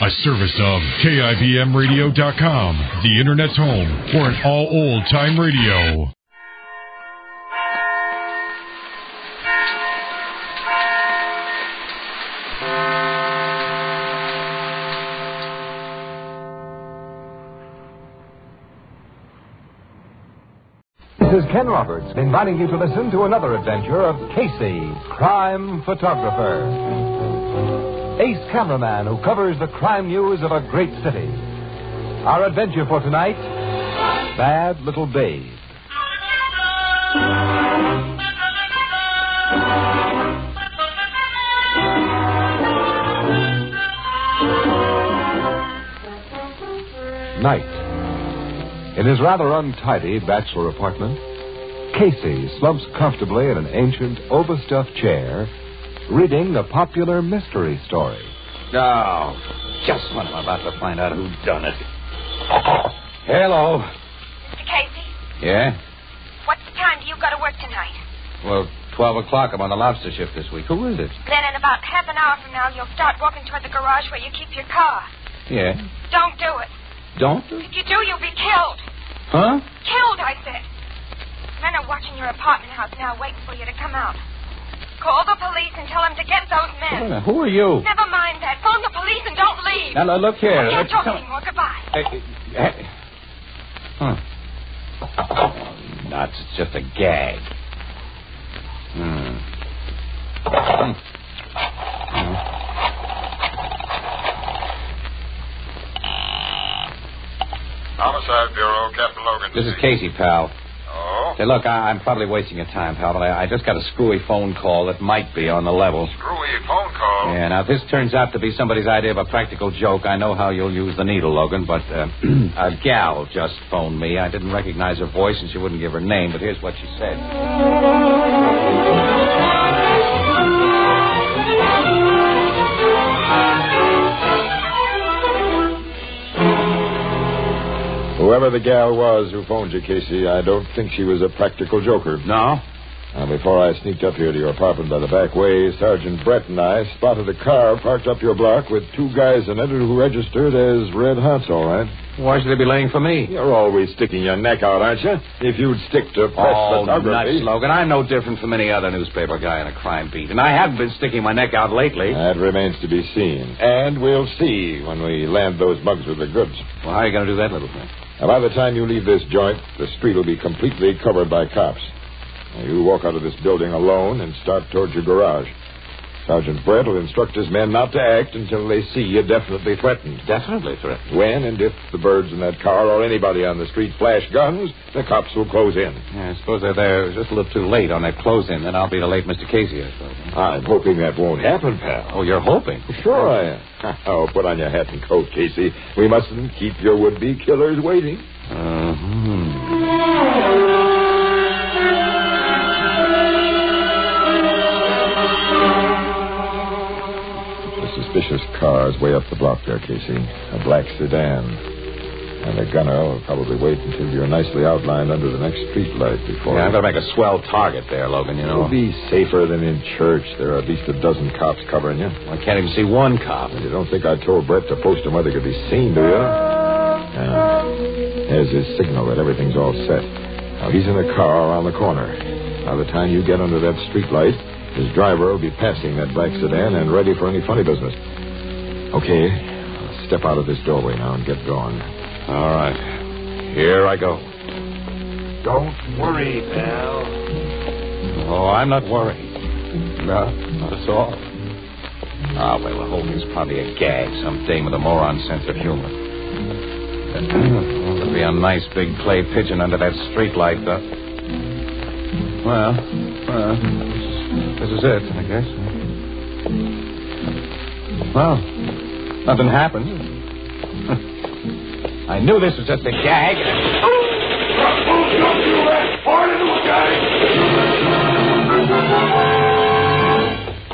A service of KIBMradio.com, the Internet's home for an all old-time radio. This is Ken Roberts inviting you to listen to another adventure of Casey, crime photographer. Ace cameraman who covers the crime news of a great city. Our adventure for tonight, Bad Little Babe. Night. In his rather untidy bachelor apartment, Casey slumps comfortably in an ancient, overstuffed chair, reading a popular mystery story. Oh, just when I'm about to find out who done it. Hello. Mr. Casey? Yeah? What time do you go to work tonight? Well, 12 o'clock. I'm on the lobster shift this week. Who is it? Then in about half an hour from now, you'll start walking toward the garage where you keep your car. Yeah? Don't do it. Don't? If you do, you'll be killed. Huh? Killed, I said. Men are watching your apartment house now, waiting for you to come out. Call the police and tell them to get those men. Who are you? Never mind that. Phone the police and don't leave. Now, look here. I can't talk anymore. Goodbye. Huh. Oh, nuts. It's just a gag. Homicide Bureau, Captain Logan. This is Casey, pal. Oh? Say, look, I'm probably wasting your time, pal, but I just got a screwy phone call that might be on the level. Screwy phone call? Yeah, now, if this turns out to be somebody's idea of a practical joke, I know how you'll use the needle, Logan, but a gal just phoned me. I didn't recognize her voice, and she wouldn't give her name, but here's what she said. Whoever the gal was who phoned you, Casey, I don't think she was a practical joker. No? Now, before I sneaked up here to your apartment by the back way, Sergeant Brett and I spotted a car parked up your block with two guys in it who registered as Red Hots, all right. Why should they be laying for me? You're always sticking your neck out, aren't you? If you'd stick to press photography. Nuts, Logan. I'm no different from any other newspaper guy in a crime beat, and I haven't been sticking my neck out lately. That remains to be seen. And we'll see when we land those mugs with the goods. Well, how are you going to do that, little thing? Now, by the time you leave this joint, the street will be completely covered by cops. Now, you walk out of this building alone and start towards your garage. Sergeant Brett will instruct his men not to act until they see you definitely threatened. Definitely threatened? When and if the birds in that car or anybody on the street flash guns, the cops will close in. Yeah, I suppose they're there just a little too late on that close-in. Then I'll be the late Mr. Casey, I suppose. I'm hoping that won't happen, pal. Oh, you're hoping? Sure I am. Oh, put on your hat and coat, Casey. We mustn't keep your would-be killers waiting. Suspicious cars way up the block there, Casey. A black sedan. And the gunner will probably wait until you're nicely outlined under the next street light before... Yeah, I've got to make a swell target there, Logan, you know. You'll be safer than in church. There are at least a dozen cops covering you. I can't even see one cop. You don't think I told Brett to post him where they could be seen, do you? There's his signal that everything's all set. Now, he's in a car around the corner. By the time you get under that street light, his driver will be passing that black sedan and ready for any funny business. Okay, I'll step out of this doorway now and get going. All right. Here I go. Don't worry, pal. Oh, I'm not worried. No, not at all. Ah, well, the whole thing's probably a gag. Some dame with a moron sense of humor. There'll be a nice big clay pigeon under that streetlight, though. Well, this is it, I guess. Well, nothing happened. I knew this was just a gag.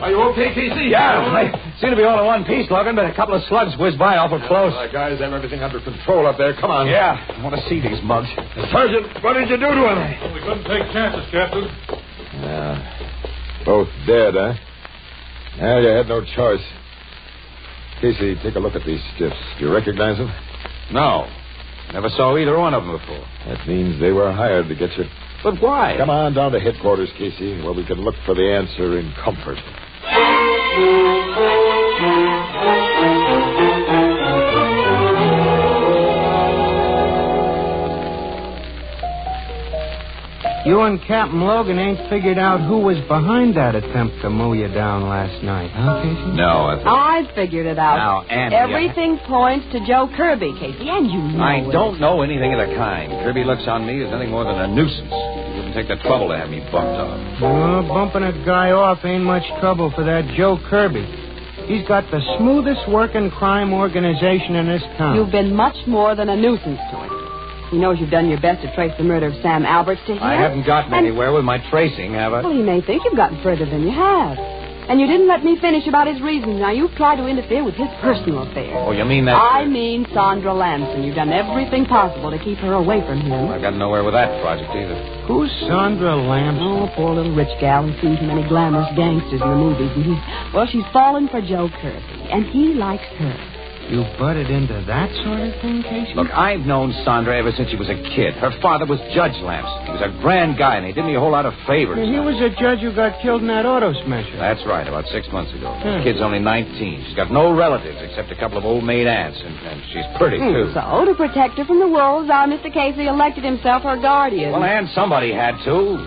Are you okay, Casey? Yeah. They seem to be all in one piece, Logan, but a couple of slugs whizzed by awful close. Guys, have everything under control up there. Come on. Yeah, I want to see these mugs. Sergeant, what did you do to him? Well, we couldn't take chances, Captain. Both dead, huh? Well, you had no choice. Casey, take a look at these stiffs. Do you recognize them? No. Never saw either one of them before. That means they were hired to get you. But why? Come on down to headquarters, Casey, where we can look for the answer in comfort. You and Captain Logan ain't figured out who was behind that attempt to mow you down last night, huh, Casey? No, I figured it out. Now, Andy, everything points to Joe Kirby, Casey, and you know I it. don't know anything of the kind. Kirby looks on me as nothing more than a nuisance. He wouldn't take the trouble to have me bumped off. Bumping a guy off ain't much trouble for that Joe Kirby. He's got the smoothest working crime organization in this town. You've been much more than a nuisance to him. He knows you've done your best to trace the murder of Sam Alberts to him. I haven't gotten anywhere with my tracing, have I? Well, he may think you've gotten further than you have. And you didn't let me finish about his reasons. Now, you've tried to interfere with his personal affairs. Oh, you mean that? I mean Sandra Lamson. You've done everything possible to keep her away from him. I've gotten nowhere with that project either. Who's Sandra Lamson? Oh, poor little rich gal who's seen too many glamorous gangsters in the movies. And she's fallen for Joe Kirby, and he likes her. You butted into that sort of thing, Casey? Look, I've known Sandra ever since she was a kid. Her father was Judge Lamson. He was a grand guy, and he did me a whole lot of favors. He was a judge who got killed in that auto smasher. That's right, about 6 months ago. The kid's only 19. She's got no relatives except a couple of old maid aunts, and she's pretty, too. So, to protect her from the wolves, our Mr. Casey elected himself her guardian. Well, and somebody had to.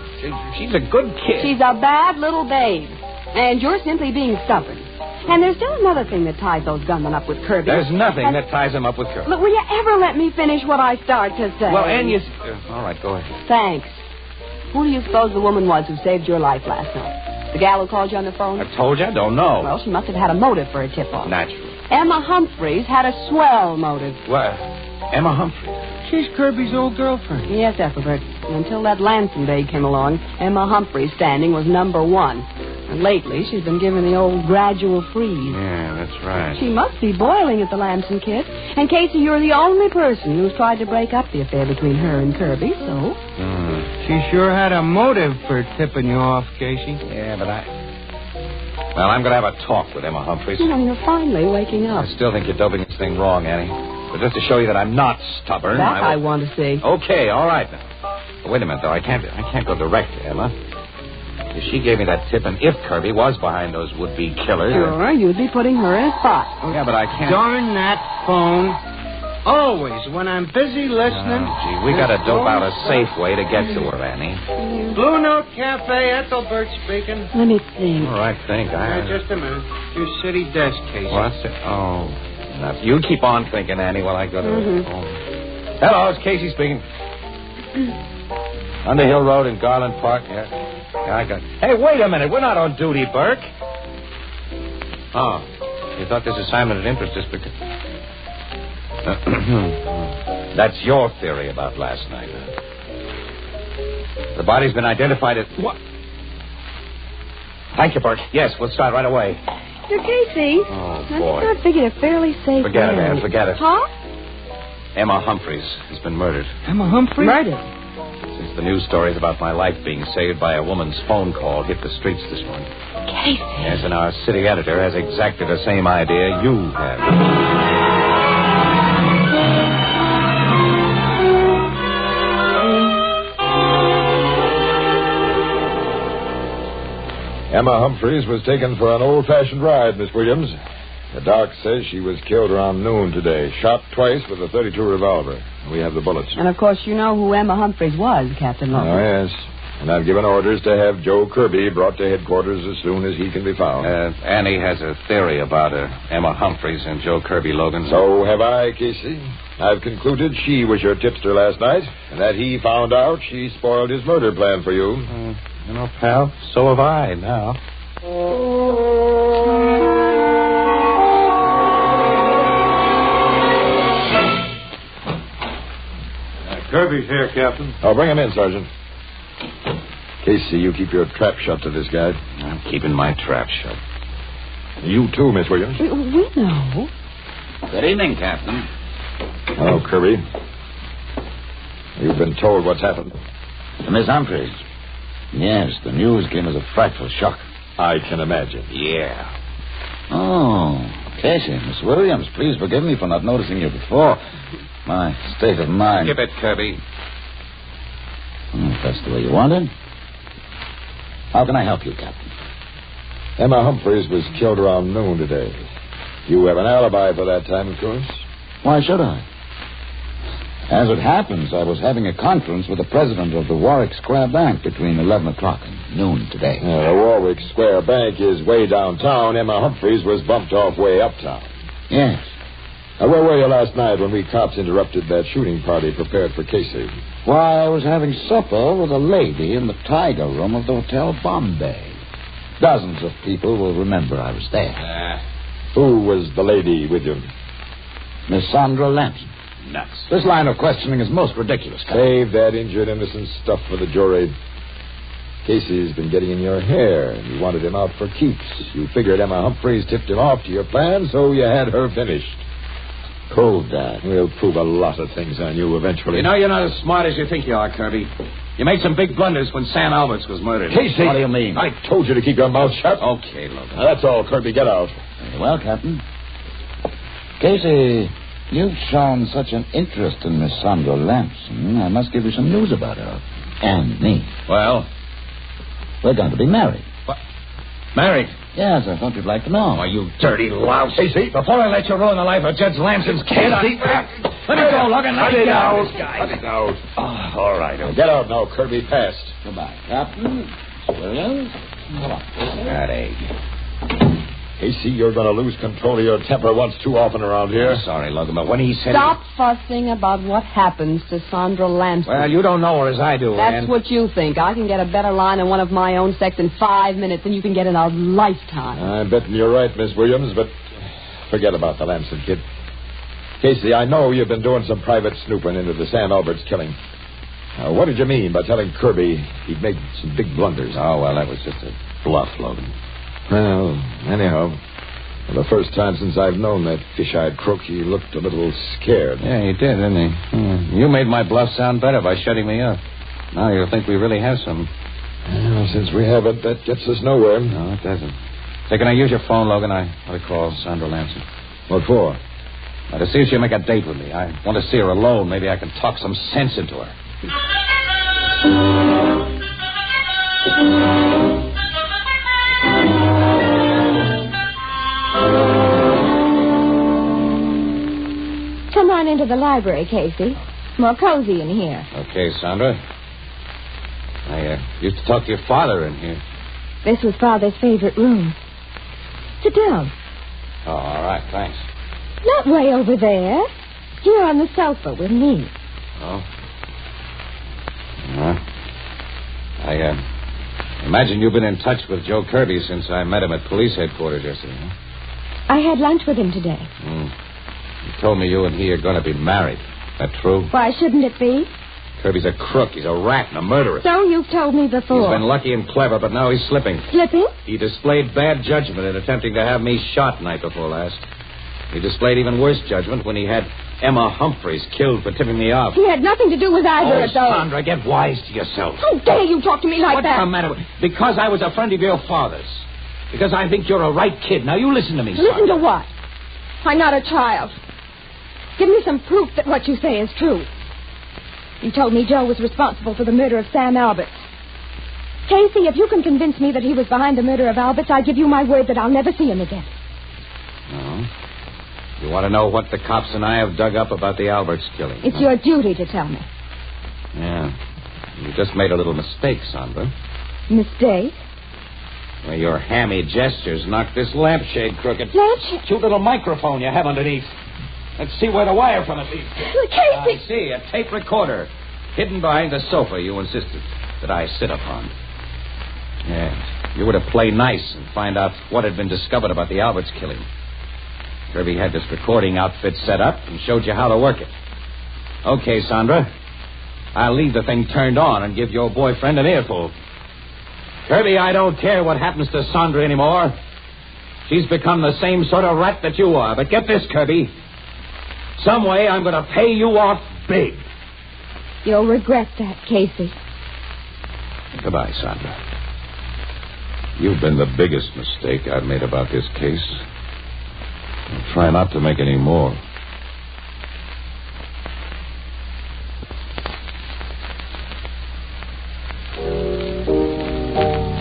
She's a good kid. She's a bad little babe, and you're simply being stubborn. And there's still another thing that ties those gunmen up with Kirby. There's nothing that ties them up with Kirby. Look, will you ever let me finish what I start to say? Well, and you... all right, go ahead. Thanks. Who do you suppose the woman was who saved your life last night? The gal who called you on the phone? I told you, I don't know. Well, she must have had a motive for a tip-off. Naturally. Emma Humphreys had a swell motive. What? Emma Humphreys? She's Kirby's old girlfriend. Yes, Ethelbert. Until that Lamson day came along, Emma Humphreys' standing was number one. And lately, she's been given the old gradual freeze. Yeah, that's right. She must be boiling at the Lamson kid. And, Casey, you're the only person who's tried to break up the affair between her and Kirby, so... She sure had a motive for tipping you off, Casey. Yeah, but Well, I'm going to have a talk with Emma Humphreys. You know, you're finally waking up. I still think you're doping this thing wrong, Annie. But just to show you that I'm not stubborn... That I want to see. Okay, all right now. But wait a minute, though. I can't go direct to Emma. If she gave me that tip, and if Kirby was behind those would-be killers... Sure, you'd be putting her in a spot. Yeah, but I can't... Darn that phone. Always, when I'm busy listening... Oh, gee, we got to dope out a safe way to get to her, Annie. Blue Note Cafe, Ethelbert speaking. Let me think. All right, think. Just a minute. Your city desk, Casey. What's it? Oh, now, you keep on thinking, Annie, while I go to the phone. Hello, it's Casey speaking. Underhill Road in Garland Park, yeah. I got... Hey, wait a minute. We're not on duty, Burke. Oh, you thought this assignment had interest us because... That's your theory about last night. The body's been identified as... What? Thank you, Burke. Yes, we'll start right away. Sir Casey. Oh, I boy. think I figured a fairly safe Forget it, way. Ann. Forget it. Huh? Emma Humphreys has been murdered. Emma Humphreys? Murdered. Since the news stories about my life being saved by a woman's phone call hit the streets this morning. Casey. Yes, and our city editor has exactly the same idea you have. Emma Humphreys was taken for an old-fashioned ride, Miss Williams. The doc says she was killed around noon today, shot twice with a .32 revolver. We have the bullets. And, of course, you know who Emma Humphreys was, Captain Logan. Oh, yes. And I've given orders to have Joe Kirby brought to headquarters as soon as he can be found. Annie has a theory about Emma Humphreys and Joe Kirby, Logan. So have I, Casey. I've concluded she was your tipster last night, and that he found out she spoiled his murder plan for you. You know, pal, so have I now. Kirby's here, Captain. Oh, bring him in, Sergeant. Casey, you keep your trap shut to this guy. I'm keeping my trap shut. You too, Miss Williams. We know. Good evening, Captain. Hello, Kirby. You've been told what's happened. Miss Humphreys. Yes, the news came as a frightful shock. I can imagine. Yeah. Oh, Casey, Miss Williams, please forgive me for not noticing you before. My state of mind. Skip it, Kirby. If that's the way you want it. How can I help you, Captain? Emma Humphreys was killed around noon today. You have an alibi for that time, of course? Why should I? As it happens, I was having a conference with the president of the Warwick Square Bank between 11 o'clock and noon today. The Warwick Square Bank is way downtown. Emma Humphreys was bumped off way uptown. Yes. Where were you last night when we cops interrupted that shooting party prepared for Casey? Why, I was having supper with a lady in the Tiger Room of the Hotel Bombay. Dozens of people will remember I was there. Who was the lady with you? Miss Sandra Lampson. Nuts. This line of questioning is most ridiculous, Captain. Save that injured innocent stuff for the jury. Casey's been getting in your hair, and you wanted him out for keeps. You figured Emma Humphreys tipped him off to your plan, so you had her finished. Prove that. We'll prove a lot of things on you eventually. You know you're not as smart as you think you are, Kirby. You made some big blunders when Sam Alberts was murdered. Casey! What do you mean? I told you to keep your mouth shut. Okay, Logan. Now, that's all, Kirby. Get out. Very well, Captain. Casey, you've shown such an interest in Miss Sandra Lampson. I must give you some news about her. And me. Well? We're going to be married. What? Married? Yes, I thought you'd like to know. Oh, you dirty louse. Casey! Before I let you ruin the life of Judge Lampson's kid, let me go, Logan. Let me go. Cut it out. Oh, all right. Okay. Get out now, Kirby. Fast. Goodbye, Captain. Williams. Come on. That egg. Casey, you're going to lose control of your temper once too often around here. Sorry, Logan, but when he said... Stop fussing about what happens to Sandra Lampson. Well, you don't know her as I do, That's Ann. what you think. I can get a better line in one of my own sex in 5 minutes than you can get in a lifetime. I'm betting you're right, Miss Williams, but forget about the Lampson kid. Casey, I know you've been doing some private snooping into the Sam Alberts killing. What did you mean by telling Kirby he'd made some big blunders? Oh, well, that was just a bluff, Logan. Well, anyhow, for the first time since I've known that fish-eyed crook, he looked a little scared. Yeah, he did, didn't he? You made my bluff sound better by shutting me up. Now you'll think we really have some. Well, since we have it, that gets us nowhere. No, it doesn't. Say, can I use your phone, Logan? I want to call Sandra Lampson. What for? Now, to see if she'll make a date with me. I want to see her alone. Maybe I can talk some sense into her. Come on into the library, Casey. More cozy in here. Okay, Sandra. I used to talk to your father in here. This was Father's favorite room. Sit down. Oh, all right, thanks. Not way over there. Here on the sofa with me. Oh? I imagine you've been in touch with Joe Kirby since I met him at police headquarters yesterday, huh? I had lunch with him today. You told me you and he are going to be married. That true? Why shouldn't it be? Kirby's a crook. He's a rat and a murderer. So you've told me before. He's been lucky and clever, but now he's slipping. Slipping? He displayed bad judgment in attempting to have me shot night before last. He displayed even worse judgment when he had Emma Humphreys killed for tipping me off. He had nothing to do with either of those. Sandra, get wise to yourself. How dare you talk to me like What's that? the matter with... Because I was a friend of your father's. Because I think you're a right kid. Now, you listen to me, Listen Sandra. to what? I'm not a child. Give me some proof that what you say is true. You told me Joe was responsible for the murder of Sam Alberts. Casey, if you can convince me that he was behind the murder of Alberts, I give you my word that I'll never see him again. No. You want to know what the cops and I have dug up about the Alberts killing? It's your duty to tell me. Yeah. You just made a little mistake, Sandra. Mistake? Well, your hammy gestures knocked this lampshade crooked. Lampshade? Cute little microphone you have underneath. Let's see where the wire from it leads. Casey! I see, a tape recorder. Hidden behind the sofa you insisted that I sit upon. Yes. You were to play nice and find out what had been discovered about the Alberts killing. Kirby had this recording outfit set up and showed you how to work it. Okay, Sandra. I'll leave the thing turned on and give your boyfriend an earful. Kirby, I don't care what happens to Sandra anymore. She's become the same sort of rat that you are. But get this, Kirby. Some way I'm going to pay you off big. You'll regret that, Casey. Goodbye, Sandra. You've been the biggest mistake I've made about this case. I'll try not to make any more.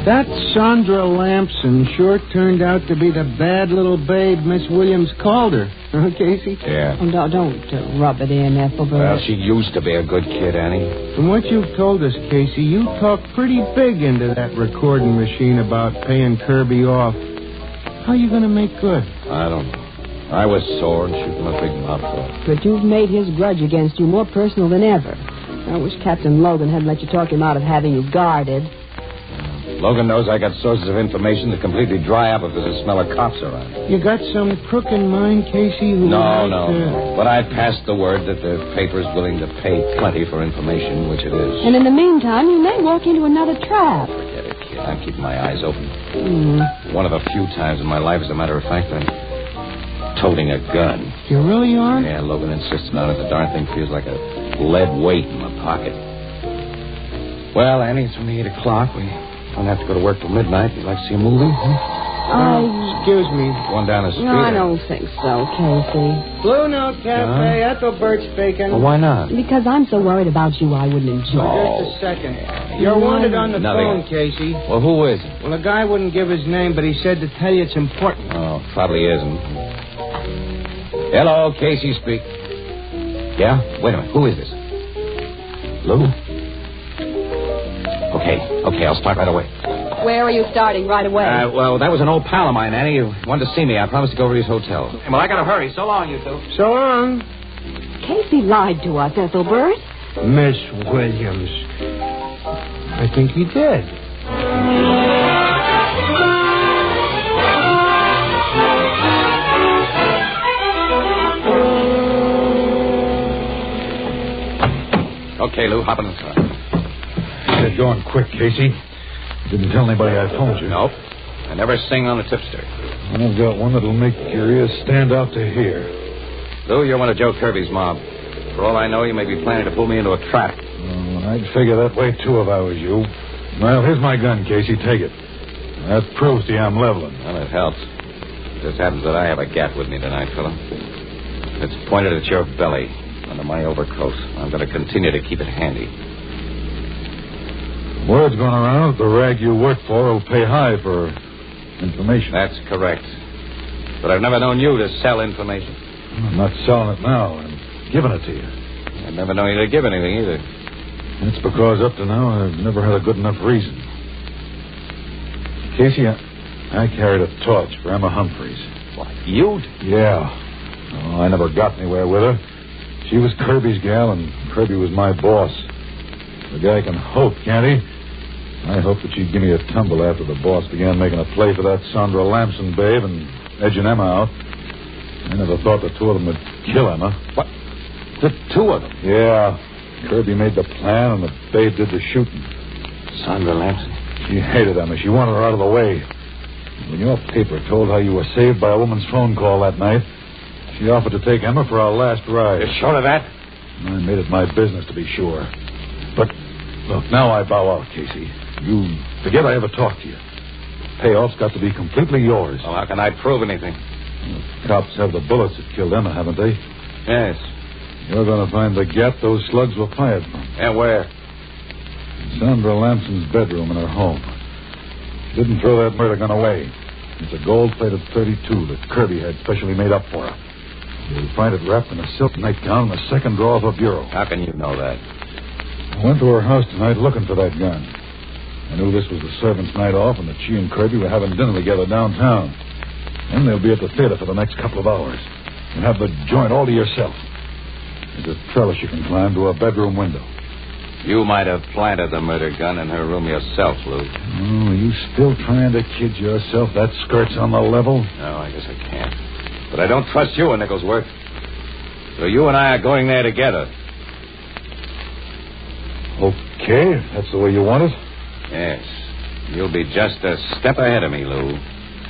That Sandra Lamson sure turned out to be the bad little babe Miss Williams called her. Huh, Casey? Yeah. Oh, don't rub it in, Ethelbert. Well, she used to be a good kid, Annie. From what you've told us, Casey, you talked pretty big into that recording machine about paying Kirby off. How are you going to make good? I don't know. I was sore and shooting a big mouthful. But you've made his grudge against you more personal than ever. I wish Captain Logan hadn't let you talk him out of having you guarded. Logan knows I got sources of information that completely dry up if there's a smell of cops around. You got some crook in mind, Casey? No. But I passed the word that the paper's willing to pay plenty for information, which it is. And in the meantime, you may walk into another trap. Forget it, kid. I'm keeping my eyes open. Mm. One of a few times in my life, as a matter of fact, I'm toting a gun. You really are? Yeah, Logan insisted on it. The darn thing feels like a lead weight in my pocket. Well, Annie, it's only 8 o'clock. We don't have to go to work till midnight. You'd like to see a movie? Excuse me. Going down the street? No, I don't think so, Casey. Blue Note Cafe, Ethelbert speaking. Well, why not? Because I'm so worried about you, I wouldn't enjoy it. Just a second. You're wanted on the phone, Casey. Well, who is it? Well, a guy wouldn't give his name, but he said to tell you it's important. Oh, probably isn't. Hello, Casey speak. Yeah? Wait a minute. Who is this? Lou? Okay, I'll start right away. Where are you starting right away? Well, that was an old pal of mine, Annie. He wanted to see me. I promised to go over to his hotel. Well, I gotta hurry. So long, you two. So long. Casey lied to us, Ethelbert. Miss Williams. I think he did. Okay, Lou, hop in the car. Get going quick, Casey. Didn't tell anybody I phoned you. Nope. I never sing on the tipster. I've got one that'll make your ears stand out to hear. Lou, you're one of Joe Kirby's mob. For all I know, you may be planning to pull me into a trap. I'd figure that way, too, if I was you. Well, here's my gun, Casey. Take it. That proves to you I'm leveling. Well, it helps. It just happens that I have a gat with me tonight, fella. It's pointed at your belly, under my overcoat. I'm going to continue to keep it handy. Word's going around that the rag you work for will pay high for information. That's correct. But I've never known you to sell information. I'm not selling it now. I'm giving it to you. I've never known you to give anything either. That's because up to now I've never had a good enough reason. Casey, I carried a torch for Emma Humphreys. What, you? Yeah. Oh, I never got anywhere with her. She was Kirby's gal, and Kirby was my boss. The guy can hope, can't he? I hoped that she'd give me a tumble after the boss began making a play for that Sandra Lamson babe and edging Emma out. I never thought the two of them would kill Emma. What? The two of them? Yeah. Kirby made the plan, and the babe did the shooting. Sandra Lamson? She hated Emma. She wanted her out of the way. When your paper told how you were saved by a woman's phone call that night, she offered to take Emma for our last ride. You're sure of that? I made it my business to be sure. But, look, now I bow out, Casey. You forget I ever talked to you. Payoff's got to be completely yours. Well, how can I prove anything? The cops have the bullets that killed Emma, haven't they? Yes. You're going to find the gap those slugs were fired from. Yeah, where? Sandra Lamson's bedroom in her home. She didn't throw that murder gun away. It's a gold-plated .32 that Kirby had specially made up for her. You'll find it wrapped in a silk nightgown in the second drawer of her bureau. How can you know that? I went to her house tonight looking for that gun. I knew this was the servants' night off and that she and Kirby were having dinner together downtown. Then they'll be at the theater for the next couple of hours. You'll have the joint all to yourself. There's a trellis you can climb to her bedroom window. You might have planted the murder gun in her room yourself, Lou. Oh, are you still trying to kid yourself? That skirt's on the level? No, I guess I can't. But I don't trust you, Nicholsworth. So you and I are going there together. Okay, if that's the way you want it. Yes. You'll be just a step ahead of me, Lou.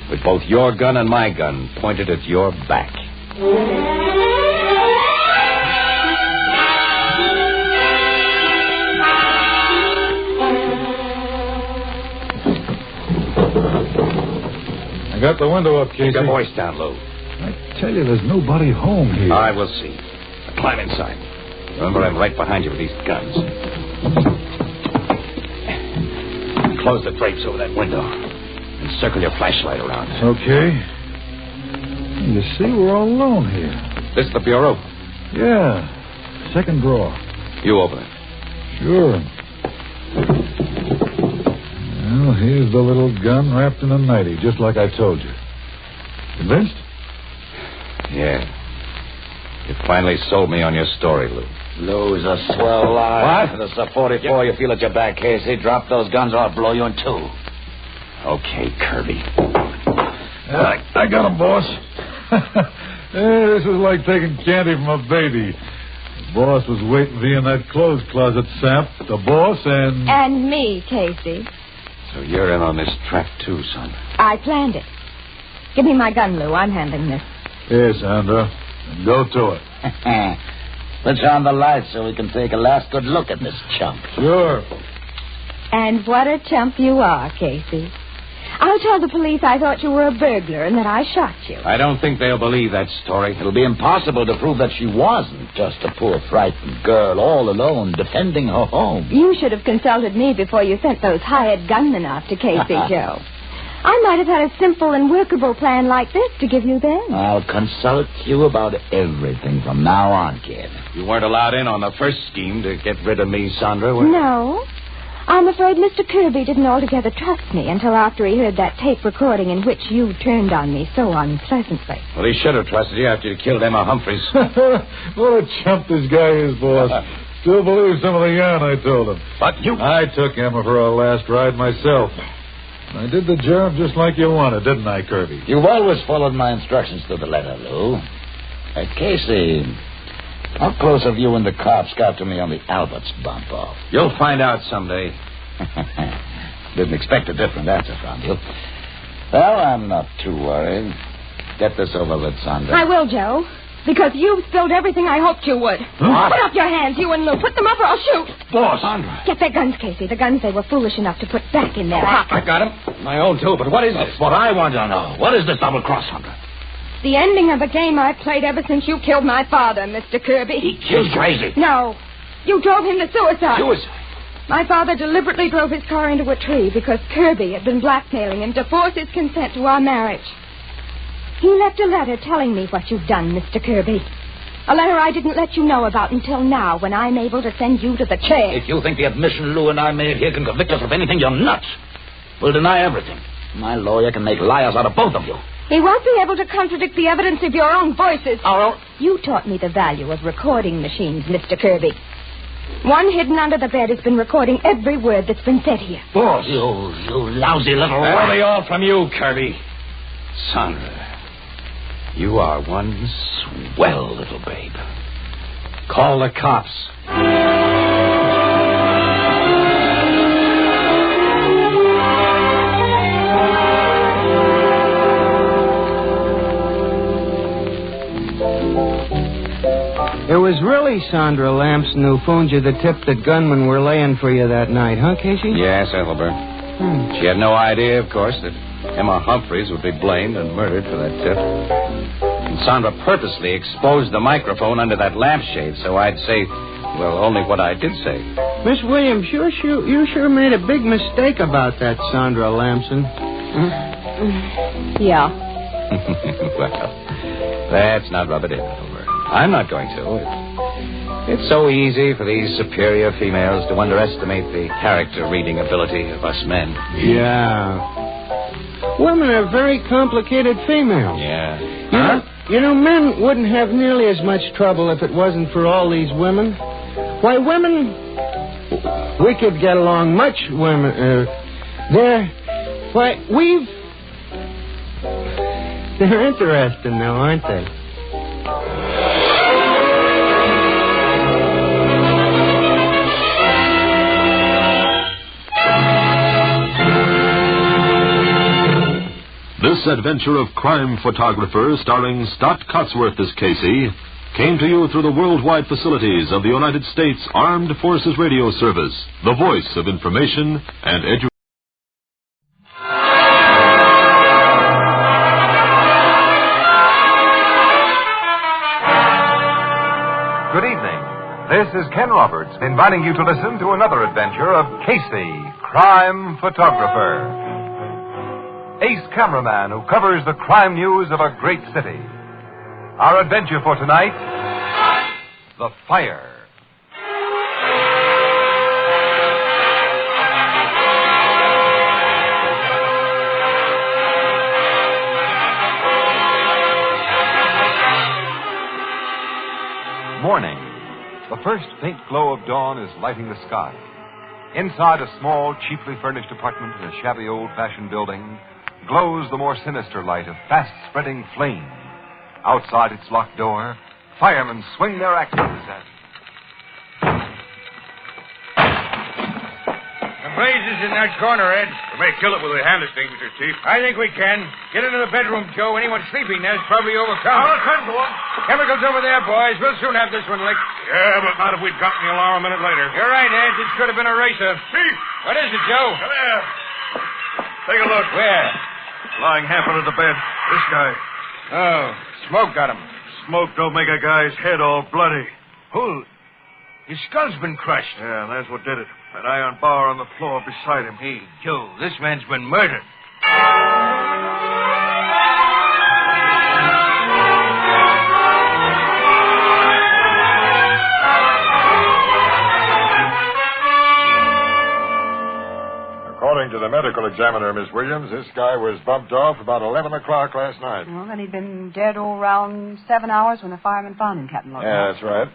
With both your gun and my gun pointed at your back. I got the window up, Casey. Keep your voice down, Lou. I tell you, there's nobody home here. I will see. Climb inside. Remember, I'm right behind you with these guns. Close the drapes over that window. And circle your flashlight around. Okay. You see, we're all alone here. This the bureau? Yeah. Second drawer. You open it. Sure. Well, here's the little gun wrapped in a nightie, just like I told you. Convinced? Yeah. You finally sold me on your story, Lou. Lou's a swell liar. What? This is a 44 you feel at your back, Casey. Drop those guns or I'll blow you in two. Okay, Kirby. I got him, boss. This is like taking candy from a baby. The boss was waiting for you in that clothes closet, Sap. The boss and... And me, Casey. So you're in on this trap, too, son. I planned it. Give me my gun, Lou. I'm handling this. Yes, Sandra. And go to it. Switch on the lights so we can take a last good look at this chump. Sure. And what a chump you are, Casey. I'll tell the police I thought you were a burglar and that I shot you. I don't think they'll believe that story. It'll be impossible to prove that she wasn't just a poor, frightened girl all alone defending her home. You should have consulted me before you sent those hired gunmen off to Casey, Joe. I might have had a simple and workable plan like this to give you then. I'll consult you about everything from now on, kid. You weren't allowed in on the first scheme to get rid of me, Sandra, were you? No. I'm afraid Mr. Kirby didn't altogether trust me until after he heard that tape recording in which you turned on me so unpleasantly. Well, he should have trusted you after you killed Emma Humphreys. What a chump this guy is, boss. Still believes some of the yarn I told him. But you... I took Emma for our last ride myself. I did the job just like you wanted, didn't I, Kirby? You've always followed my instructions to the letter, Lou. Casey, how close have you and the cops got to me on the Alberts bump-off? You'll find out someday. Didn't expect a different answer from you. Well, I'm not too worried. Get this over with, Sandra. I will, Joe. Because you've spilled everything I hoped you would. What? Put up your hands, you and Lou. Put them up or I'll shoot. Boss, Sandra. Get their guns, Casey. The guns they were foolish enough to put back in their pockets. I got him. My own, too, but what is this? That's what I want to know. What is this double cross, Sandra? The ending of a game I've played ever since you killed my father, Mr. Kirby. He killed crazy. No. You drove him to suicide. Suicide? My father deliberately drove his car into a tree because Kirby had been blackmailing him to force his consent to our marriage. He left a letter telling me what you've done, Mr. Kirby. A letter I didn't let you know about until now, when I'm able to send you to the chair. If you think the admission Lou and I made here can convict us of anything, you're nuts. We'll deny everything. My lawyer can make liars out of both of you. He won't be able to contradict the evidence of your own voices. Our own... You taught me the value of recording machines, Mr. Kirby. One hidden under the bed has been recording every word that's been said here. Boss. You lousy little... That'll be all from you, Kirby. Sandra, you are one swell little babe. Call the cops. It was really Sandra Lamson who phoned you the tip that gunmen were laying for you that night, huh, Casey? Yes, Ethelbert. She had no idea, of course, that Emma Humphreys would be blamed and murdered for that tip. And Sandra purposely exposed the microphone under that lampshade so I'd say, well, only what I did say. Miss Williams, you sure made a big mistake about that Sandra Lamson. Yeah. Well, let's not rub it in, Ethelbert. I'm not going to. It's so easy for these superior females to underestimate the character-reading ability of us men. Yeah. Women are very complicated females. Yeah. You know, men wouldn't have nearly as much trouble if it wasn't for all these women. Why, women... We could get along much, women... They're interesting now, aren't they? This adventure of crime photographer starring Stott Cotsworth as Casey came to you through the worldwide facilities of the United States Armed Forces Radio Service, the voice of information and education. This is Ken Roberts inviting you to listen to another adventure of Casey, crime photographer. Ace cameraman who covers the crime news of a great city. Our adventure for tonight, The Fire. Morning. The first faint glow of dawn is lighting the sky. Inside a small, cheaply furnished apartment in a shabby old-fashioned building glows the more sinister light of fast-spreading flame. Outside its locked door, firemen swing their axes as... The blaze is in that corner, Ed. We may kill it with a hand extinguisher, Chief. I think we can. Get into the bedroom, Joe. Anyone sleeping there's probably overcome. I'll attend to him. Chemicals over there, boys. We'll soon have this one licked. Yeah, but not if we'd gotten the alarm a minute later. You're right, Ed. This could have been a racer. Chief! What is it, Joe? Come here. Take a look. Where? Lying half under the bed. This guy. Oh, smoke got him. Smoke don't make a guy's head all bloody. Who? His skull's been crushed. Yeah, that's what did it. That iron bar on the floor beside him. Hey, Joe, this man's been murdered. According to the medical examiner, Miss Williams, this guy was bumped off about 11 o'clock last night. Well, then he'd been dead all around 7 hours when the firemen found him, Captain Logan. Yeah, that's right.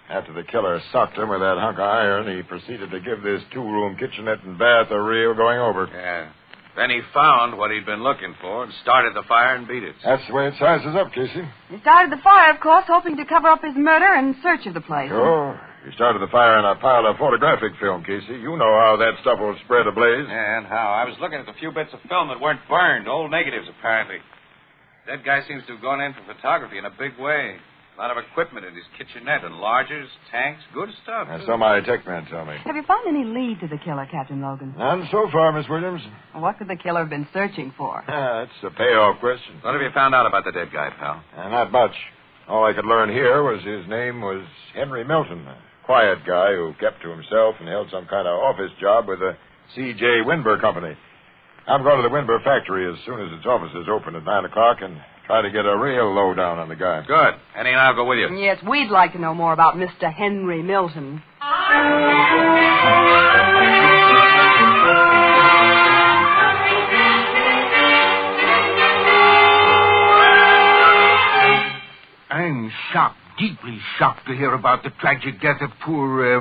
After the killer socked him with that hunk of iron, he proceeded to give this two-room kitchenette and bath a real going over. Yeah. Then he found what he'd been looking for and started the fire and beat it. That's the way it sizes up, Casey. He started the fire, of course, hoping to cover up his murder in search of the place. Sure. He started the fire in a pile of photographic film, Casey. You know how that stuff will spread ablaze. Yeah, and how? I was looking at the few bits of film that weren't burned, old negatives, apparently. That guy seems to have gone in for photography in a big way. A lot of equipment in his kitchenette, enlargers, tanks, good stuff. That's so my tech man tell me. Have you found any lead to the killer, Captain Logan? None so far, Miss Williams. Well, what could the killer have been searching for? That's a payoff question. What have you found out about the dead guy, pal? Not much. All I could learn here was his name was Henry Milton, a quiet guy who kept to himself and held some kind of office job with the C.J. Winber Company. I'm going to the Winber factory as soon as its offices open at 9 o'clock and try to get a real lowdown on the guy. Good. Henny and I'll go with you. Yes, we'd like to know more about Mr. Henry Milton. I'm shocked, deeply shocked to hear about the tragic death of poor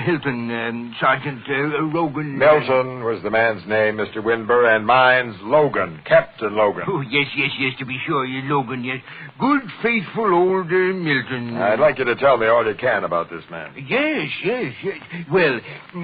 Hilton, Sergeant Logan. Milton was the man's name, Mr. Winber, and mine's Logan, Captain Logan. Oh, yes, to be sure, Logan, yes. Good, faithful old Milton. I'd like you to tell me all you can about this man. Yes. Well,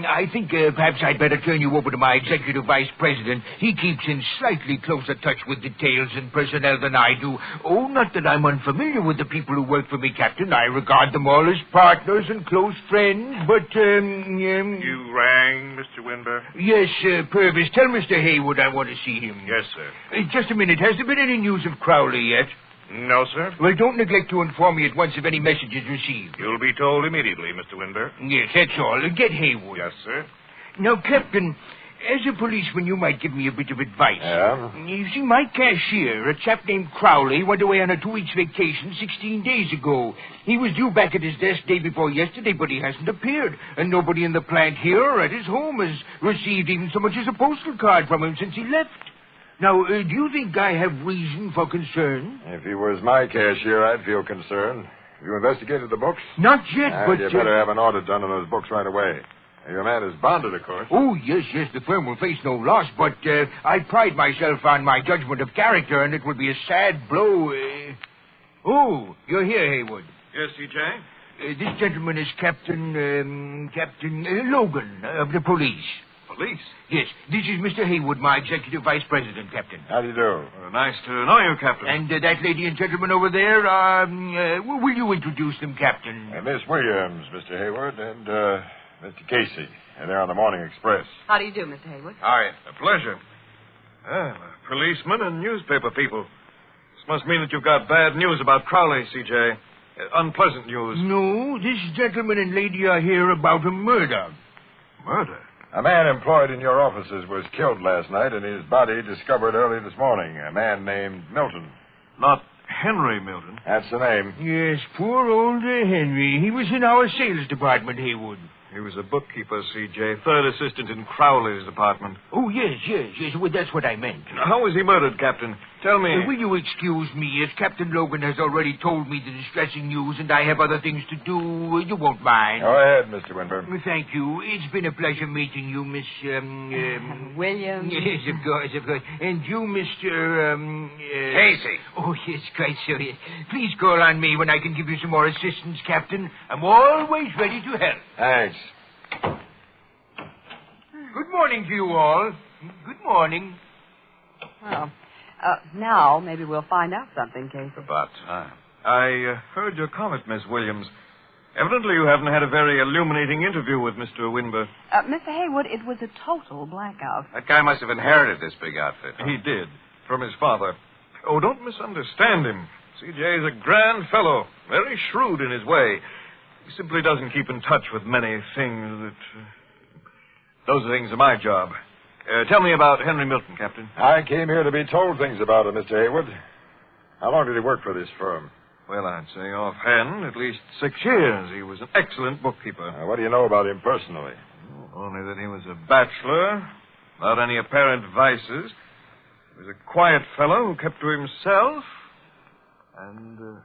I think perhaps I'd better turn you over to my executive vice president. He keeps in slightly closer touch with details and personnel than I do. Oh, not that I'm unfamiliar with the people who work for me, Captain. I regard them all as partners and close friends, but, You rang, Mr. Winber? Yes, Purvis. Tell Mr. Haywood I want to see him. Yes, sir. Just a minute. Has there been any news of Crowley yet? No, sir. Well, don't neglect to inform me at once if any message is received. You'll be told immediately, Mr. Winber. Yes, that's all. Get Haywood. Yes, sir. Now, Captain, as a policeman, you might give me a bit of advice. Yeah? You see, my cashier, a chap named Crowley, went away on a 2-week vacation 16 days ago. He was due back at his desk day before yesterday, but he hasn't appeared. And nobody in the plant here or at his home has received even so much as a postal card from him since he left. Now, do you think I have reason for concern? If he was my cashier, I'd feel concerned. Have you investigated the books? Not yet, but... You better have an audit done on those books right away. Your man is bonded, of course. Oh, yes, the firm will face no loss, but I pride myself on my judgment of character, and it would be a sad blow. Oh, you're here, Haywood. Yes, C.J.? This gentleman is Captain Logan of the police. Police? Yes, this is Mr. Haywood, my executive vice president, Captain. How do you do? Nice to know you, Captain. And that lady and gentleman over there, will you introduce them, Captain? Miss Williams, Mr. Hayward, and Mr. Casey. They're on the Morning Express. How do you do, Mr. Haywood? How are you? A pleasure. Policemen and newspaper people. This must mean that you've got bad news about Crowley, C.J. Unpleasant news. No, this gentleman and lady are here about a murder. Murder? A man employed in your offices was killed last night and his body discovered early this morning. A man named Milton. Not Henry Milton. That's the name. Yes, poor old Henry. He was in our sales department, Haywood. He was a bookkeeper, C.J., third assistant in Crowley's department. Oh, yes. Well, that's what I meant. How was he murdered, Captain? Tell me. Will you excuse me, as Captain Logan has already told me the distressing news and I have other things to do, you won't mind. Go ahead, Mr. Winburn. Thank you. It's been a pleasure meeting you, Miss, William. Yes, of course. And you, Mr. Casey. Oh, yes, quite so, yes. Please call on me when I can give you some more assistance, Captain. I'm always ready to help. Thanks. Good morning to you all. Good morning. Well, now maybe we'll find out something, Casey. About time. I heard your comment, Miss Williams. Evidently you haven't had a very illuminating interview with Mr. Winber. Mr. Haywood, it was a total blackout. That guy must have inherited this big outfit. He did, from his father. Oh, don't misunderstand him. C.J. is a grand fellow, very shrewd in his way. He simply doesn't keep in touch with many things that... Those things are my job. Tell me about Henry Milton, Captain. I came here to be told things about him, Mr. Haywood. How long did he work for this firm? Well, I'd say offhand, at least 6 years. He was an excellent bookkeeper. What do you know about him personally? Only that he was a bachelor, without any apparent vices. He was a quiet fellow who kept to himself. And,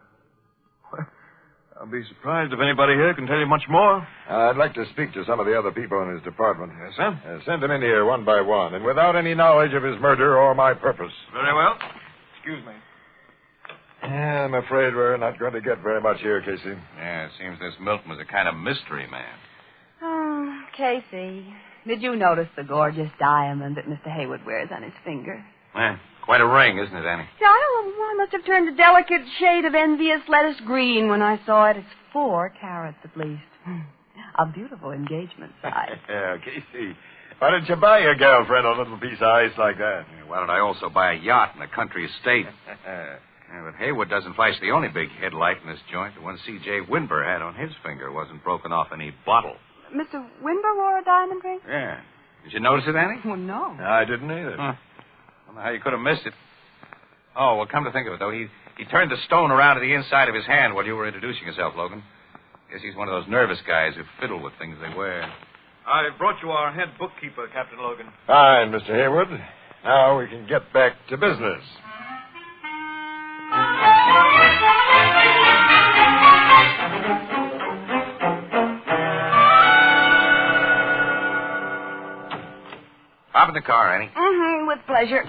I'll be surprised if anybody here can tell you much more. I'd like to speak to some of the other people in his department. Yes, sir? Send them in here one by one, and without any knowledge of his murder or my purpose. Very well. Excuse me. I'm afraid we're not going to get very much here, Casey. Yeah, it seems this Milton was a kind of mystery man. Oh, Casey, did you notice the gorgeous diamond that Mr. Haywood wears on his finger? Quite a ring, isn't it, Annie? Yeah, I must have turned a delicate shade of envious lettuce green when I saw it. It's 4 carats at least. A beautiful engagement size. Yeah, Casey, why didn't you buy your girlfriend a little piece of ice like that? Why don't I also buy a yacht and a country estate? But Haywood doesn't flash the only big headlight in this joint. The one C.J. Winber had on his finger wasn't broken off any bottle. Mr. Winber wore a diamond ring? Yeah. Did you notice it, Annie? Well, no. I didn't either. Huh. I don't know how you could have missed it. Oh, well, come to think of it, though, he turned the stone around to the inside of his hand while you were introducing yourself, Logan. Guess he's one of those nervous guys who fiddle with things they wear. I brought you our head bookkeeper, Captain Logan. Fine, Mr. Haywood. Now we can get back to business. Hop in the car, Annie. Mm-hmm, with pleasure.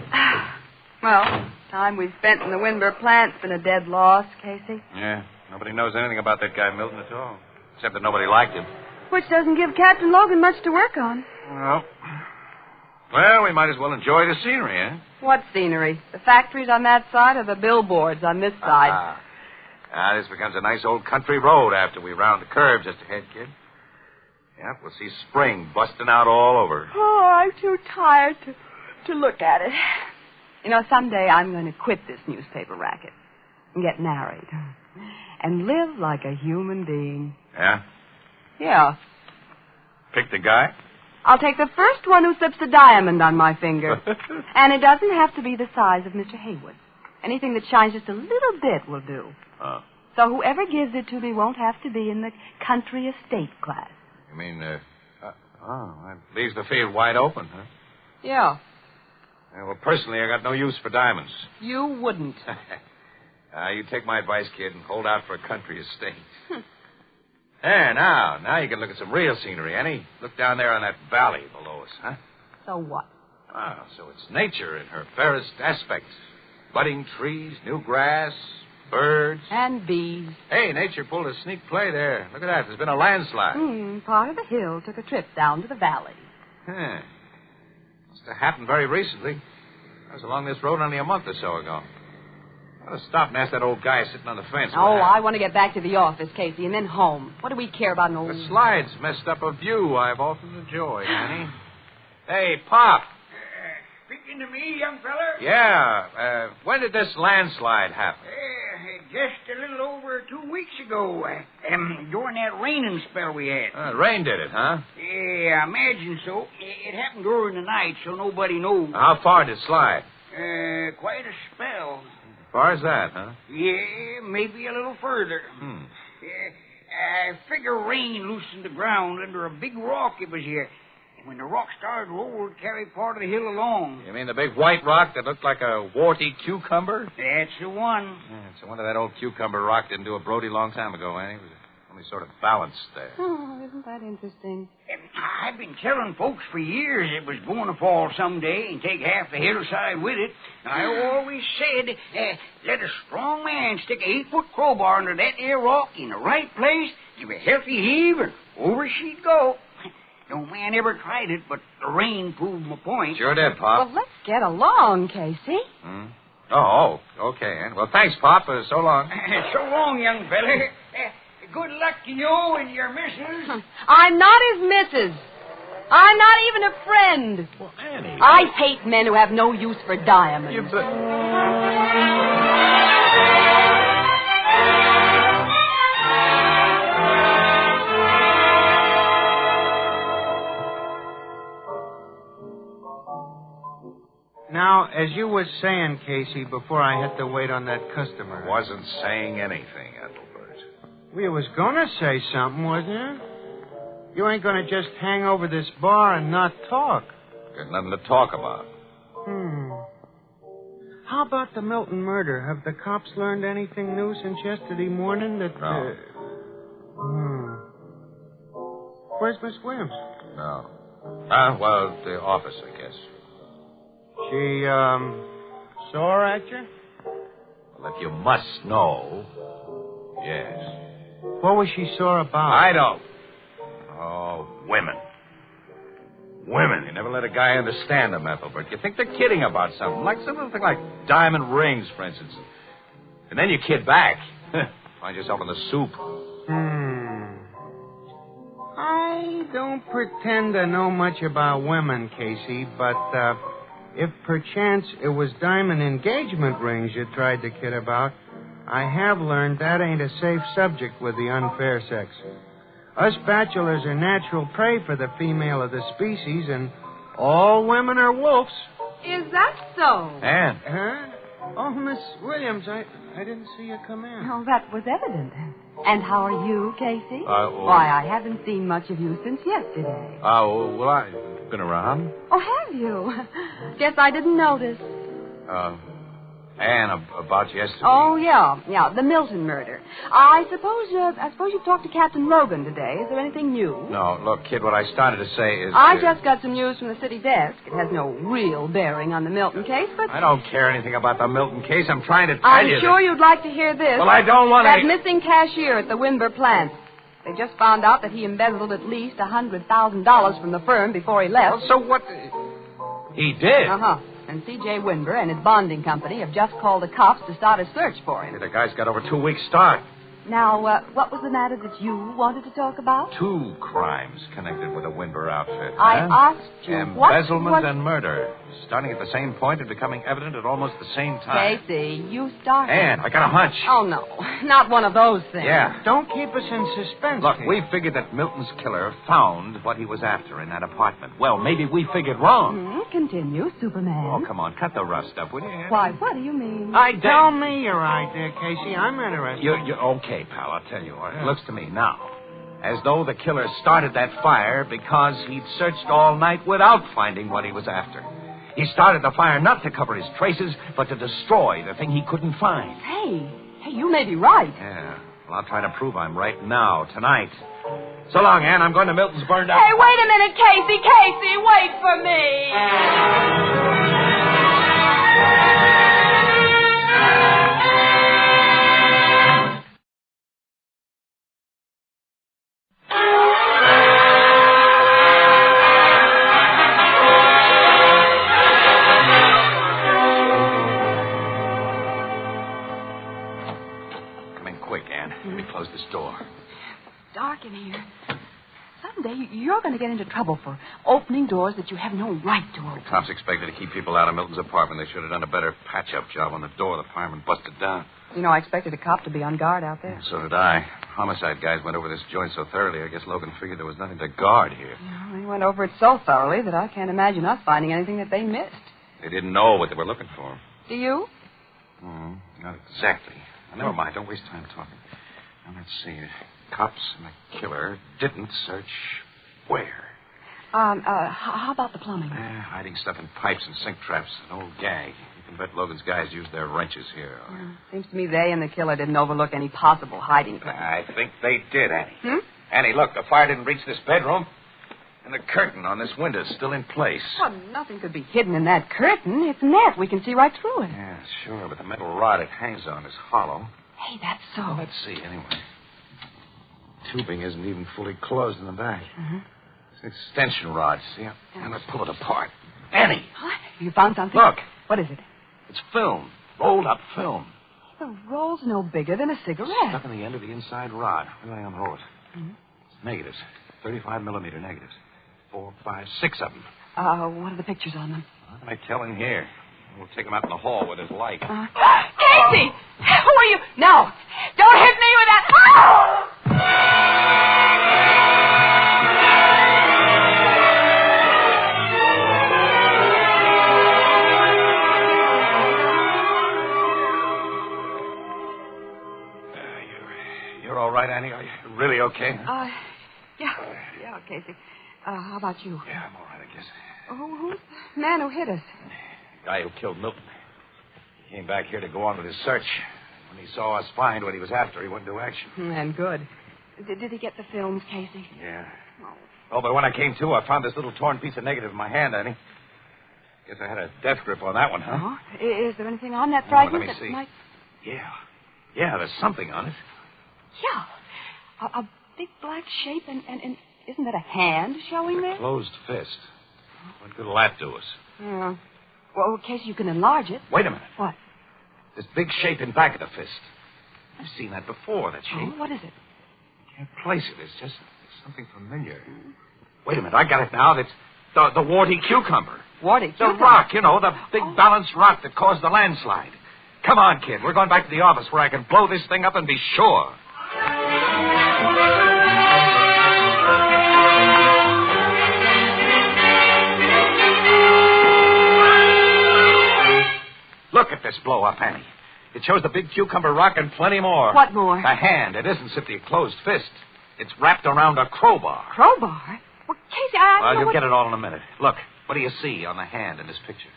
Well, time we've spent in the Winber plant's been a dead loss, Casey. Yeah, nobody knows anything about that guy Milton at all, except that nobody liked him. Which doesn't give Captain Logan much to work on. Well, we might as well enjoy the scenery, eh? What scenery? The factories on that side or the billboards on this side? This becomes a nice old country road after we round the curve just ahead, kid. Yeah, we'll see spring busting out all over. Oh, I'm too tired to look at it. You know, someday I'm going to quit this newspaper racket and get married and live like a human being. Yeah? Yeah. Pick the guy? I'll take the first one who slips a diamond on my finger. And it doesn't have to be the size of Mr. Haywood. Anything that shines just a little bit will do. Oh. So whoever gives it to me won't have to be in the country estate class. You mean, that leaves the field wide open, huh? Yeah. Well, personally, I got no use for diamonds. You wouldn't. You take my advice, kid, and hold out for a country estate. There, now you can look at some real scenery, Annie. Look down there on that valley below us, huh? So what? So it's nature in her fairest aspects. Budding trees, new grass, birds. And bees. Hey, nature pulled a sneak play there. Look at that. There's been a landslide. Part of the hill took a trip down to the valley. Must have happened very recently. I was along this road only a month or so ago. I ought to stop and ask that old guy sitting on the fence. I want to get back to the office, Casey, and then home. What do we care about an old... The slides messed up a view I've often enjoyed, Annie. Hey, Pop. Speaking to me, young feller? Yeah. When did this landslide happen? just a little over 2 weeks ago, during that raining spell we had. Rain did it, huh? Yeah, I imagine so. It happened during the night, so nobody knows. How far did it slide? Quite a spell. As far as that, huh? Yeah, maybe a little further. I figure rain loosened the ground under a big rock it was here. And when the rock started to roll, it carried part of the hill along. You mean the big white rock that looked like a warty cucumber? That's the one. Yeah, it's a wonder that old cucumber rock didn't do a Brody long time ago, eh? It was only sort of balanced there. Oh, isn't that interesting? I've been telling folks for years it was going to fall someday and take half the hillside with it. I always said, let a strong man stick a 8-foot crowbar under that there rock in the right place, give a healthy heave, and over she'd go. No man ever tried it, but the rain proved my point. Sure did, Pop. Well, let's get along, Casey. Oh, okay, Ann. Well, thanks, Pop. So long. So long, young fella. Good luck to you and your missus. I'm not his missus. I'm not even a friend. Well, Annie. I hate men who have no use for diamonds. Now, as you were saying, Casey, before I had to wait on that customer. Wasn't saying anything, Ethelbert. Well, you was going to say something, wasn't you? You ain't going to just hang over this bar and not talk. Got nothing to talk about. How about the Milton murder? Have the cops learned anything new since yesterday morning that... No. Where's Miss Williams? No. Well, the office, I guess. She, sore at you? Well, if you must know, yes. What was she sore about? I don't. Oh, women. Women. You never let a guy understand them, Ethelbert. You think they're kidding about something. Like something like diamond rings, for instance. And then you kid back. Find yourself in the soup. I don't pretend to know much about women, Casey, but, if perchance it was diamond engagement rings you tried to kid about, I have learned that ain't a safe subject with the unfair sex. Us bachelors are natural prey for the female of the species, and all women are wolves. Is that so? Ann. Huh? Oh, Miss Williams, I didn't see you come in. Oh, that was evident. And how are you, Casey? Why, I haven't seen much of you since yesterday. Well, I've been around. Oh, have you? Guess I didn't notice. Ann, about yesterday. Oh, yeah, the Milton murder. I suppose you talked to Captain Logan today. Is there anything new? No, look, kid, what I started to say is... I just got some news from the city desk. It has no real bearing on the Milton case, but... I don't care anything about the Milton case. I'm trying to tell you... I'm sure you'd like to hear this. Well, I don't want to... That missing cashier at the Winber plant. They just found out that he embezzled at least $100,000 from the firm before he left. Well, so what... He did? Uh-huh. And C.J. Winber and his bonding company have just called the cops to start a search for him. The guy's got over 2 weeks' start. Now, what was the matter that you wanted to talk about? 2 crimes connected with the Winber outfit. I asked you Embezzlement and murder. Starting at the same point and becoming evident at almost the same time. Casey, you started. Ann, I got a hunch. Oh, no. Not one of those things. Yeah. Don't keep us in suspense. Look, Kate. we figured that Milton's killer found what he was after in that apartment. Well, maybe we figured wrong. Continue, Superman. Oh, come on. Cut the rough stuff, will you, Ann? Why, what do you mean? Tell me your idea, Casey. I'm interested. You're okay, pal. I'll tell you what. It looks to me now as though the killer started that fire because he'd searched all night without finding what he was after. He started the fire not to cover his traces, but to destroy the thing he couldn't find. Hey, you may be right. Yeah. Well, I'll try to prove I'm right now, tonight. So long, Ann. I'm going to Milton's burned out. Hey, wait a minute, Casey. Casey, wait for me. Come in quick, Ann. Let me close this door. Dark in here. someday you're going to get into trouble for opening doors that you have no right to open. The cops expected to keep people out of Milton's apartment. They should have done a better patch-up job on the door the fireman busted down. You know, I expected a cop to be on guard out there. So did I. Homicide guys went over this joint so thoroughly, I guess Logan figured there was nothing to guard here. Well, they went over it so thoroughly that I can't imagine us finding anything that they missed. They didn't know what they were looking for. Do you? Not exactly. Well, never mind. Don't waste time talking. Now, let's see. Cops and the killer didn't search where? How about the plumbing? Hiding stuff in pipes and sink traps. An old gag. You can bet Logan's guys used their wrenches here. Seems to me they and the killer didn't overlook any possible hiding place. I think they did, Annie. Annie, look, the fire didn't reach this bedroom. And the curtain on this window's still in place. Well, nothing could be hidden in that curtain. It's net. We can see right through it. Yeah, sure, but the metal rod it hangs on is hollow. Hey, that's so. Well, let's see, anyway. Tubing isn't even fully closed in the back. It's an extension rod, see? I'm going to pull it apart. Annie! What? You found something? Look. What is it? It's film. Rolled up film. The roll's no bigger than a cigarette. Stuck in the end of the inside rod. Where do I unroll it? It's negatives. 35-millimeter negatives. 4, 5, 6 of them. What are the pictures on them? What am I telling here? We'll take them out in the hall where there's light. Casey! Who are you? No! Don't hit me with that! You're all right, Annie? Are you really okay? Yeah, Casey. How about you? Yeah, I'm all right, I guess. Who's the man who hit us? The guy who killed Milton. He came back here to go on with his search. When he saw us find what he was after, he went into action. And good. Did he get the films, Casey? Yeah. Oh, but when I came to, I found this little torn piece of negative in my hand, Annie. Guess I had a death grip on that one, huh? Oh, is there anything on that fragment let me see. Might... Yeah, there's something on it. Yeah. A big black shape, and isn't that a hand showing there? Closed fist. What good will that do us? Yeah. Well, in case you can enlarge it. Wait a minute. What? This big shape in back of the fist. I've seen that before, that shape. Oh, what is it? I can't place it. It's something familiar. Wait a minute. I got it now. It's the warty cucumber. Warty cucumber? The rock, the big balanced rock that caused the landslide. Come on, kid. We're going back to the office where I can blow this thing up and be sure. Look at this blow-up, Annie. It shows the big cucumber rock and plenty more. What more? The hand. It isn't simply a closed fist. It's wrapped around a crowbar. Crowbar? Well, Casey, Well, you'll get it all in a minute. Look, what do you see on the hand in this picture?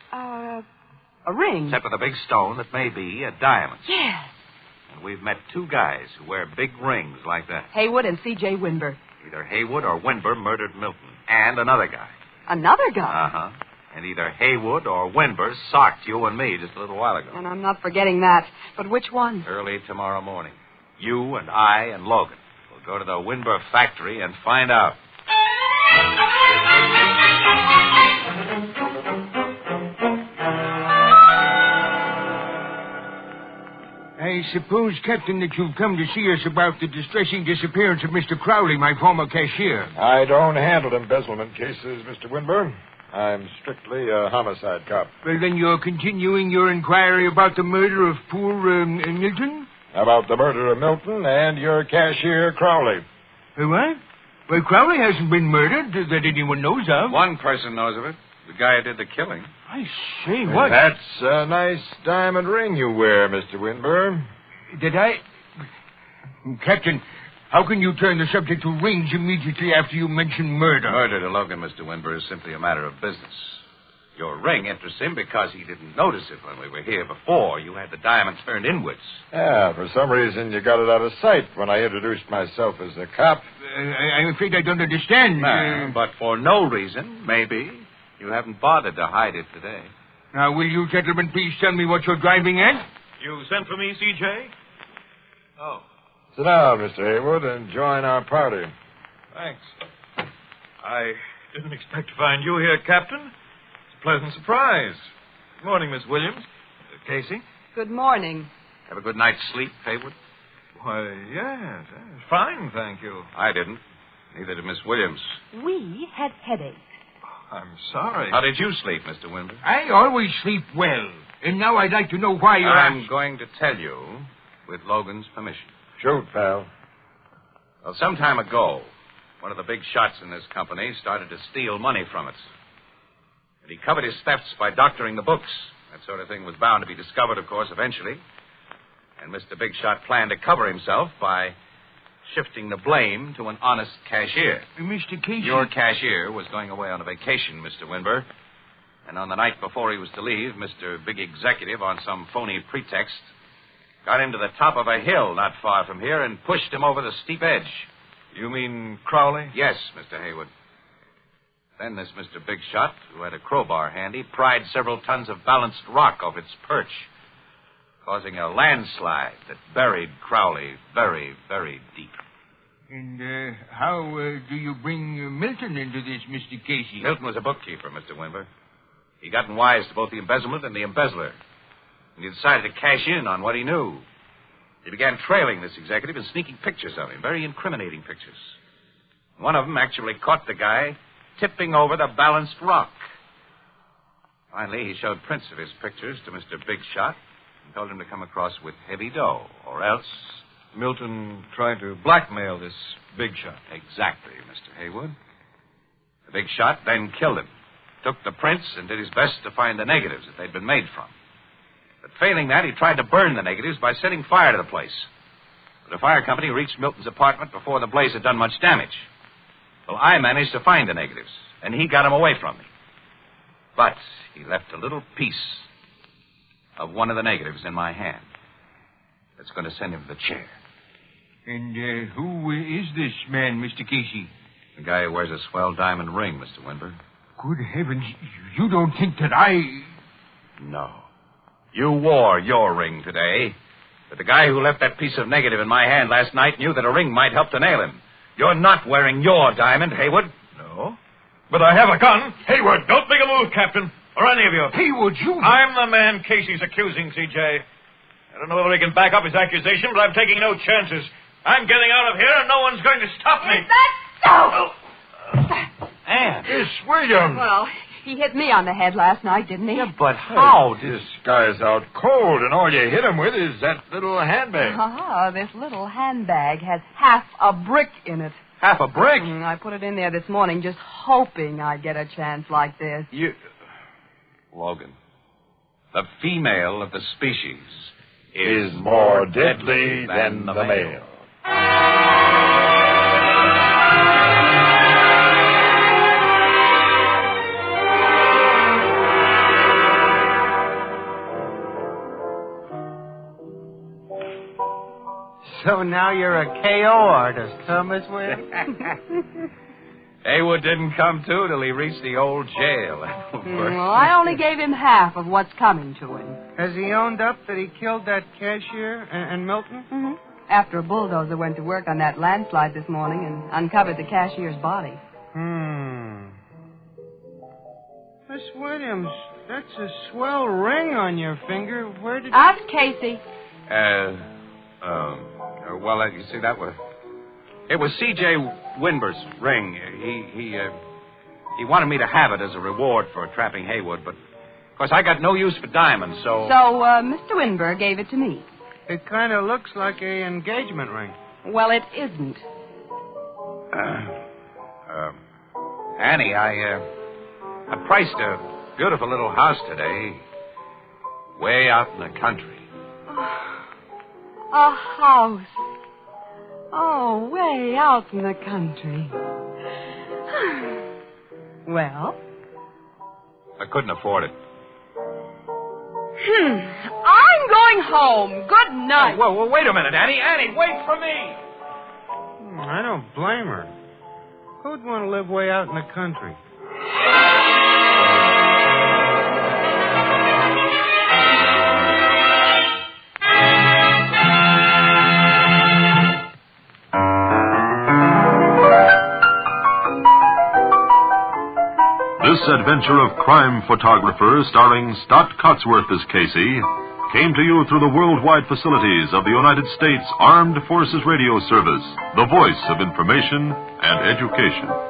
A ring. Except for the big stone that may be a diamond. Yes. And we've met two guys who wear big rings like that. Haywood and C.J. Winber. Either Haywood or Winber murdered Milton. And another guy. Another guy? Uh-huh. And either Haywood or Winber socked you and me just a little while ago. And I'm not forgetting that. But which one? Early tomorrow morning. You and I and Logan will go to the Winber factory and find out. I suppose, Captain, that you've come to see us about the distressing disappearance of Mr. Crowley, my former cashier. I don't handle embezzlement cases, Mr. Winburn. I'm strictly a homicide cop. Well, then you're continuing your inquiry about the murder of poor Milton? About the murder of Milton and your cashier, Crowley. What? Well, Crowley hasn't been murdered that anyone knows of. One person knows of it. The guy who did the killing. I say, what? That's a nice diamond ring you wear, Mr. Winburn. Did I? Captain, how can you turn the subject to rings immediately after you mention murder? Murder to Logan, Mr. Winber, is simply a matter of business. Your ring interests him because he didn't notice it when we were here before. You had the diamond turned inwards. Yeah, for some reason you got it out of sight when I introduced myself as a cop. I'm afraid I don't understand. But for no reason, maybe, you haven't bothered to hide it today. Now, will you gentlemen please tell me what you're driving at? You sent for me, C.J.? Oh. Sit down, Mr. Haywood, and join our party. Thanks. I didn't expect to find you here, Captain. It's a pleasant surprise. Good morning, Miss Williams. Casey? Good morning. Have a good night's sleep, Haywood? Why, yes. Fine, thank you. I didn't. Neither did Miss Williams. We had headaches. I'm sorry. How did you sleep, Mr. Winber? I always sleep well. And now I'd like to know why you're... I'm going to tell you with Logan's permission. Shoot, pal. Well, some time ago, one of the big shots in this company started to steal money from it. And he covered his thefts by doctoring the books. That sort of thing was bound to be discovered, of course, eventually. And Mr. Big Shot planned to cover himself by shifting the blame to an honest cashier. Mr. Casey... Your cashier was going away on a vacation, Mr. Winber. And on the night before he was to leave, Mr. Big Executive, on some phony pretext, got him to the top of a hill not far from here and pushed him over the steep edge. You mean Crowley? Yes, Mr. Haywood. Then this Mr. Big Shot, who had a crowbar handy, pried several tons of balanced rock off its perch, causing a landslide that buried Crowley very, very deep. And how do you bring Milton into this, Mr. Casey? Milton was a bookkeeper, Mr. Winber. He gotten wise to both the embezzlement and the embezzler. And he decided to cash in on what he knew. He began trailing this executive and sneaking pictures of him, very incriminating pictures. One of them actually caught the guy tipping over the balanced rock. Finally, he showed prints of his pictures to Mr. Big Shot and told him to come across with heavy dough, or else... Milton tried to blackmail this Big Shot. Exactly, Mr. Haywood. The Big Shot then killed him, took the prints, and did his best to find the negatives that they'd been made from. But failing that, he tried to burn the negatives by setting fire to the place. But a fire company reached Milton's apartment before the blaze had done much damage. Well, I managed to find the negatives, and he got them away from me. But he left a little piece of one of the negatives in my hand. That's going to send him to the chair. And who is this man, Mr. Casey? The guy who wears a swell diamond ring, Mr. Winber. Good heavens, you don't think that I... No. You wore your ring today. But the guy who left that piece of negative in my hand last night knew that a ring might help to nail him. You're not wearing your diamond, Haywood. No. But I have a gun. Haywood, don't make a move, Captain. Or any of you. Haywood, you... I'm the man Casey's accusing, C.J. I don't know whether he can back up his accusation, but I'm taking no chances. I'm getting out of here, and no one's going to stop me. Is that so? Anne. Miss Williams. Well, he hit me on the head last night, didn't he? Yeah, but how? This guy's out cold, and all you hit him with is that little handbag. This little handbag has half a brick in it. Half a brick? I put it in there this morning just hoping I'd get a chance like this. Logan, the female of the species is more deadly than the male. So now you're a KO artist, huh, Miss Williams? Haywood didn't come to till he reached the old jail. Well, I only gave him half of what's coming to him. Has he owned up that he killed that cashier and Milton? Mm-hmm. After a bulldozer went to work on that landslide this morning and uncovered the cashier's body. Miss Williams, that's a swell ring on your finger. Where did Ask Casey. Well, you see, it was C.J. Winber's ring. He wanted me to have it as a reward for trapping Haywood, but, of course, I got no use for diamonds, so... So, Mr. Winber gave it to me. It kind of looks like a engagement ring. Well, it isn't. Annie, I priced a beautiful little house today, way out in the country. A house. Oh, way out in the country. Well? I couldn't afford it. I'm going home. Good night. Well, wait a minute, Annie. Annie, wait for me. I don't blame her. Who'd want to live way out in the country? This adventure of crime photographer starring Stott Cotsworth as Casey came to you through the worldwide facilities of the United States Armed Forces Radio Service, the voice of information and education.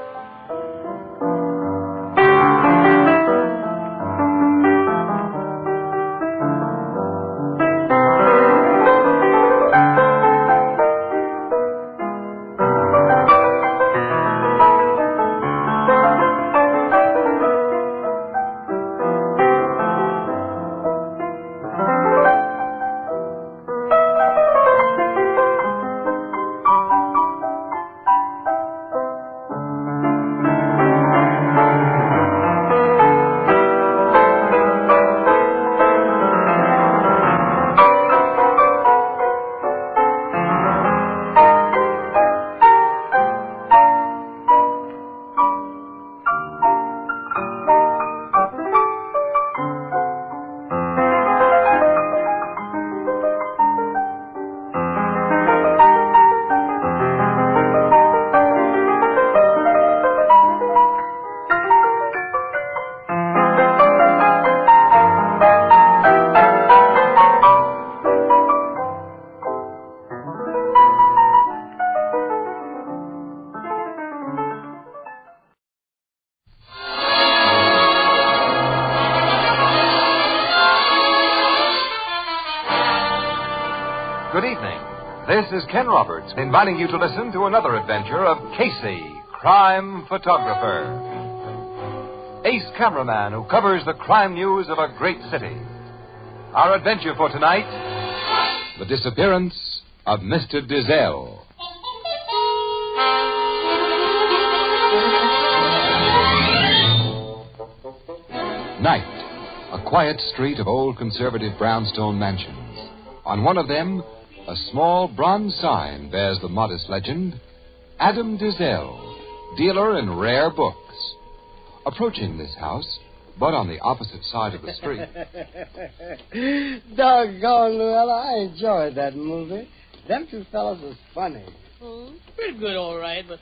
Good evening. This is Ken Roberts inviting you to listen to another adventure of Casey, crime photographer. Ace cameraman who covers the crime news of a great city. Our adventure for tonight, The Disappearance of Mr. Dizzel. Night. A quiet street of old conservative brownstone mansions. On one of them, a small bronze sign bears the modest legend, Adam Dizzel, dealer in rare books. Approaching this house, but on the opposite side of the street. Doggone, Luella, I enjoyed that movie. Them two fellas was funny. Pretty good, all right, but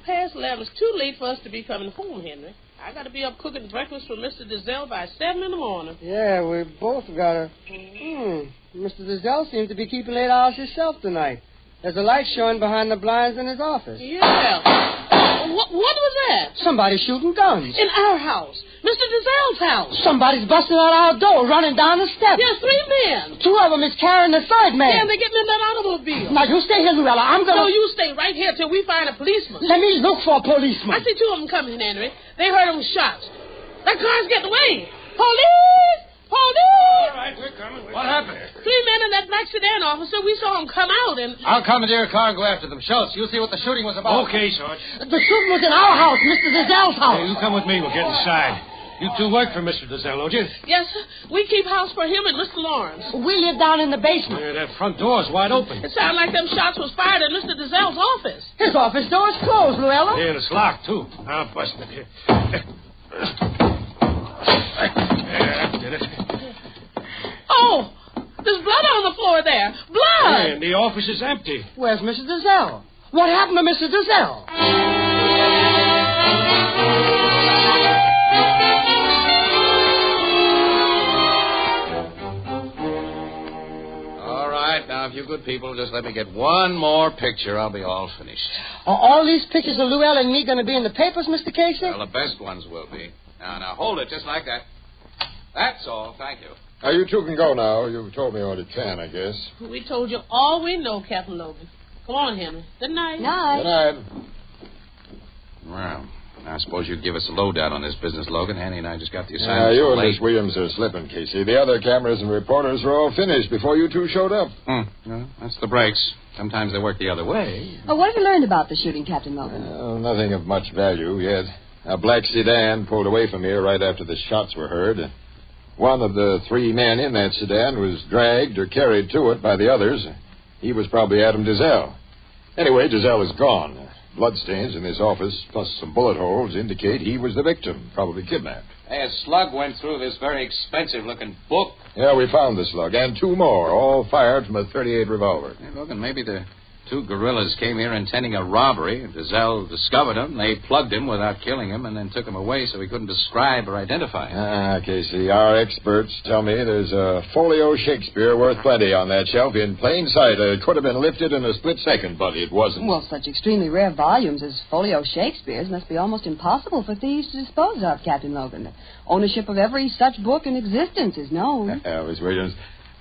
11:30 is too late for us to be coming home, Henry. I got to be up cooking breakfast for Mr. Dizzel by 7 in the morning. Yeah, we both got to. Mr. Dizzel seems to be keeping late hours himself tonight. There's a light showing behind the blinds in his office. Yeah. What was that? Somebody shooting guns. In our house. Mr. Dizzel's house. Somebody's busting out our door, running down the steps. Yes, 3 men. 2 of them is carrying the third man. Yeah, and they're getting in that automobile. Now, you stay here, Luella. I'm going to... No, you stay right here till we find a policeman. Let me look for a policeman. I see 2 of them coming, Henry. They heard them shots. That car's getting away. Police! Police! All right, we're coming. What happened? 3 men in that black sedan, officer. We saw them come out and... I'll commandeer a car and go after them. Schultz, you'll see what the shooting was about. Okay, Sarge. The shooting was in our house, Mr. Dizzel's house. Hey, you come with me. We'll get inside. You two work for Mr. Dizzel, don't you? Yes, sir. We keep house for him and Mr. Lawrence. We live down in the basement. Yeah, that front door's wide open. It sounded like them shots was fired at Mr. Dizzel's office. His office door's closed, Luella. Yeah, and it's locked, too. I'll bust it here. That did it. Oh, there's blood on the floor there. Blood! Yeah, and the office is empty. Where's Mr. Dizzel? What happened to Mr. Dizzel? All right, now, if you good people just let me get one more picture, I'll be all finished. Are all these pictures of Luella and me going to be in the papers, Mr. Casey? Well, the best ones will be. Now, hold it just like that. That's all. Thank you. Now, you two can go now. You've told me all you can, I guess. We told you all we know, Captain Logan. Come on, Henry. Good night. Good night. Well, I suppose you'd give us a lowdown on this business, Logan. Hanny and I just got the assignment. You and late. Miss Williams are slipping, Casey. The other cameras and reporters were all finished before you two showed up. Well, that's the breaks. Sometimes they work the other way. What have you learned about the shooting, Captain Logan? Nothing of much value yet. A black sedan pulled away from here right after the shots were heard. One of the 3 men in that sedan was dragged or carried to it by the others. He was probably Adam Dizzel. Anyway, Dizzel is gone. Bloodstains in his office, plus some bullet holes, indicate he was the victim, probably kidnapped. Hey, a slug went through this very expensive-looking book. Yeah, we found the slug, and 2 more, all fired from a .38 revolver. Hey, Logan, maybe the 2 guerrillas came here intending a robbery. Dizzel discovered him. They plugged him without killing him and then took him away so he couldn't describe or identify him. Casey, our experts tell me there's a folio Shakespeare worth plenty on that shelf in plain sight. It could have been lifted in a split second, but it wasn't. Well, such extremely rare volumes as folio Shakespeare's must be almost impossible for thieves to dispose of, Captain Logan. The ownership of every such book in existence is known. Miss Williams,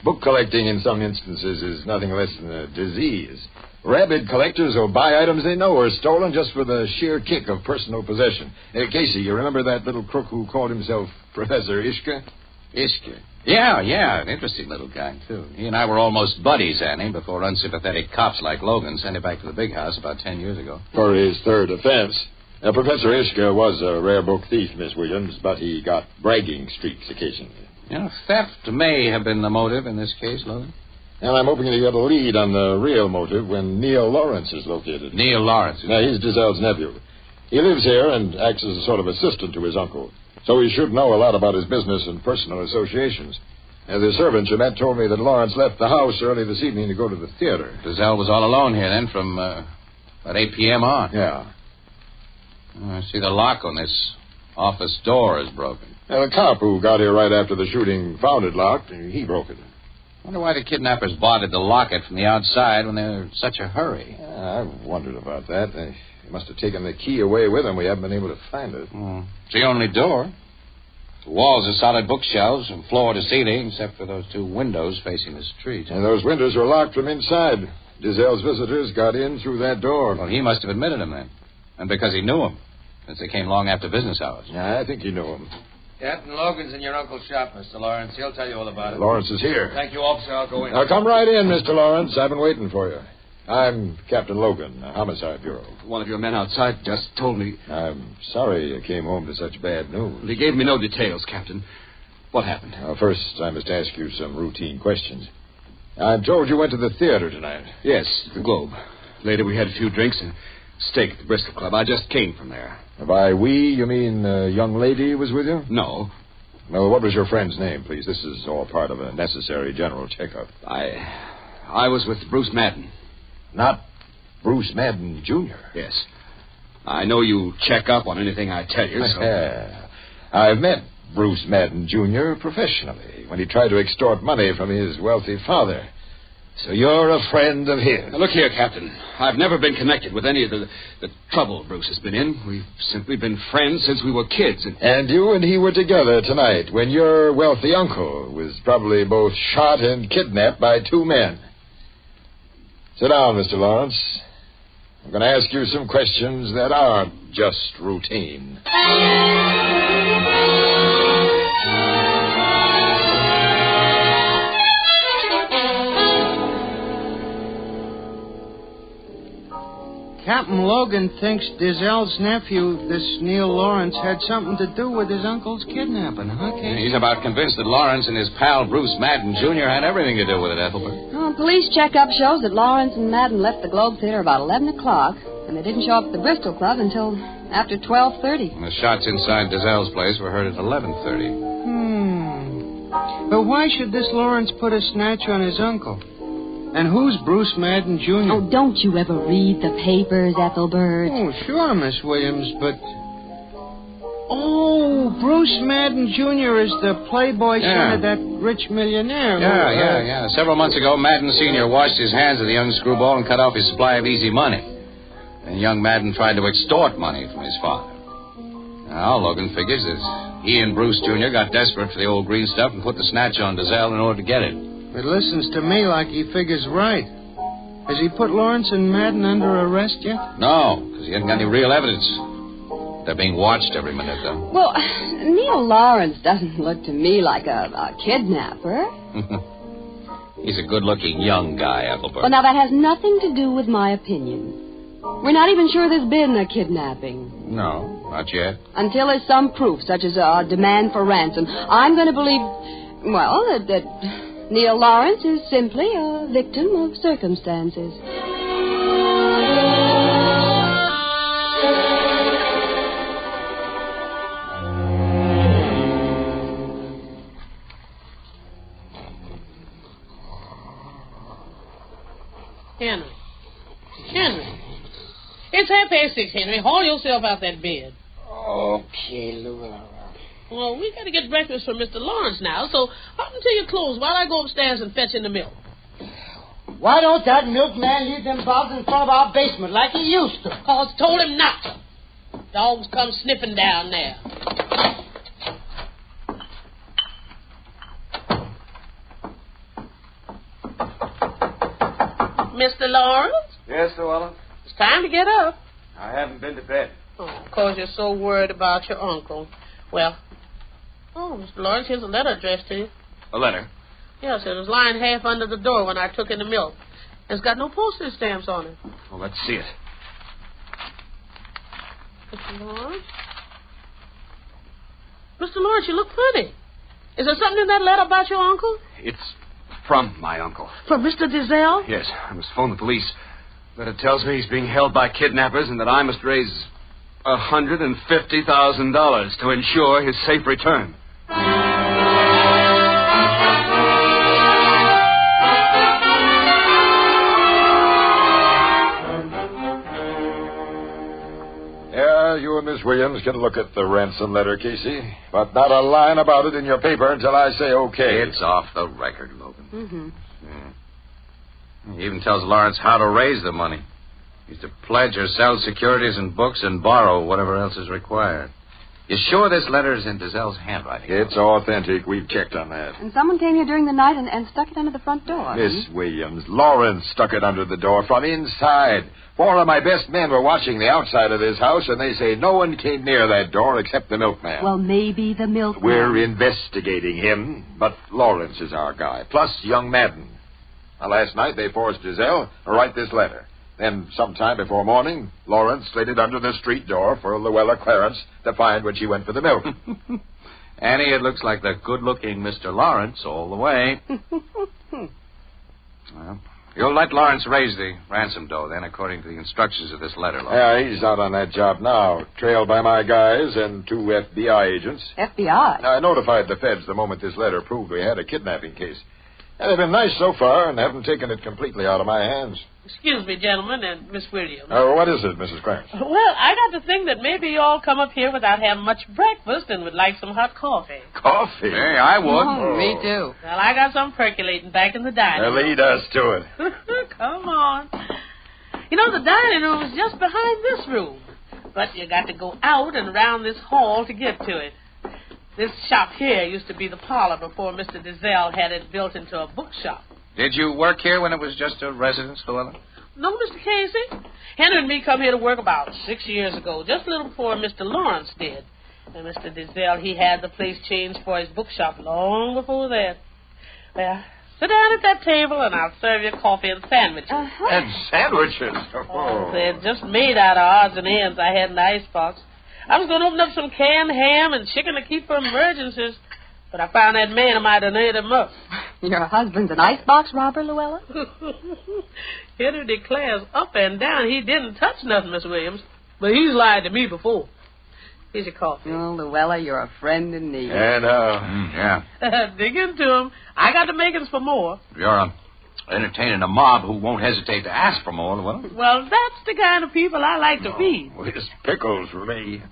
book collecting in some instances is nothing less than a disease. Rabid collectors will buy items they know are stolen just for the sheer kick of personal possession. Casey, you remember that little crook who called himself Professor Ishka? Ishka? Yeah, an interesting little guy, too. He and I were almost buddies, Annie, before unsympathetic cops like Logan sent him back to the big house about 10 years ago. For his third offense. Now, Professor Ishka was a rare book thief, Miss Williams, but he got bragging streaks occasionally. Theft may have been the motive in this case, Logan. And I'm hoping to get a lead on the real motive when Neil Lawrence is located. Neil Lawrence? Now, he's Dizzel's nephew. He lives here and acts as a sort of assistant to his uncle. So he should know a lot about his business and personal associations. The servant you met told me that Lawrence left the house early this evening to go to the theater. Dizzel was all alone here then from about 8 p.m. on. Yeah. I see the lock on this office door is broken. Now, the cop who got here right after the shooting found it locked, and he broke it. I wonder why the kidnappers bothered to lock it from the outside when they were in such a hurry. I've wondered about that. They must have taken the key away with them. We haven't been able to find it. It's the only door. The walls are solid bookshelves from floor to ceiling, except for those 2 windows facing the street. And those windows were locked from inside. Dizzel's visitors got in through that door. Well, he must have admitted him then. And because he knew him, since they came long after business hours. Yeah, I think he knew him. Captain Logan's in your uncle's shop, Mr. Lawrence. He'll tell you all about it. Lawrence is here. Thank you, officer. I'll go in. Now, come right in, Mr. Lawrence. I've been waiting for you. I'm Captain Logan, Homicide Bureau. One of your men outside just told me... I'm sorry you came home to such bad news. He gave me no details, Captain. What happened? First, I must ask you some routine questions. I'm told you went to the theater tonight. Yes, the Globe. Later, we had a few drinks and steak at the Bristol Club. I just came from there. By we, you mean a young lady was with you? No. Well, what was your friend's name, please? This is all part of a necessary general checkup. I was with Bruce Madden. Not Bruce Madden, Jr.? Yes. I know you check up on anything I tell you, so... I've met Bruce Madden, Jr. professionally when he tried to extort money from his wealthy father. So you're a friend of his. Now, look here, Captain. I've never been connected with any of the trouble Bruce has been in. We've simply been friends since we were kids. And you and he were together tonight when your wealthy uncle was probably both shot and kidnapped by 2 men. Sit down, Mr. Lawrence. I'm going to ask you some questions that aren't just routine. Captain Logan thinks Dizzel's nephew, this Neil Lawrence, had something to do with his uncle's kidnapping, huh, Casey? He's about convinced that Lawrence and his pal Bruce Madden, Jr. had everything to do with it, Ethelbert. Well, police checkup shows that Lawrence and Madden left the Globe Theater about 11 o'clock, and they didn't show up at the Bristol Club until after 12:30. And the shots inside Dizzel's place were heard at 11:30. But why should this Lawrence put a snatch on his uncle? And who's Bruce Madden, Jr.? Oh, don't you ever read the papers, Ethelbert? Oh, sure, Miss Williams, but... Oh, Bruce Madden, Jr. is the playboy son of that rich millionaire. Yeah. Several months ago, Madden Sr. washed his hands of the young screwball and cut off his supply of easy money. And young Madden tried to extort money from his father. Now, Logan figures that he and Bruce Jr. got desperate for the old green stuff and put the snatch on Dizzel in order to get it. It listens to me like he figures right. Has he put Lawrence and Madden under arrest yet? No, because he hasn't got any real evidence. They're being watched every minute, though. Well, Neil Lawrence doesn't look to me like a kidnapper. He's a good-looking young guy, Ethelbert. Well, now, that has nothing to do with my opinion. We're not even sure there's been a kidnapping. No, not yet. Until there's some proof, such as a demand for ransom, I'm going to believe, well, that Neil Lawrence is simply a victim of circumstances. Henry, It's 6:30, Henry. Haul yourself out that bed. Okay, Luella. Well, we got to get breakfast for Mr. Lawrence now, so up until your clothes while I go upstairs and fetch in the milk. Why don't that milkman leave them bottles in front of our basement like he used to? Because told him not to. Dogs come sniffing down there. Mr. Lawrence? Yes, Luella? It's time to get up. I haven't been to bed. Oh, of course, you're so worried about your uncle. Well, Mr. Lawrence, here's a letter addressed to you. A letter? Yes, it was lying half under the door when I took in the milk. It's got no postage stamps on it. Well, let's see it. Mr. Lawrence? Mr. Lawrence, you look funny. Is there something in that letter about your uncle? It's from my uncle. From Mr. Dizzel? Yes, I must phone the police. Letter tells me he's being held by kidnappers and that I must raise $150,000 to ensure his safe return. Yeah, you and Miss Williams can look at the ransom letter, Casey, but not a line about it in your paper until I say okay. It's off the record, Logan. Mm-hmm. Yeah. He even tells Lawrence how to raise the money. He's to pledge or sell securities and books and borrow whatever else is required. You sure this letter is in Dizzel's handwriting? It's authentic. We've checked on that. And someone came here during the night and stuck it under the front door. Miss Williams, Lawrence stuck it under the door from inside. 4 of my best men were watching the outside of this house, and they say no one came near that door except the milkman. Well, maybe the milkman. We're investigating him, but Lawrence is our guy, plus young Madden. Now, last night they forced Dizzel to write this letter. Then, sometime before morning, Lawrence slid it under the street door for Luella Clarence to find when she went for the milk. Annie, it looks like the good-looking Mr. Lawrence all the way. Well, you'll let Lawrence raise the ransom dough, then, according to the instructions of this letter, Logan. Yeah, he's out on that job now, trailed by my guys and 2 FBI agents. FBI? I notified the feds the moment this letter proved we had a kidnapping case. And they've been nice so far and haven't taken it completely out of my hands. Excuse me, gentlemen, and Miss Williams. What is it, Mrs. Clarence? Well, I got to think that maybe you all come up here without having much breakfast and would like some hot coffee. Coffee? Hey, I would. Oh, me too. Well, I got some percolating back in the dining room. Lead us to it. Come on. You know, the dining room is just behind this room. But you got to go out and around this hall to get to it. This shop here used to be the parlor before Mr. Dizzel had it built into a bookshop. Did you work here when it was just a residence, Luella? No, Mr. Casey. Henry and me come here to work about 6 years ago, just a little before Mr. Lawrence did. And Mr. Dizzel, he had the place changed for his bookshop long before that. Well, sit down at that table and I'll serve you coffee and sandwiches. Uh-huh. And sandwiches? They're just made out of odds and ends I had in the icebox. I was going to open up some canned ham and chicken to keep for emergencies, but I found that man who might have ate them up. Your husband's an icebox robber, Luella? Henry declares up and down he didn't touch nothing, Miss Williams, but he's lied to me before. Here's your coffee. Oh, Luella, you're a friend in need. And, yeah. Dig into him. I got the makings for more. You're entertaining a mob who won't hesitate to ask for more, Luella. Well, that's the kind of people I like to feed. It's pickles for me.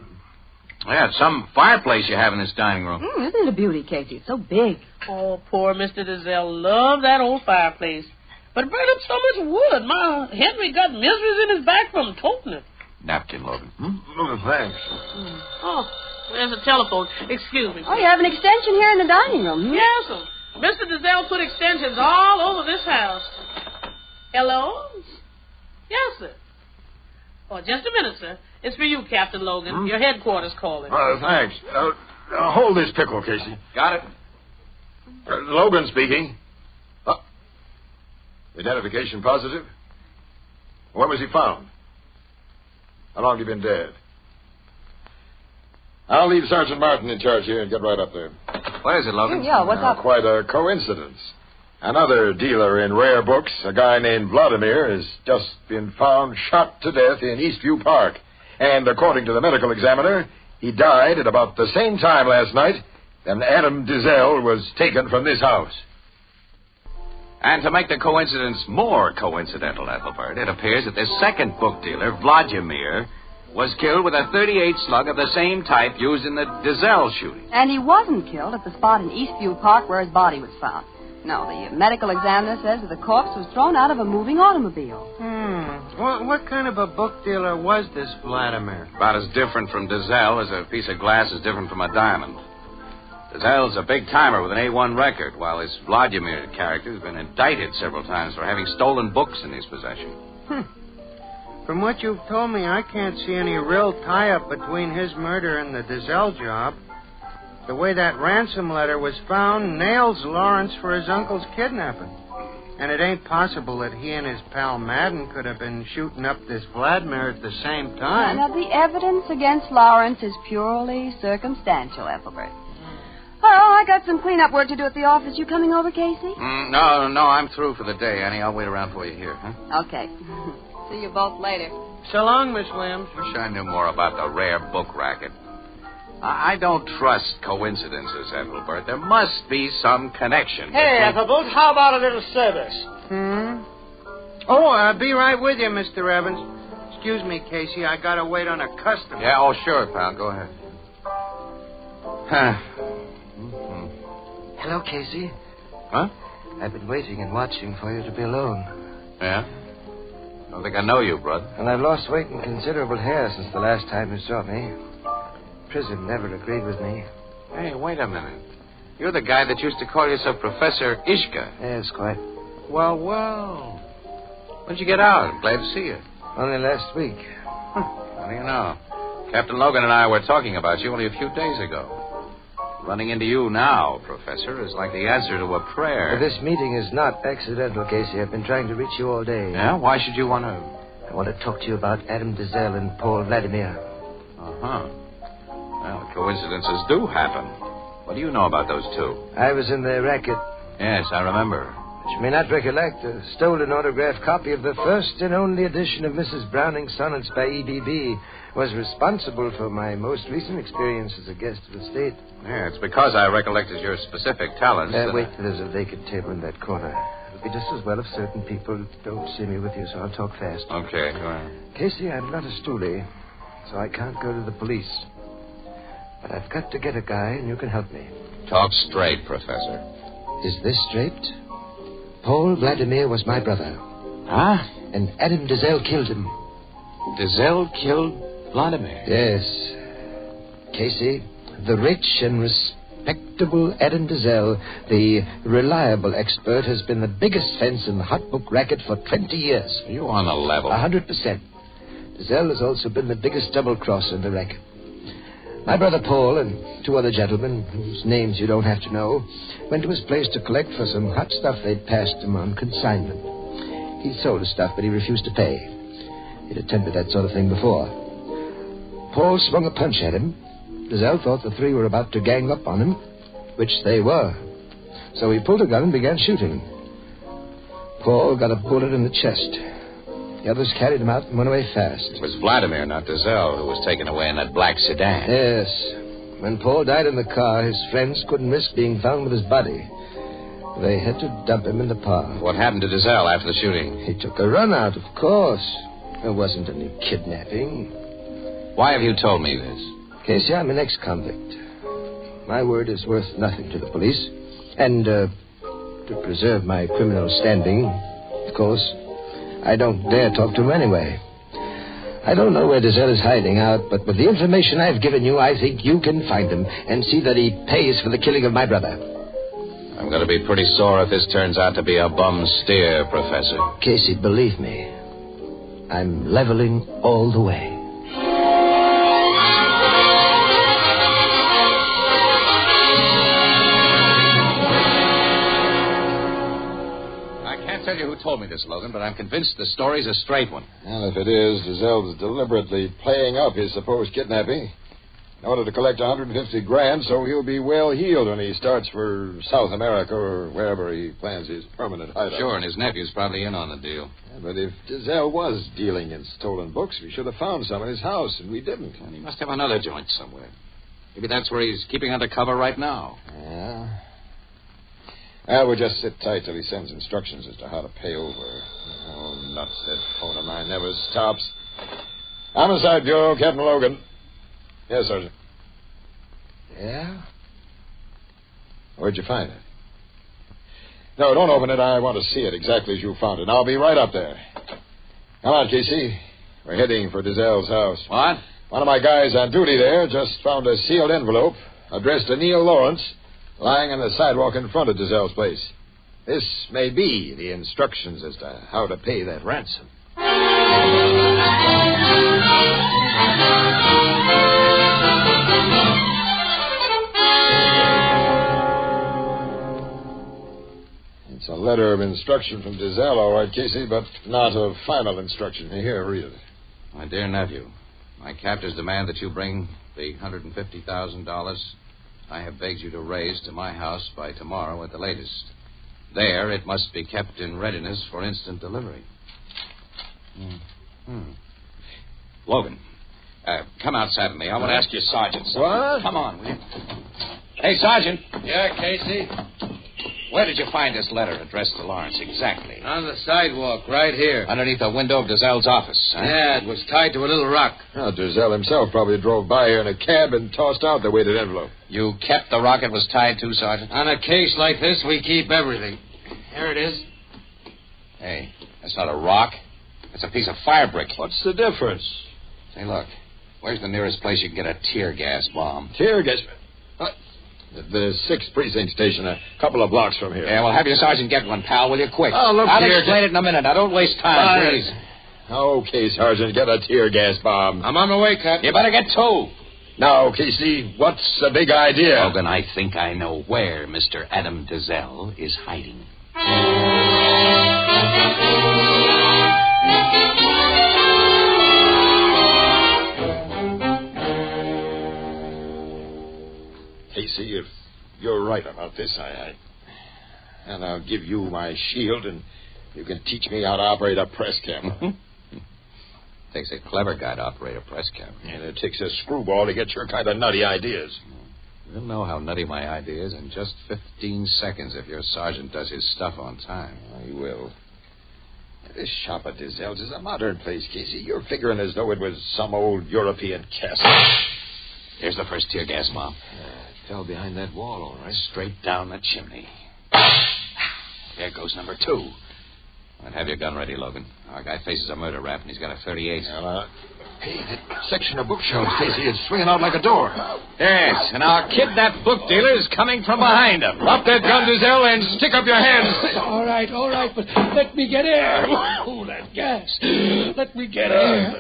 Yeah, it's some fireplace you have in this dining room. Isn't it a beauty, Casey? It's so big. Oh, poor Mr. Dizzel loved that old fireplace. But it burned up so much wood. My Henry got miseries in his back from toting it. Napkin, Logan. Oh, thanks. Oh, there's a telephone. Excuse me. Oh, you have an extension here in the dining room. Yes, sir. Mr. Dizzel put extensions all over this house. Hello? Yes, sir. Oh, just a minute, sir. It's for you, Captain Logan. Your headquarters calling. Thanks. Hold this pickle, Casey. Got it. Logan speaking. Identification positive? When was he found? How long have you been dead? I'll leave Sergeant Martin in charge here and get right up there. What is it, Logan? Yeah, what's up? Quite a coincidence. Another dealer in rare books, a guy named Vladimir, has just been found shot to death in Eastview Park. And according to the medical examiner, he died at about the same time last night that Adam Dizzel was taken from this house. And to make the coincidence more coincidental, Ethelbert, it appears that this second book dealer, Vladimir, was killed with a .38 slug of the same type used in the Dizzel shooting. And he wasn't killed at the spot in Eastview Park where his body was found. No, the medical examiner says that the corpse was thrown out of a moving automobile. What kind of a book dealer was this Vladimir? About as different from Dizzel as a piece of glass is different from a diamond. Dizzel's a big-timer with an A1 record, while this Vladimir character has been indicted several times for having stolen books in his possession. From what you've told me, I can't see any real tie-up between his murder and the Dizzel job. The way that ransom letter was found nails Lawrence for his uncle's kidnapping. And it ain't possible that he and his pal Madden could have been shooting up this Vladimir at the same time. Now, the evidence against Lawrence is purely circumstantial, Ethelbert. Oh, I got some cleanup work to do at the office. You coming over, Casey? No, I'm through for the day, Annie. I'll wait around for you here, huh? Okay. See you both later. So long, Miss Williams. Wish I knew more about the rare book racket. I don't trust coincidences, Ethelbert. There must be some connection. Hey, Ethelbert, how about a little service? Oh, I'll be right with you, Mr. Evans. Excuse me, Casey. I gotta wait on a customer. Yeah, sure, pal. Go ahead. Hello, Casey. Huh? I've been waiting and watching for you to be alone. Yeah? Don't think I know you, brother. And I've lost weight and considerable hair since the last time you saw me. Prison never agreed with me. Hey, wait a minute. You're the guy that used to call yourself Professor Ishka. Yes, quite. Well. When'd you get out? I'm glad to see you. Only last week. What do you know? Captain Logan and I were talking about you only a few days ago. Running into you now, Professor, is like the answer to a prayer. Well, this meeting is not accidental, Casey. I've been trying to reach you all day. Yeah? Why should you want to? I want to talk to you about Adam Dizzel and Paul Vladimir. Uh-huh. Well, coincidences do happen. What do you know about those two? I was in their racket. Yes, I remember. But you may not recollect a stolen autographed copy of the first and only edition of Mrs. Browning's Sonnets by E.B.B. was responsible for my most recent experience as a guest of the state. Yeah, it's because I recollected your specific talents. Wait, there's a vacant table in that corner. It'll be just as well if certain people don't see me with you, so I'll talk fast. Okay, go ahead. Casey, I'm not a stoolie, so I can't go to the police. But I've got to get a guy, and you can help me. Talk straight, Professor. Is this straight? Paul Vladimir was my brother. Huh? And Adam Dizzel killed him. Dizzel killed Vladimir? Yes. Casey, the rich and respectable Adam Dizzel, the reliable expert, has been the biggest fence in the hot book racket for 20 years. Are you on a level? 100%. Dizzel has also been the biggest double-cross in the racket. My brother Paul and two other gentlemen, whose names you don't have to know, went to his place to collect for some hot stuff they'd passed him on consignment. He sold the stuff, but he refused to pay. He'd attempted that sort of thing before. Paul swung a punch at him. Dizzel thought the three were about to gang up on him, which they were. So he pulled a gun and began shooting. Paul got a bullet in the chest. The others carried him out and went away fast. It was Vladimir, not Dizzel, who was taken away in that black sedan. Yes. When Paul died in the car, his friends couldn't risk being found with his body. They had to dump him in the park. What happened to Dizzel after the shooting? He took a run out, of course. There wasn't any kidnapping. Why have you told me this? Casey, I'm an ex-convict. My word is worth nothing to the police. And, to preserve my criminal standing, of course, I don't dare talk to him anyway. I don't know where Dizzel is hiding out, but with the information I've given you, I think you can find him and see that he pays for the killing of my brother. I'm going to be pretty sore if this turns out to be a bum steer, Professor. Casey, believe me, I'm leveling all the way. I can't tell you who told me this, Logan, but I'm convinced the story's a straight one. And if it is, Dizzel's deliberately playing up his supposed kidnapping in order to collect $150,000, so he'll be well heeled when he starts for South America or wherever he plans his permanent hideout. Sure, and his nephew's probably in on the deal. Yeah, but if Dizzel was dealing in stolen books, we should have found some in his house, and we didn't. And he must have another joint somewhere. Maybe that's where he's keeping under cover right now. Yeah. We'll just sit tight till he sends instructions as to how to pay over. Oh, nuts, that phone of mine never stops. Homicide Bureau, Captain Logan. Yes, Sergeant. Yeah? Where'd you find it? No, don't open it. I want to see it exactly as you found it. I'll be right up there. Come on, Casey. We're heading for Dizzel's house. What? One of my guys on duty there just found a sealed envelope addressed to Neil Lawrence lying on the sidewalk in front of Dizzel's place. This may be the instructions as to how to pay that ransom. It's a letter of instruction from Dizzel, all right, Casey, but not a final instruction. Here, read it. My dear nephew, my captors demand that you bring the $150,000 I have begged you to raise to my house by tomorrow at the latest. There, it must be kept in readiness for instant delivery. Logan, come outside with me. I want to ask you, Sergeant, something. What? Come on, will you? Hey, Sergeant. Yeah, Casey? Where did you find this letter addressed to Lawrence exactly? On the sidewalk, right here. Underneath the window of Dizzel's office, huh? Yeah, it was tied to a little rock. Oh, Dizzel himself probably drove by here in a cab and tossed out the weighted envelope. You kept the rock it was tied to, Sergeant? On a case like this, we keep everything. Here it is. Hey, that's not a rock. It's a piece of fire brick. What's the difference? Say, look, where's the nearest place you can get a tear gas bomb? Tear gas? The 6th Precinct Station, a couple of blocks from here. Yeah, well, have your sergeant get one, pal, will you? Quick. Oh, look I'll here. explain it in a minute. Now, don't waste time, please. Okay, Sergeant, get a tear gas bomb. I'm on my way, Captain. You better get two. Now, Casey, what's the big idea? Logan, I think I know where Mr. Adam Dizzel is hiding. Casey, if you're right about this, and I'll give you my shield, and you can teach me how to operate a press camera. Takes a clever guy to operate a press camera. And it takes a screwball to get your kind of nutty ideas. You'll know how nutty my idea is in just 15 seconds if your sergeant does his stuff on time. He will. This shop at Dizzel's is a modern place, Casey. You're figuring as though it was some old European castle. Here's the first tear gas bomb. Fell behind that wall, all right. Straight down the chimney. There goes number 2. I'd have your gun ready, Logan. Our guy faces a murder rap, and he's got a .38. Hey, that section of bookshelves, Casey, is swinging out like a door. Yes, and our kidnapped book dealer is coming from behind him. Drop that gun, Dizzel, and stick up your hands. All right, but let me get air. Oh, that gas. Let me get air.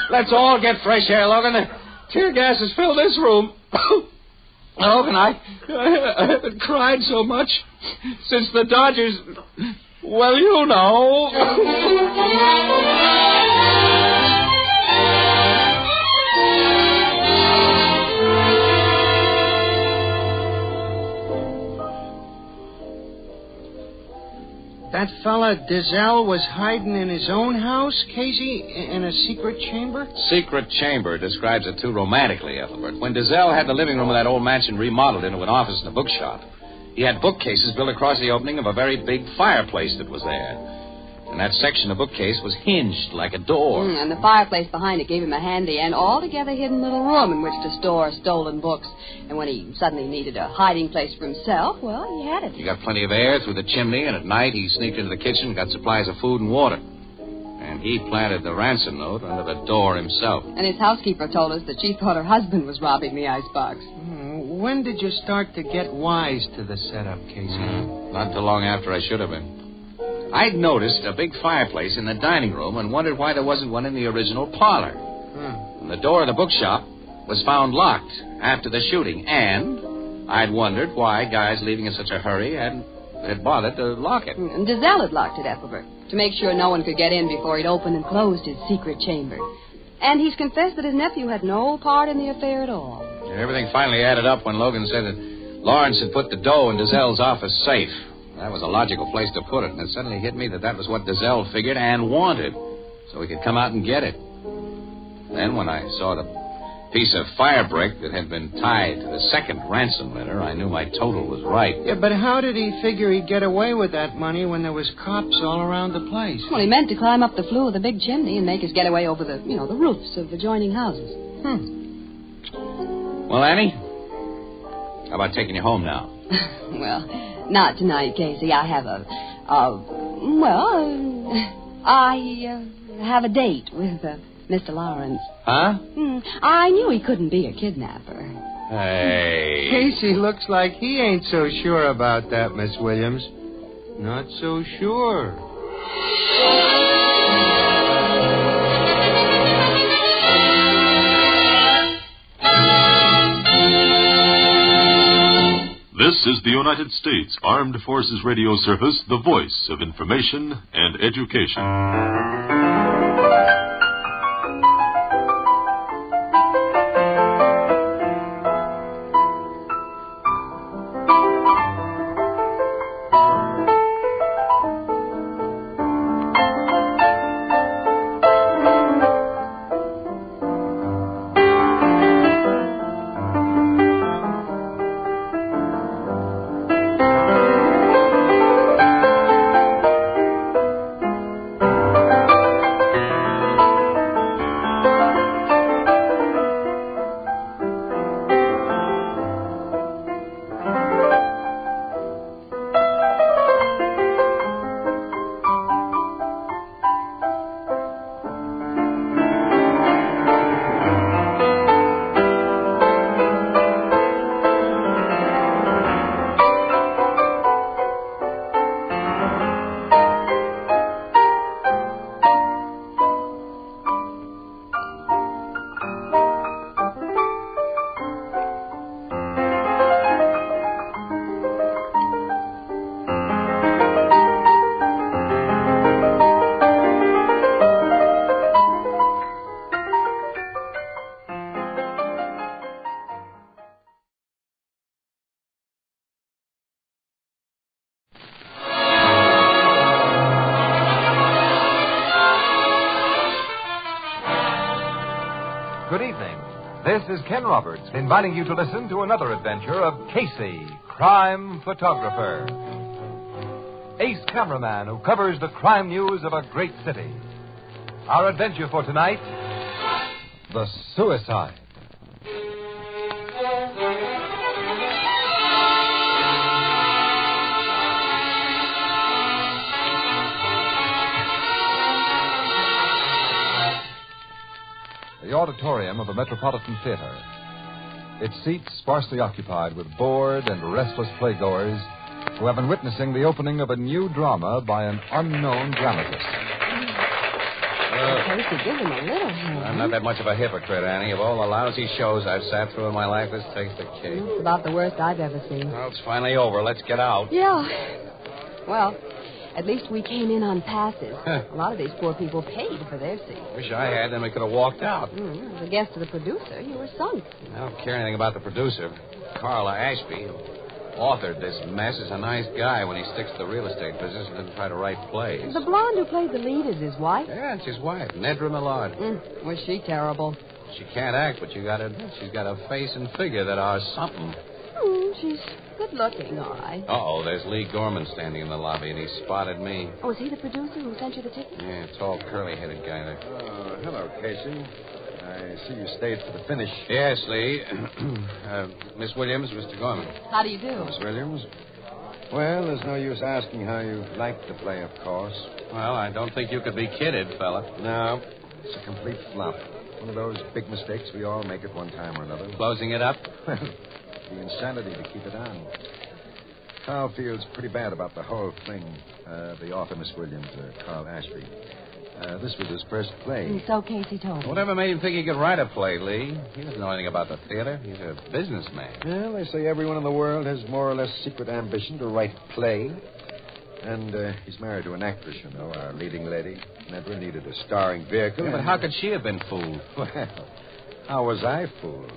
Let's all get fresh air, Logan. The tear gas has filled this room. Logan, I haven't cried so much since the Dodgers... Well, you know. That fella Dizzel was hiding in his own house, Casey, in a secret chamber? Secret chamber describes it too romantically, Ethelbert. When Dizzel had the living room of that old mansion remodeled into an office and a bookshop, he had bookcases built across the opening of a very big fireplace that was there. And that section of bookcase was hinged like a door. And the fireplace behind it gave him a handy and altogether hidden little room in which to store stolen books. And when he suddenly needed a hiding place for himself, well, he had it. He got plenty of air through the chimney, and at night he sneaked into the kitchen and got supplies of food and water. And he planted the ransom note under the door himself. And his housekeeper told us that she thought her husband was robbing the icebox. When did you start to get wise to the setup, Casey? Not too long after I should have been. I'd noticed a big fireplace in the dining room and wondered why there wasn't one in the original parlor. And the door of the bookshop was found locked after the shooting, and I'd wondered why guys leaving in such a hurry had bothered to lock it. And Dizzel had locked it, Ethelbert, to make sure no one could get in before he'd opened and closed his secret chamber. And he's confessed that his nephew had no part in the affair at all. Everything finally added up when Logan said that Lawrence had put the dough in Dizzel's office safe. That was a logical place to put it, and it suddenly hit me that was what Dizzel figured and wanted, so he could come out and get it. Then when I saw the piece of fire brick that had been tied to the second ransom letter, I knew my total was right. Yeah, but how did he figure he'd get away with that money when there was cops all around the place? Well, he meant to climb up the flue of the big chimney and make his getaway over the roofs of adjoining houses. Well, Annie, how about taking you home now? Well, not tonight, Casey. I have I have a date with Mr. Lawrence. Huh? I knew he couldn't be a kidnapper. Hey. Casey looks like he ain't so sure about that, Miss Williams. Not so sure. This is the United States Armed Forces Radio Service, the voice of information and education. Good evening. This is Ken Roberts inviting you to listen to another adventure of Casey, crime photographer. Ace cameraman who covers the crime news of a great city. Our adventure for tonight, the suicide. The auditorium of a Metropolitan Theater. Its seats sparsely occupied with bored and restless playgoers who have been witnessing the opening of a new drama by an unknown dramatist. Casey, give him a little hand. I'm not that much of a hypocrite, Annie. Of all the lousy shows I've sat through in my life, this takes the cake. It's about the worst I've ever seen. Well, it's finally over. Let's get out. Yeah. Well, at least we came in on passes. A lot of these poor people paid for their seats. Wish I had, then we could have walked out. As a guest of the producer, you were sunk. I don't care anything about the producer. Carla Ashby, who authored this mess, is a nice guy when he sticks to the real estate business and doesn't try to write plays. The blonde who played the lead is his wife? Yeah, it's his wife, Nedra Millard. Was she terrible? She can't act, but you gotta admit she's got a face and figure that are something. She's good looking, all right. Uh-oh, there's Lee Gorman standing in the lobby, and he spotted me. Oh, is he the producer who sent you the ticket? Yeah, tall, curly-headed guy there. Oh, hello, Casey. I see you stayed for the finish. Yes, Lee. Miss Williams, Mr. Gorman. How do you do? Miss Williams? Well, there's no use asking how you like the play, of course. Well, I don't think you could be kidded, fella. No, it's a complete flop. One of those big mistakes we all make at one time or another. Closing it up? The insanity to keep it on. Carl feels pretty bad about the whole thing. The author, Miss Williams, Carl Ashby. This was his first play. And so Casey told me. Whatever made him think he could write a play, Lee? He doesn't know anything about the theater. He's a businessman. Well, they say everyone in the world has more or less secret ambition to write a play. And he's married to an actress, you know, our leading lady. Never needed a starring vehicle. Yeah, but how could she have been fooled? Well, how was I fooled?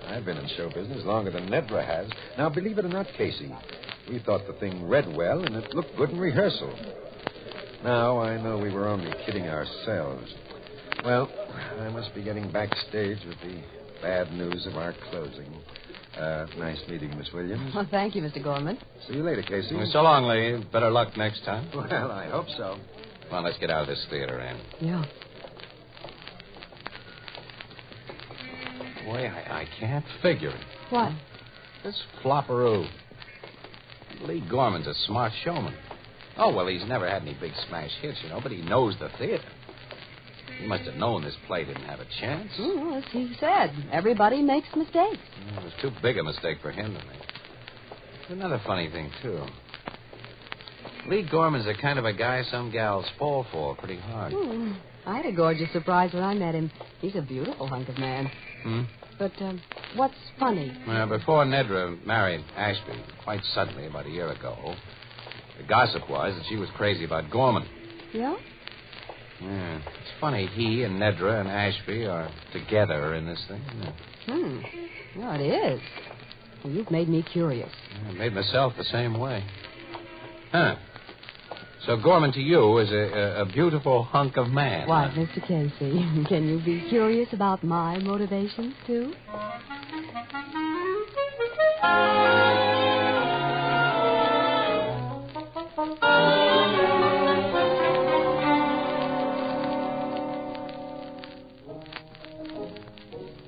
I've been in show business longer than Nedra has. Now, believe it or not, Casey, we thought the thing read well and it looked good in rehearsal. Now, I know we were only kidding ourselves. Well, I must be getting backstage with the bad news of our closing. Nice meeting, Miss Williams. Well, thank you, Mr. Gorman. See you later, Casey. So long, Lee. Better luck next time. Well, I hope so. Come on, let's get out of this theater, Ann. Yeah. Boy, I can't figure it. What? This flopperoo. Lee Gorman's a smart showman. Oh, well, he's never had any big smash hits, but he knows the theater. He must have known this play didn't have a chance. Well, as he said, everybody makes mistakes. It was too big a mistake for him to make. There's another funny thing, too. Lee Gorman's the kind of a guy some gals fall for pretty hard. I had a gorgeous surprise when I met him. He's a beautiful hunk of man. But what's funny? Well, before Nedra married Ashby, quite suddenly, about a year ago, the gossip was that she was crazy about Gorman. Yeah? Yeah. It's funny, he and Nedra and Ashby are together in this thing, isn't it? Yeah, it is. Well, you've made me curious. I made myself the same way. Huh. So Gorman to you is a beautiful hunk of man. Why, Mr. Casey, can you be curious about my motivations, too?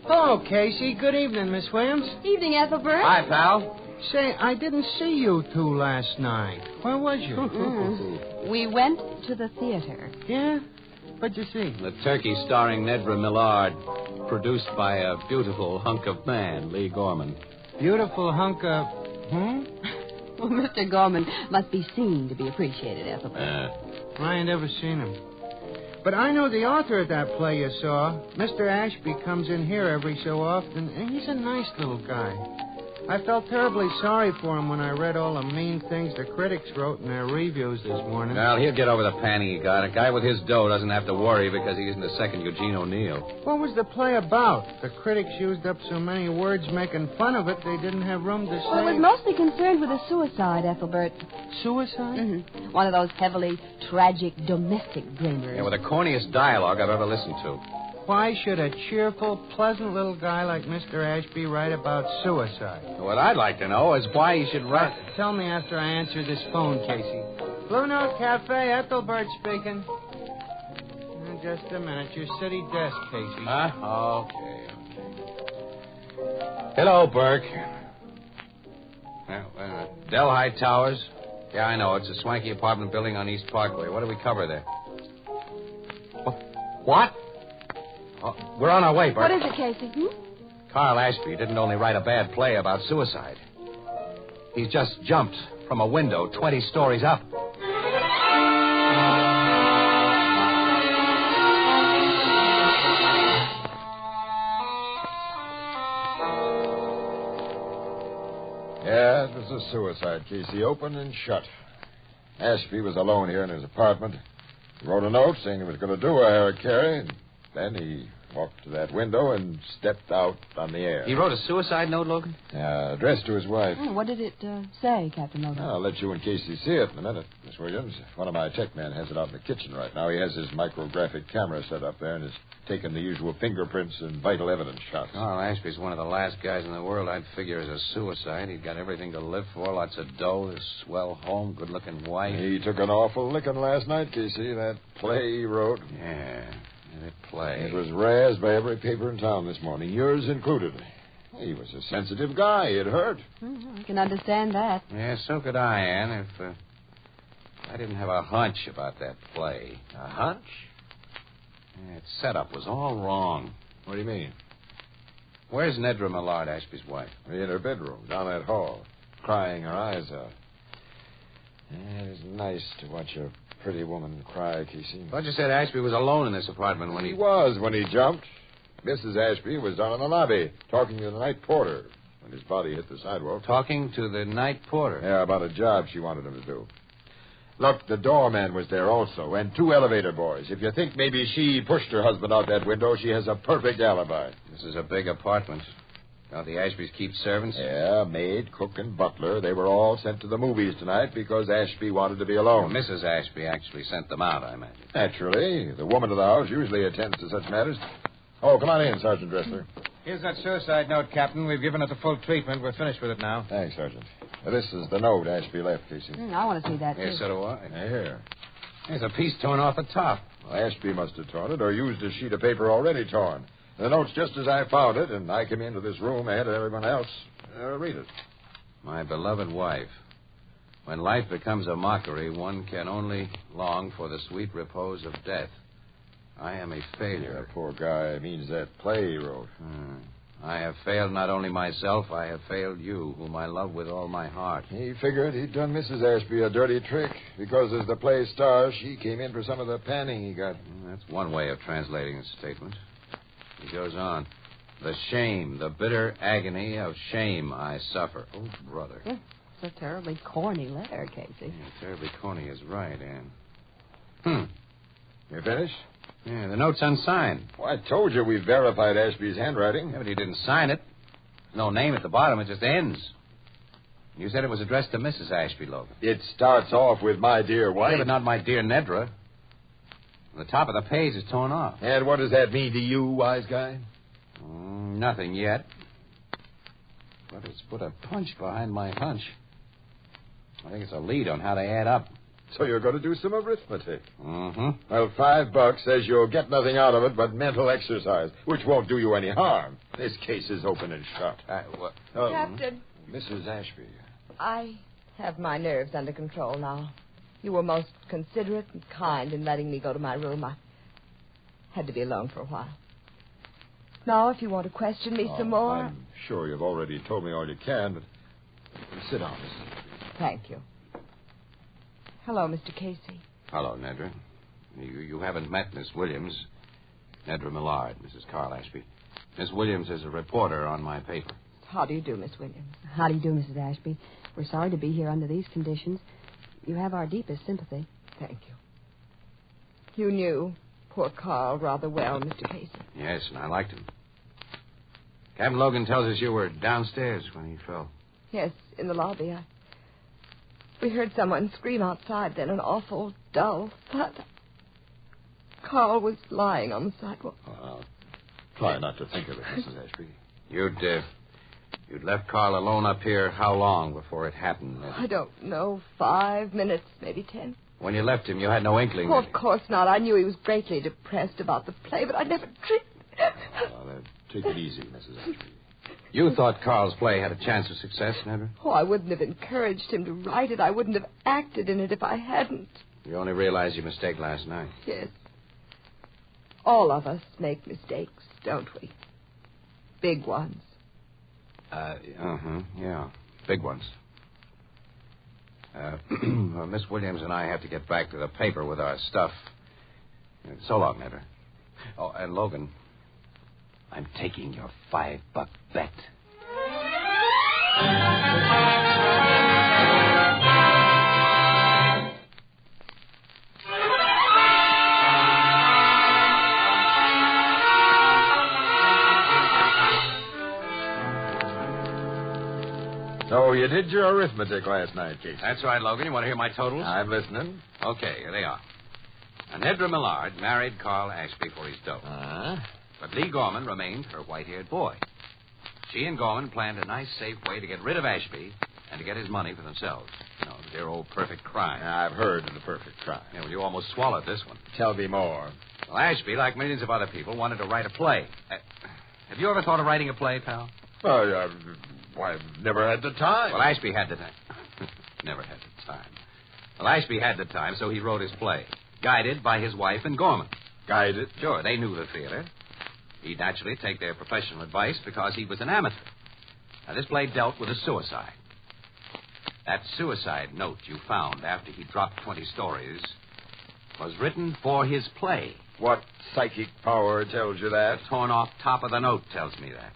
Hello, Casey. Good evening, Miss Williams. Evening, Ethelbert. Hi, pal. Say, I didn't see you two last night. Where was you? We went to the theater. Yeah? What'd you see? The Turkey starring Nedra Millard, produced by a beautiful hunk of man, Lee Gorman. Beautiful hunk of... Well, Mr. Gorman must be seen to be appreciated, Ethelbert. I ain't ever seen him. But I know the author of that play you saw. Mr. Ashby comes in here every so often, and he's a nice little guy. I felt terribly sorry for him when I read all the mean things the critics wrote in their reviews this morning. Well, he'll get over the panning he got. A guy with his dough doesn't have to worry because he isn't a second Eugene O'Neill. What was the play about? The critics used up so many words making fun of it, they didn't have room to say... Well, it was mostly concerned with a suicide, Ethelbert. Suicide? Mm-hmm. One of those heavily tragic domestic dramas. Yeah, with the corniest dialogue I've ever listened to. Why should a cheerful, pleasant little guy like Mr. Ashby write about suicide? What I'd like to know is why he should write... Tell me after I answer this phone, Casey. Blue Note Cafe, Ethelbert speaking. Just a minute. Your city desk, Casey. Okay. Hello, Burke. Delhi Towers? Yeah, I know. It's a swanky apartment building on East Parkway. What do we cover there? What? Oh, we're on our way, Burke. What is it, Casey? Carl Ashby didn't only write a bad play about suicide. He's just jumped from a window 20 stories up. Yeah, it was a suicide, Casey. Open and shut. Ashby was alone here in his apartment. He wrote a note saying he was going to do a hara-kiri, and then he walked to that window and stepped out on the air. He wrote a suicide note, Logan? Addressed to his wife. What did it say, Captain Logan? I'll let you and Casey see it in a minute, Miss Williams. One of my tech men has it out in the kitchen right now. He has his micrographic camera set up there and is taking the usual fingerprints and vital evidence shots. Carl Ashby's one of the last guys in the world I'd figure is a suicide. He'd got everything to live for, lots of dough, a swell home, good-looking wife. He took an awful licking last night, Casey. That play he wrote. Yeah, that play. It was razzed by every paper in town this morning, yours included. He was a sensitive guy. It hurt. I can understand that. Yeah, so could I, Ann, if I didn't have a hunch about that play. A hunch? Yeah, its setup was all wrong. What do you mean? Where's Nedra Millard, Ashby's wife? In her bedroom, down that hall, crying her eyes out. Yeah, it is nice to watch a pretty woman cry, Casey. I thought you said Ashby was alone in this apartment when he... He was when he jumped. Mrs. Ashby was down in the lobby talking to the night porter when his body hit the sidewalk. Talking to the night porter? Yeah, about a job she wanted him to do. Look, the doorman was there also, and 2 elevator boys. If you think maybe she pushed her husband out that window, she has a perfect alibi. This is a big apartment. Don't the Ashbys keep servants? Yeah, maid, cook, and butler. They were all sent to the movies tonight because Ashby wanted to be alone. Well, Mrs. Ashby actually sent them out, I imagine. Naturally. The woman of the house usually attends to such matters. Oh, come on in, Sergeant Dressler. Here's that suicide note, Captain. We've given it the full treatment. We're finished with it now. Thanks, Sergeant. This is the note Ashby left, Casey. I want to see that, Here, too. so do I. Here. There's a piece torn off the top. Well, Ashby must have torn it or used a sheet of paper already torn. The note's just as I found it, and I came into this room ahead of everyone else. Read it. My beloved wife, when life becomes a mockery, one can only long for the sweet repose of death. I am a failure. That poor guy means that play he wrote. I have failed not only myself, I have failed you, whom I love with all my heart. He figured he'd done Mrs. Ashby a dirty trick because as the play star, she came in for some of the panning he got. That's one way of translating his statement. He goes on. The shame, the bitter agony of shame I suffer. Oh, brother. Yeah, it's a terribly corny letter, Casey. Yeah, terribly corny is right, Ann. You finished? Yeah, the note's unsigned. Well, I told you we verified Ashby's handwriting. Yeah, but he didn't sign it. No name at the bottom. It just ends. You said it was addressed to Mrs. Ashby, Logan. It starts off with my dear wife. Yeah, but not my dear Nedra. The top of the page is torn off. And what does that mean to you, wise guy? Nothing yet. But it's put a punch behind my hunch. I think it's a lead on how they add up. So you're going to do some arithmetic. Mm-hmm. Well, $5 says you'll get nothing out of it but mental exercise, which won't do you any harm. This case is open and shut. Captain. Mrs. Ashby. I have my nerves under control now. You were most considerate and kind in letting me go to my room. I had to be alone for a while. Now, if you want to question me some more... I'm sure you've already told me all you can, but sit down, Mrs. Ashby. Thank you. Hello, Mr. Casey. Hello, Nedra. You haven't met Miss Williams. Nedra Millard, Mrs. Carl Ashby. Miss Williams is a reporter on my paper. How do you do, Miss Williams? How do you do, Mrs. Ashby? We're sorry to be here under these conditions. You have our deepest sympathy. Thank you. You knew poor Carl rather well, Mr. Casey. Yes, and I liked him. Captain Logan tells us you were downstairs when he fell. Yes, in the lobby. We heard someone scream outside, then an awful, dull thud. Carl was lying on the sidewalk. I'll try not to think of it, Mrs. Ashby. You'd left Carl alone up here how long before it happened? I don't know, 5 minutes, maybe 10. When you left him, you had no inkling. Oh, of course not. I knew he was greatly depressed about the play, but I never dreamed... Take it easy, Mrs. Ashby. You thought Carl's play had a chance of success, Nedra? Oh, I wouldn't have encouraged him to write it. I wouldn't have acted in it if I hadn't. You only realized your mistake last night. Yes. All of us make mistakes, don't we? Big ones. Yeah. Big ones. Well, Miss Williams and I have to get back to the paper with our stuff. So long, Nedra. Oh, and Logan, I'm taking your $5 bet. So you did your arithmetic last night, Casey. That's right, Logan. You want to hear my totals? I'm listening. Okay, here they are. Nedra Millard married Carl Ashby for his dough. But Lee Gorman remained her white-haired boy. She and Gorman planned a nice, safe way to get rid of Ashby and to get his money for themselves. You know, their old perfect crime. I've heard of the perfect crime. Yeah, well, you almost swallowed this one. Tell me more. Well, Ashby, like millions of other people, wanted to write a play. Have you ever thought of writing a play, pal? Well, I've never had the time. Well, Ashby had the time. Never had the time. Well, Ashby had the time, so he wrote his play, guided by his wife and Gorman. Guided? Sure, they knew the theater. He'd naturally take their professional advice because he was an amateur. Now, this play dealt with a suicide. That suicide note you found after he dropped 20 stories was written for his play. What psychic power tells you that? The torn off top of the note tells me that.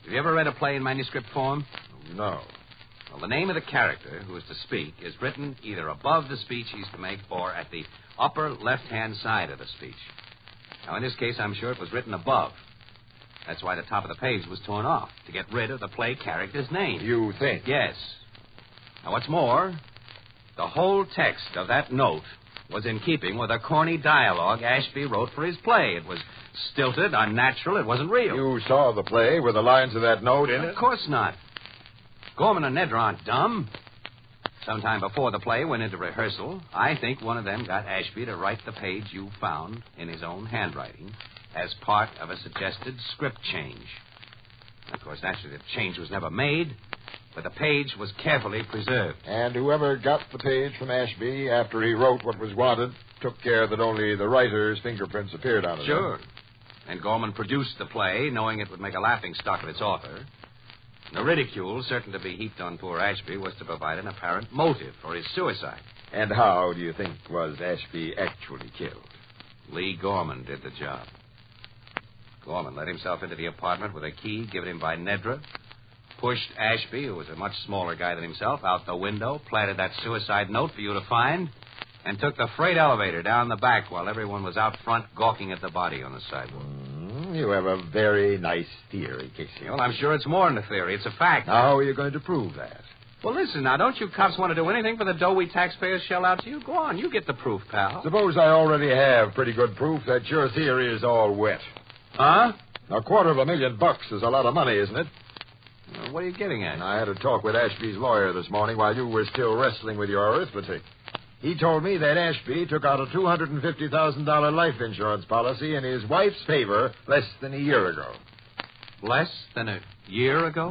Have you ever read a play in manuscript form? No. Well, the name of the character who is to speak is written either above the speech he's to make or at the upper left-hand side of the speech. Now, in this case, I'm sure it was written above. That's why the top of the page was torn off, to get rid of the play character's name. You think? Yes. Now, what's more, the whole text of that note was in keeping with a corny dialogue Ashby wrote for his play. It was stilted, unnatural. It wasn't real. You saw the play with the lines of that note in it? Of course not. Gorman and Nedra aren't dumb. Sometime before the play went into rehearsal, I think one of them got Ashby to write the page you found in his own handwriting as part of a suggested script change. Of course, naturally, the change was never made, but the page was carefully preserved. And whoever got the page from Ashby after he wrote what was wanted took care that only the writer's fingerprints appeared on it. Sure. And Gorman produced the play, knowing it would make a laughingstock of its author. The ridicule, certain to be heaped on poor Ashby, was to provide an apparent motive for his suicide. And how do you think was Ashby actually killed? Lee Gorman did the job. Gorman let himself into the apartment with a key given him by Nedra, pushed Ashby, who was a much smaller guy than himself, out the window, planted that suicide note for you to find, and took the freight elevator down the back while everyone was out front gawking at the body on the sidewalk. You have a very nice theory, Casey. Well, I'm sure it's more than a theory. It's a fact. Now, how are you going to prove that? Well, listen, now, don't you cops want to do anything for the dough we taxpayers shell out to you? Go on, you get the proof, pal. Suppose I already have pretty good proof that your theory is all wet. Huh? $250,000 is a lot of money, isn't it? Well, what are you getting at? I had a talk with Ashby's lawyer this morning while you were still wrestling with your arithmetic. He told me that Ashby took out a $250,000 life insurance policy in his wife's favor less than a year ago. Less than a year ago?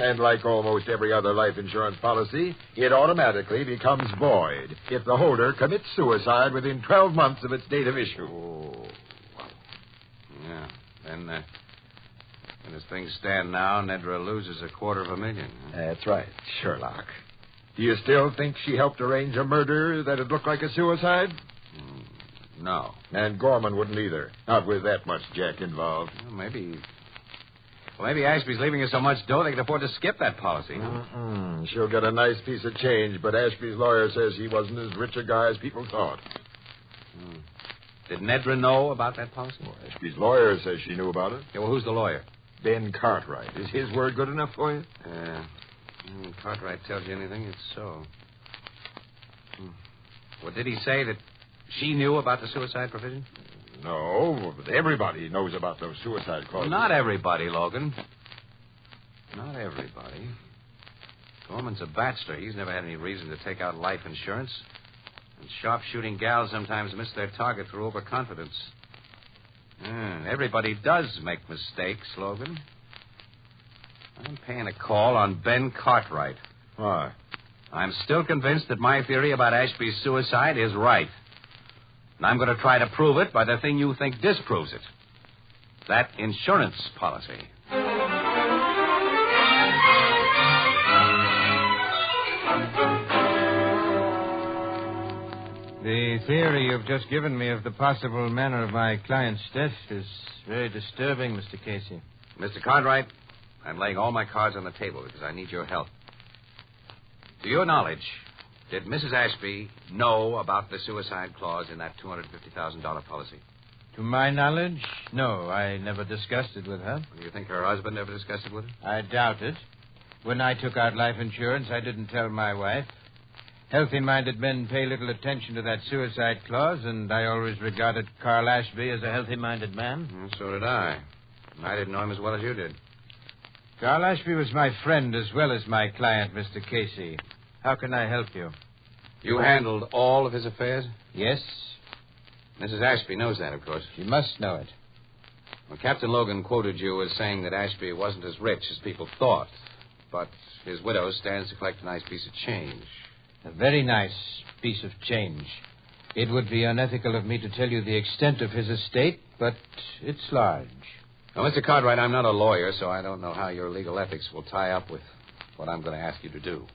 And like almost every other life insurance policy, it automatically becomes void if the holder commits suicide within 12 months of its date of issue. Oh. Yeah. Then, as things stand now, Nedra loses $250,000. That's right, Sherlock. Do you still think she helped arrange a murder that'd look like a suicide? No. And Gorman wouldn't either. Not with that much jack involved. Well, maybe Ashby's leaving us so much dough they can afford to skip that policy. She'll get a nice piece of change, but Ashby's lawyer says he wasn't as rich a guy as people thought. Did Nedra know about that policy? Well, Ashby's lawyer says she knew about it. Yeah, well, who's the lawyer? Ben Cartwright. Is his word good enough for you? Yeah. When Cartwright tells you anything, it's so. Well, did he say that she knew about the suicide provision? No, but everybody knows about those suicide clauses. Well, not everybody, Logan. Not everybody. Gorman's a bachelor. He's never had any reason to take out life insurance. And sharp-shooting gals sometimes miss their target through overconfidence. Everybody does make mistakes, Logan. I'm paying a call on Ben Cartwright. Why? I'm still convinced that my theory about Ashby's suicide is right. And I'm going to try to prove it by the thing you think disproves it. That insurance policy. The theory you've just given me of the possible manner of my client's death is very disturbing, Mr. Casey. Mr. Cartwright, I'm laying all my cards on the table because I need your help. To your knowledge, did Mrs. Ashby know about the suicide clause in that $250,000 policy? To my knowledge, no. I never discussed it with her. Do you think her husband ever discussed it with her? I doubt it. When I took out life insurance, I didn't tell my wife. Healthy-minded men pay little attention to that suicide clause, and I always regarded Carl Ashby as a healthy-minded man. And so did I. I didn't know him as well as you did. Carl Ashby was my friend as well as my client, Mr. Casey. How can I help you? You handled all of his affairs? Yes. Mrs. Ashby knows that, of course. She must know it. Well, Captain Logan quoted you as saying that Ashby wasn't as rich as people thought, but his widow stands to collect a nice piece of change. A very nice piece of change. It would be unethical of me to tell you the extent of his estate, but it's large. Now, Mr. Cartwright, I'm not a lawyer, so I don't know how your legal ethics will tie up with what I'm going to ask you to do.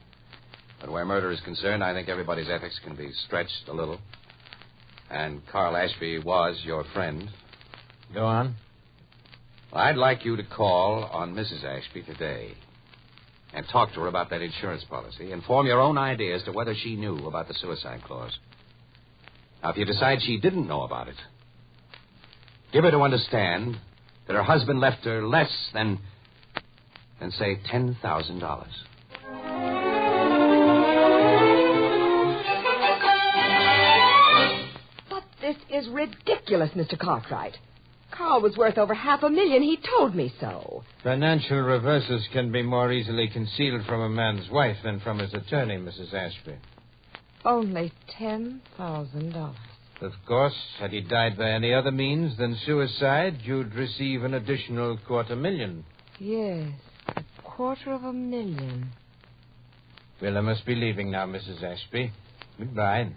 But where murder is concerned, I think everybody's ethics can be stretched a little. And Carl Ashby was your friend. Go on. Well, I'd like you to call on Mrs. Ashby today and talk to her about that insurance policy and form your own idea as to whether she knew about the suicide clause. Now, if you decide she didn't know about it, give her to understand that her husband left her less than say, $10,000. But this is ridiculous, Mr. Cartwright. Carl was worth over $500,000. He told me so. Financial reverses can be more easily concealed from a man's wife than from his attorney, Mrs. Ashby. Only $10,000. Of course, had he died by any other means than suicide, you'd receive an additional $250,000. Yes, $250,000. Well, I must be leaving now, Mrs. Ashby. Goodbye.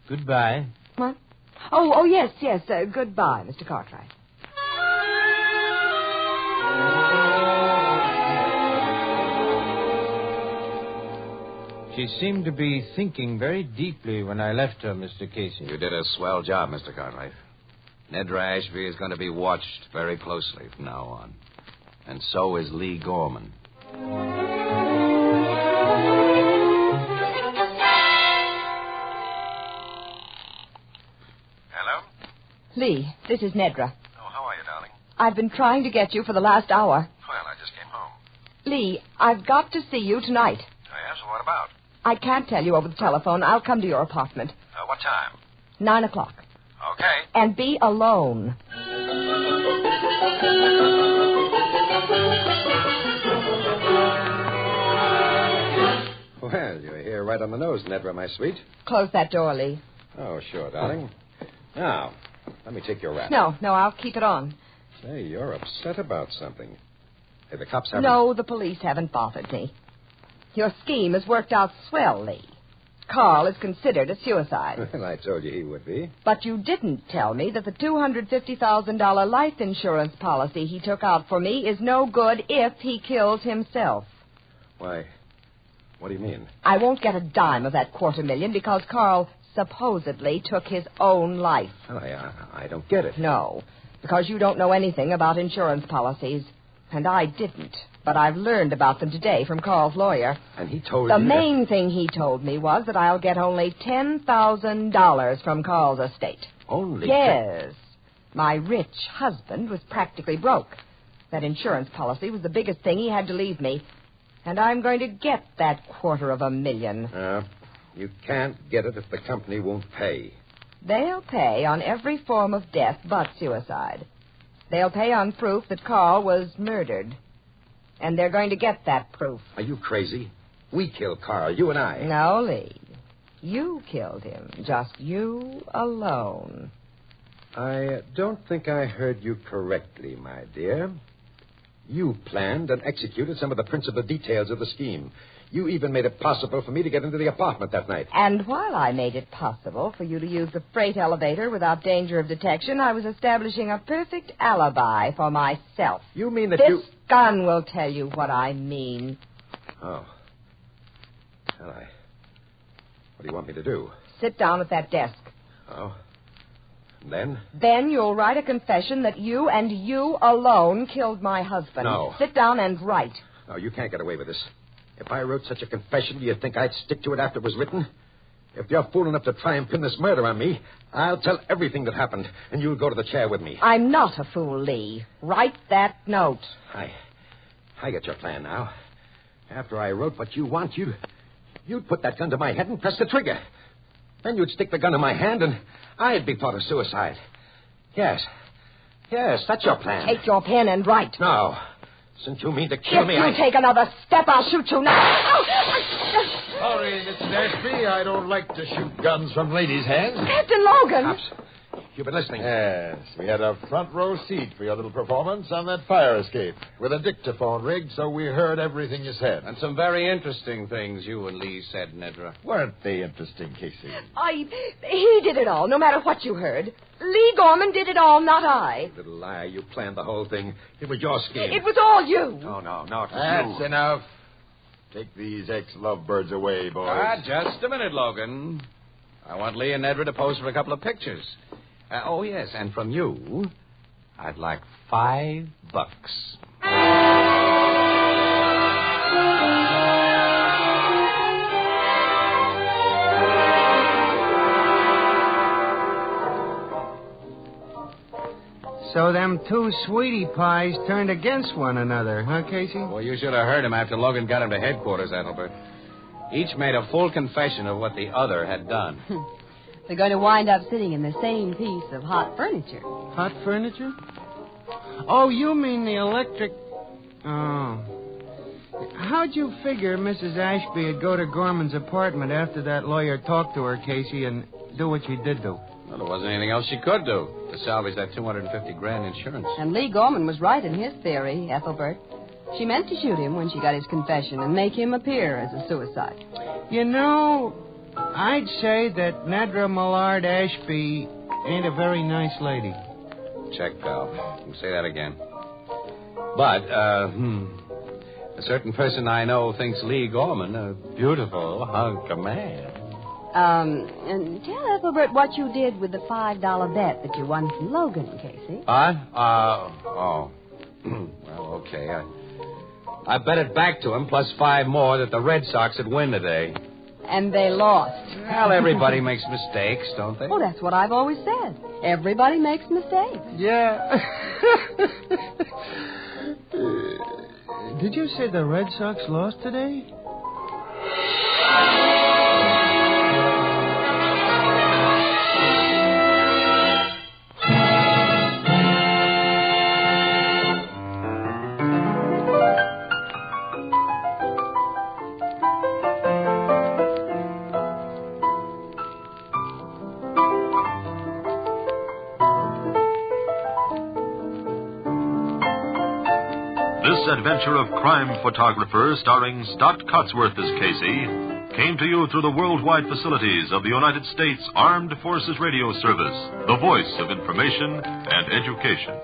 Goodbye. What? Oh, yes. Goodbye, Mr. Cartwright. She seemed to be thinking very deeply when I left her, Mr. Casey. You did a swell job, Mr. Cartwright. Nedra Ashby is going to be watched very closely from now on. And so is Lee Gorman. Hello? Lee, this is Nedra. Oh, how are you, darling? I've been trying to get you for the last hour. Well, I just came home. Lee, I've got to see you tonight. Oh, yes? Well, what about? I can't tell you over the telephone. I'll come to your apartment. What time? 9 o'clock. Okay. And be alone. Well, you're here right on the nose, Nedra, my sweet. Close that door, Lee. Oh, sure, darling. Now, let me take your wrap. No, I'll keep it on. Say, you're upset about something. Hey, the cops haven't... No, the police haven't bothered me. Your scheme has worked out swell, Lee. Carl is considered a suicide. Well, I told you he would be. But you didn't tell me that the $250,000 life insurance policy he took out for me is no good if he kills himself. Why, what do you mean? I won't get a dime of that $250,000 because Carl supposedly took his own life. Well, I don't get it. No, because you don't know anything about insurance policies. And I didn't. But I've learned about them today from Carl's lawyer. And he told you... The main thing he told me was that I'll get only $10,000 from Carl's estate. Only? Yes. My rich husband was practically broke. That insurance policy was the biggest thing he had to leave me. And I'm going to get that $250,000. You can't get it if the company won't pay. They'll pay on every form of death but suicide. They'll pay on proof that Carl was murdered. And they're going to get that proof. Are you crazy? We killed Carl, you and I. No, Lee. You killed him. Just you alone. I don't think I heard you correctly, my dear. You planned and executed some of the principal details of the scheme. You even made it possible for me to get into the apartment that night. And while I made it possible for you to use the freight elevator without danger of detection, I was establishing a perfect alibi for myself. You mean that This gun will tell you what I mean. Oh. Well, what do you want me to do? Sit down at that desk. Oh. And then? Then you'll write a confession that you and you alone killed my husband. No. Sit down and write. No, you can't get away with this. If I wrote such a confession, do you think I'd stick to it after it was written? If you're fool enough to try and pin this murder on me, I'll tell everything that happened, and you'll go to the chair with me. I'm not a fool, Lee. Write that note. I get your plan now. After I wrote what you want, you'd put that gun to my head and press the trigger. Then you'd stick the gun in my hand, and I'd be thought of suicide. Yes, that's your plan. Take your pen and write. No. Since you mean to kill me, If you take another step, I'll shoot you now. Sorry, Mrs. Ashby. I don't like to shoot guns from ladies' hands. Captain Logan. Cops, you've been listening. Yes, we had a front row seat for your little performance on that fire escape with a dictaphone rigged, so we heard everything you said. And some very interesting things you and Lee said, Nedra. Weren't they interesting, Casey? He did it all, no matter what you heard. Lee Gorman did it all, not I. Little liar, you planned the whole thing. It was your scheme. It was all you. No, it was That's you. enough. Take these ex-lovebirds away, boys. Just a minute, Logan. I want Lee and Nedra to pose for a couple of pictures. Oh, yes, and from you, I'd like $5. So them two sweetie pies turned against one another, huh, Casey? Well, you should have heard him after Logan got him to headquarters, Ethelbert. Each made a full confession of what the other had done. They're going to wind up sitting in the same piece of hot furniture. Hot furniture? Oh, you mean the electric... Oh. How'd you figure Mrs. Ashby would go to Gorman's apartment after that lawyer talked to her, Casey, and do what she did do? Well, there wasn't anything else she could do to salvage that $250,000 insurance. And Lee Gorman was right in his theory, Ethelbert. She meant to shoot him when she got his confession and make him appear as a suicide. You know, I'd say that Nedra Millard Ashby ain't a very nice lady. Check, pal. Say that again. But, a certain person I know thinks Lee Gorman a beautiful hunk of man. And tell Ethelbert what you did with the $5 bet that you won from Logan, Casey. Well, okay. I bet it back to him, plus 5 more, that the Red Sox would win today. And they lost. Well, everybody makes mistakes, don't they? Well, that's what I've always said. Everybody makes mistakes. Yeah. Did you say the Red Sox lost today? This adventure of crime photographer starring Stott Cotsworth as Casey came to you through the worldwide facilities of the United States Armed Forces Radio Service, the voice of information and education.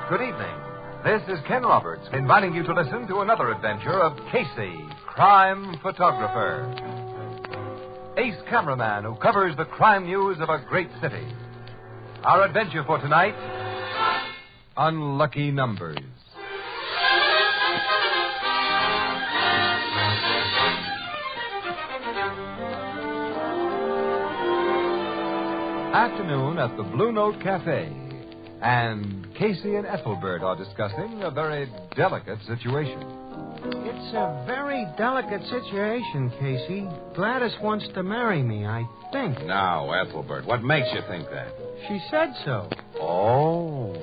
Good evening. This is Ken Roberts inviting you to listen to another adventure of Casey, crime photographer. Ace cameraman who covers the crime news of a great city. Our adventure for tonight, Unlucky Numbers. Afternoon at the Blue Note Cafe. And Casey and Ethelbert are discussing a very delicate situation. It's a very delicate situation, Casey. Gladys wants to marry me, I think. Now, Ethelbert, what makes you think that? She said so. Oh.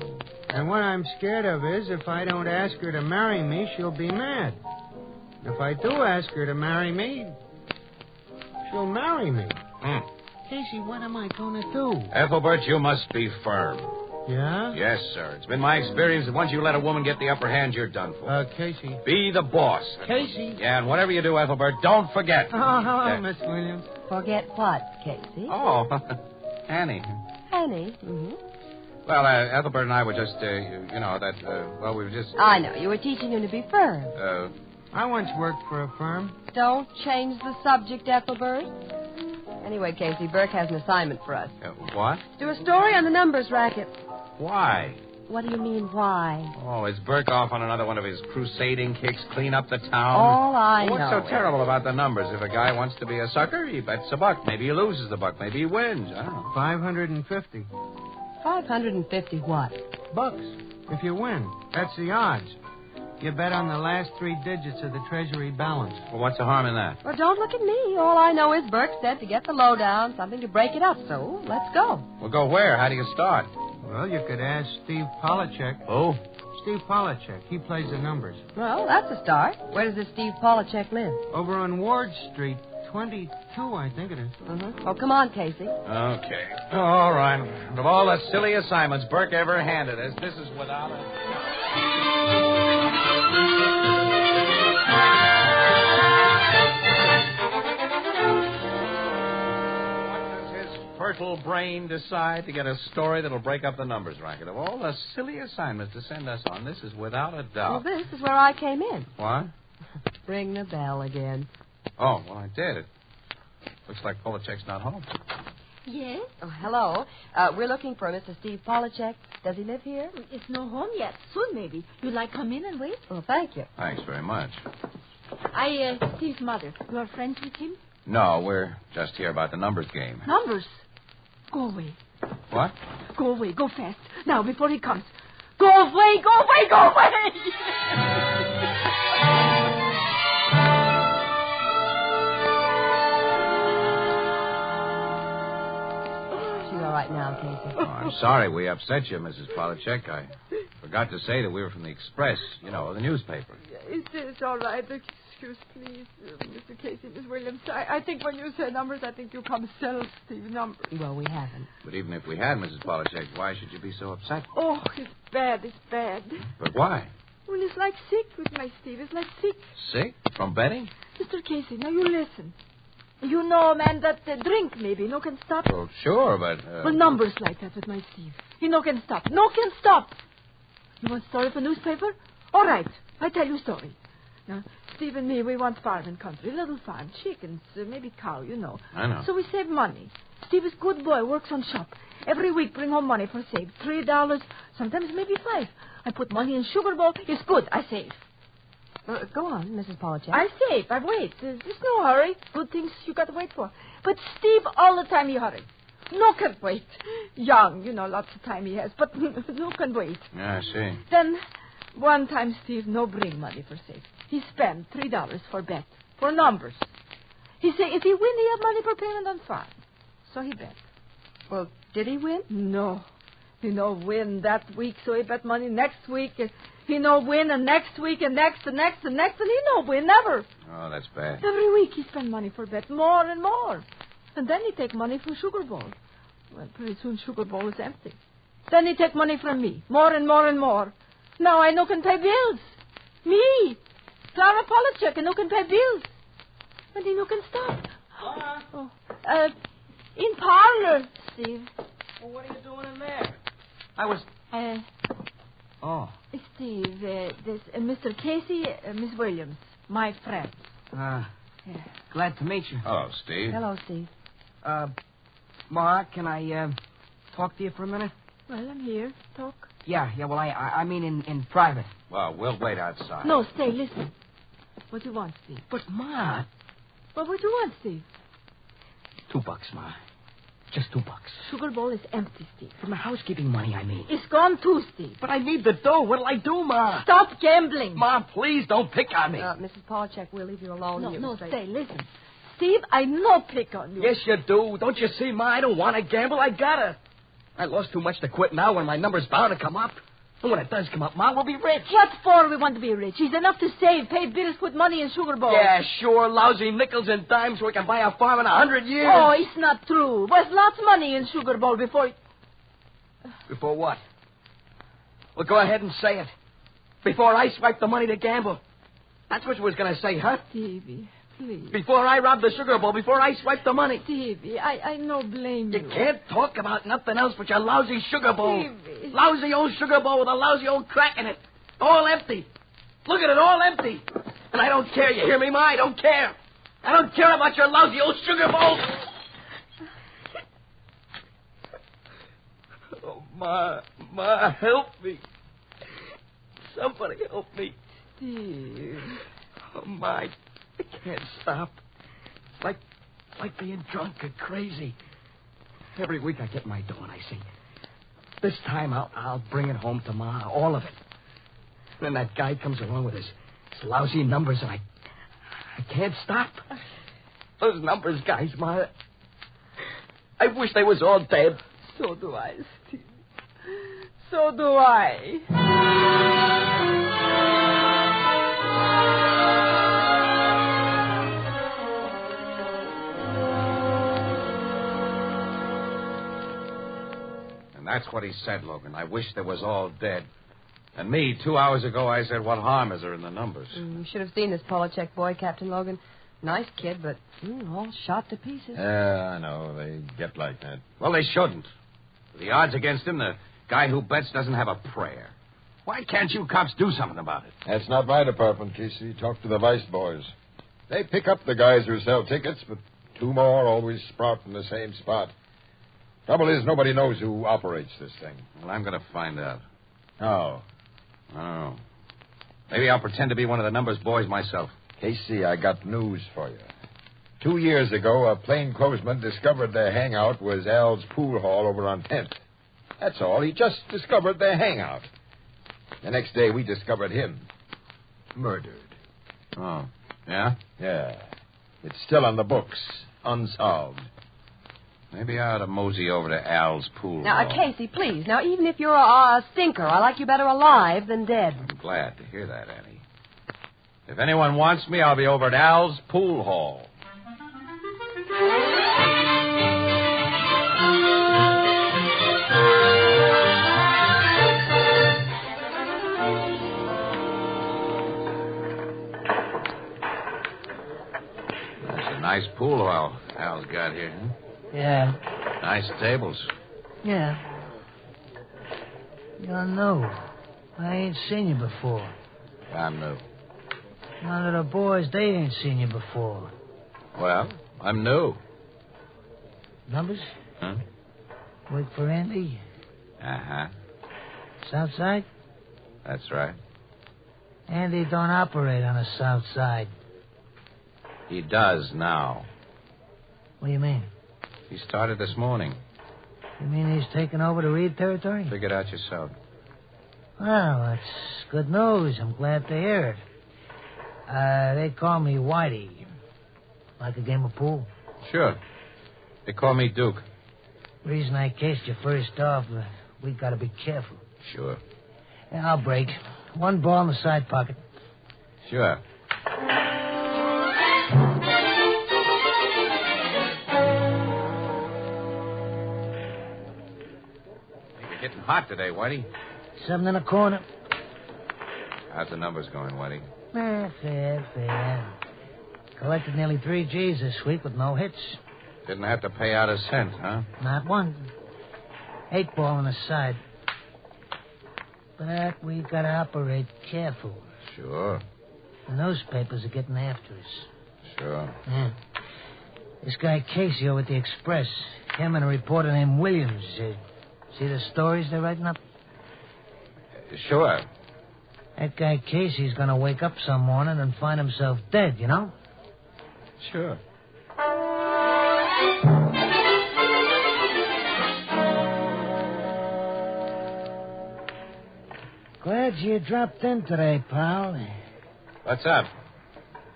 And what I'm scared of is if I don't ask her to marry me, she'll be mad. If I do ask her to marry me, she'll marry me. Casey, what am I going to do? Ethelbert, you must be firm. Yeah? Yes, sir. It's been my experience that once you let a woman get the upper hand, you're done for. Casey. Be the boss. Casey? Yeah, and whatever you do, Ethelbert, don't forget. Oh, hello, Miss Williams. Forget what, Casey? Oh, Annie. Annie? Mm-hmm. Well, Ethelbert and I were just, we were just... I know. You were teaching him to be firm. I once worked for a firm. Don't change the subject, Ethelbert. Anyway, Casey, Burke has an assignment for us. What? Do a story on the numbers racket. Why? What do you mean, why? Oh, is Burke off on another one of his crusading kicks, clean up the town? All I know. What's so terrible about the numbers? If a guy wants to be a sucker, he bets a buck. Maybe he loses the buck. Maybe he wins. I don't know. 550. 550 what? Bucks. If you win, that's the odds. You bet on the last 3 digits of the Treasury balance. Well, what's the harm in that? Well, don't look at me. All I know is Burke said to get the lowdown, something to break it up. So let's go. We'll go where? How do you start? Well, you could ask Steve Polachek. Who? Steve Polachek. He plays the numbers. Well, that's a start. Where does this Steve Polachek live? Over on Ward Street, 22, I think it is. Oh, come on, Casey. Okay. All right. Of all the silly assignments Burke ever handed us, this is without fertile brain decide to get a story that'll break up the numbers racket. Of all the silly assignments to send us on, this is without a doubt. Well, this is where I came in. What? Ring the bell again. Oh, well, I did. It looks like Polachek's not home. Yes? Oh, hello. We're looking for Mr. Steve Polachek. Does he live here? It's no home yet. Soon, maybe. You'd like come in and wait? Well, thank you. Thanks very much. Steve's mother. You are friends with him? No, we're just here about the numbers game. Numbers? Go away. What? Go away. Go fast. Now, before he comes. Go away. Go away. Go away. Right now, Casey. Oh, I'm sorry we upset you, Mrs. Polachek. I forgot to say that we were from the Express, you know, the newspaper. It's all right. Excuse, please, Mr. Casey, Miss Williams. I think when you say numbers, I think you come sell Steve numbers. Well, we haven't. But even if we had, Mrs. Polachek, why should you be so upset? Oh, it's bad. It's bad. But why? Well, it's like sick with my Steve. It's like sick. Sick? From betting? Mr. Casey, now you listen. You know, man, that drink maybe. No can stop. Well, sure, but... Well, numbers like that with my Steve. He no can stop. No can stop. You want story for newspaper? All right. I tell you story. Now, Steve and me, we want farm and country. Little farm. Chickens, maybe cow, you know. I know. So we save money. Steve is good boy, works on shop. Every week bring home money for save. $3, sometimes maybe $5. I put money in sugar bowl. It's good. I save. Go on, Mrs. Polachek. I save. I wait. There's no hurry. Good things you got to wait for. But Steve, all the time he hurry. No can wait. Young, you know, lots of time he has, but no can wait. Yeah, I see. Then, one time Steve no bring money for safe. He spend $3 for bet, for numbers. He say if he win, he have money for payment on farm. So he bet. Well, did he win? No. He no win that week, so he bet money next week. He no win, and next week, and next, and next, and next, and he no win, never. Oh, that's bad. Every week he spend money for bet, more and more. And then he take money from Sugar Bowl. Well, pretty soon Sugar Bowl is empty. Then he take money from me, more and more and more. Now I no can pay bills. Me, Clara Polachek, and no can pay bills. And he no can stop. Oh, in parlor, Steve. Well, what are you doing in there? I was... Oh. Steve, this Mr. Casey, Miss Williams, my friend. Glad to meet you. Hello, Steve. Hello, Steve. Ma, can I talk to you for a minute? Well, I'm here. Talk. Yeah, well, I mean in private. Well, we'll wait outside. No, stay, listen. What do you want, Steve? But, Ma... Well, what do you want, Steve? $2, Ma. Just $2. Sugar Bowl is empty, Steve. For my housekeeping money, I mean. It's gone too, Steve. But I need the dough. What'll I do, Ma? Stop gambling. Ma, please don't pick on me. Mrs. Polachek, we'll leave you alone. No, stay, listen. Steve, I no pick on you. Yes, you do. Don't you see, Ma? I don't want to gamble. I gotta. I lost too much to quit now when my number's bound to come up. And when it does come up, Ma, we'll be rich. What for we want to be rich? It's enough to save, pay bills, put money in Sugar Bowl. Yeah, sure. Lousy nickels and dimes so we can buy a farm in 100 years. Oh, it's not true. There's lots of money in Sugar Bowl before... Before what? Well, go ahead and say it. Before I swipe the money to gamble. That's what you was going to say, huh? Stevie, please. Before I rob the Sugar Bowl, before I swipe the money. Stevie, I no blame you. You can't talk about nothing else but your lousy Sugar Bowl. Stevie. Lousy old Sugar Bowl with a lousy old crack in it. All empty. Look at it, all empty. And I don't care, you hear me, Ma? I don't care. I don't care about your lousy old Sugar Bowl. Oh, Ma, help me. Somebody help me. Steve. Oh, Ma, I can't stop. It's like being drunk or crazy. Every week I get my dough and I say, This time I'll bring it home to Ma, all of it. Then that guy comes along with his lousy numbers, and I can't stop. Those numbers guys, Ma. I wish they was all dead. So do I, Steve. So do I. And that's what he said, Logan. I wish they was all dead. And me, 2 hours ago, I said, what harm is there in the numbers? You should have seen this Polachek boy, Captain Logan. Nice kid, but all shot to pieces. Yeah, I know. They get like that. Well, they shouldn't. The odds against him, the guy who bets doesn't have a prayer. Why can't you cops do something about it? That's not my department, Casey. Talk to the vice boys. They pick up the guys who sell tickets, but 2 more always sprout from the same spot. Trouble is, nobody knows who operates this thing. Well, I'm going to find out. Oh. Oh. Maybe I'll pretend to be one of the numbers boys myself. Casey, I got news for you. 2 years ago, a plainclothesman discovered their hangout was Al's pool hall over on 10th. That's all. He just discovered their hangout. The next day, we discovered him. Murdered. Oh. Yeah? Yeah. It's still on the books. Unsolved. Maybe I ought to mosey over to Al's pool Now, hall. Casey, please. Now, even if you're a stinker, I like you better alive than dead. I'm glad to hear that, Annie. If anyone wants me, I'll be over at Al's pool hall. That's a nice pool hall Al's got here, huh? Yeah. Nice tables. Yeah. You're new. I ain't seen you before. I'm new. None of the boys, they ain't seen you before. Well, I'm new. Numbers? Huh? Work for Andy? Uh-huh. South Side? That's right. Andy don't operate on the South Side. He does now. What do you mean? He started this morning. You mean he's taken over the Reed territory? Figure it out yourself. Well, that's good news. I'm glad to hear it. They call me Whitey. Like a game of pool? Sure. They call me Duke. Reason I cased you first off, we gotta be careful. Sure. Yeah, I'll break. 1 ball in the side pocket. Sure. You're getting hot today, Whitey. 7 in a corner. How's the numbers going, Whitey? Fair. Collected nearly 3 G's this week with no hits. Didn't have to pay out a cent, huh? Not one. 8 ball on the side. But we gotta operate careful. Sure. The newspapers are getting after us. Sure. Yeah. This guy Casey over at the Express, him and a reporter named Williams. See the stories they're writing up? Sure. That guy Casey's gonna wake up some morning and find himself dead, you know? Sure. Glad you dropped in today, pal. What's up?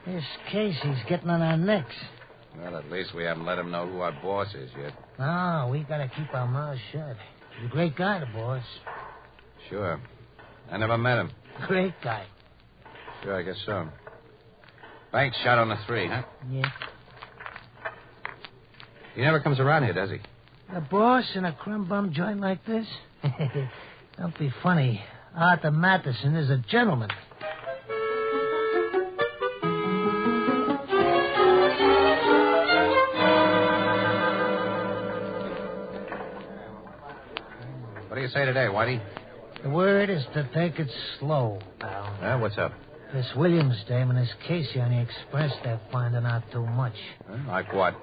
This Casey's getting on our necks. Well, at least we haven't let him know who our boss is yet. No, we gotta keep our mouths shut. He's a great guy, the boss. Sure. I never met him. Great guy. Sure, I guess so. Bank shot on the 3, huh? Yeah. He never comes around here, does he? The boss in a crumb bum joint like this? Don't be funny. Arthur Matheson is a gentleman. What do you say today, Whitey? The word is to take it slow, pal. Well, what's up? This Williams dame and this Casey on the Express, they're finding out too much. Like what?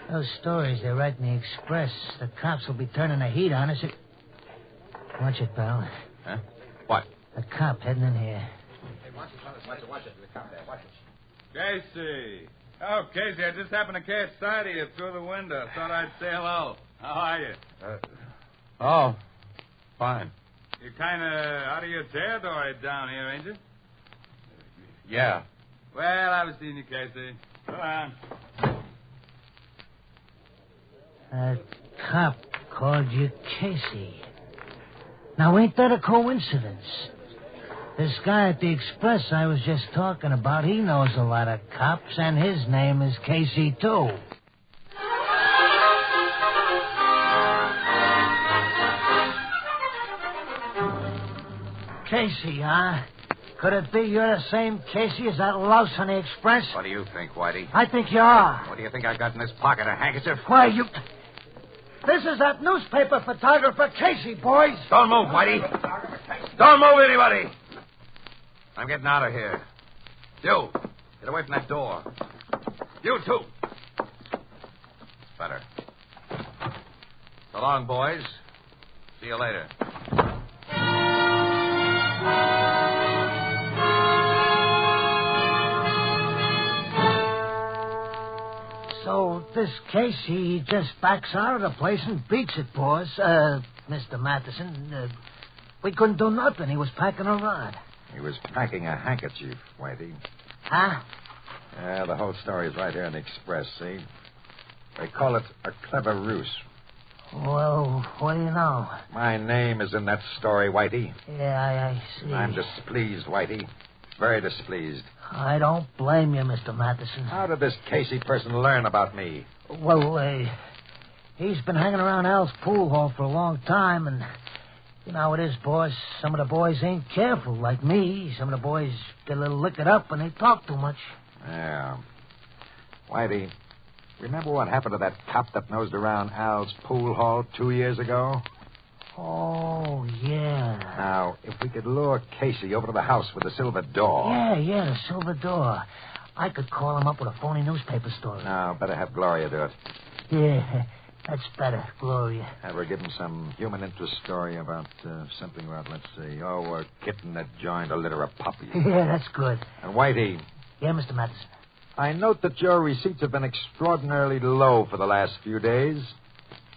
Those stories they write in the Express, the cops will be turning the heat on us. Watch it, pal. Huh? What? A cop heading in here. Hey, watch it. The cop there. Watch it. Casey. Oh, Casey, I just happened to catch sight of you through the window. Thought I'd say hello. How are you? Oh. Fine. You're kind of out of your territory down here, ain't you? Yeah. Well, I was seeing you, Casey. Go on. A cop called you Casey. Now, ain't that a coincidence? This guy at the Express I was just talking about, he knows a lot of cops, and his name is Casey, too. Casey, huh? Could it be you're the same Casey as that louse on the Express? What do you think, Whitey? I think you are. What do you think I got in this pocket? A handkerchief? Why, you... This is that newspaper photographer Casey, boys. Don't move, Whitey. Don't move, anybody. I'm getting out of here. You, get away from that door. You, too. Better. So long, boys. See you later. So this Casey just backs out of the place and beats it, boss. Mr. Matheson, we couldn't do nothing. He was packing a rod. He was packing a handkerchief, Whitey. Huh? Yeah, the whole story is right here in the Express, see? They call it a clever ruse. Well, what do you know? My name is in that story, Whitey. Yeah, I see. I'm displeased, Whitey. Very displeased. I don't blame you, Mr. Matheson. How did this Casey person learn about me? Well, he's been hanging around Al's pool hall for a long time, and you know how it is, boss. Some of the boys ain't careful, like me. Some of the boys get a little liquored up and they talk too much. Yeah. Whitey, remember what happened to that cop that nosed around Al's pool hall 2 years ago? Oh, yeah. Now, if we could lure Casey over to the house with the silver door... Yeah, the silver door. I could call him up with a phony newspaper story. No, better have Gloria do it. Yeah, that's better, Gloria. Have her give him some human interest story about something about, let's see, a kitten that joined a litter of puppies. Yeah, that's good. And Whitey... Yeah, Mr. Matheson. I note that your receipts have been extraordinarily low for the last few days.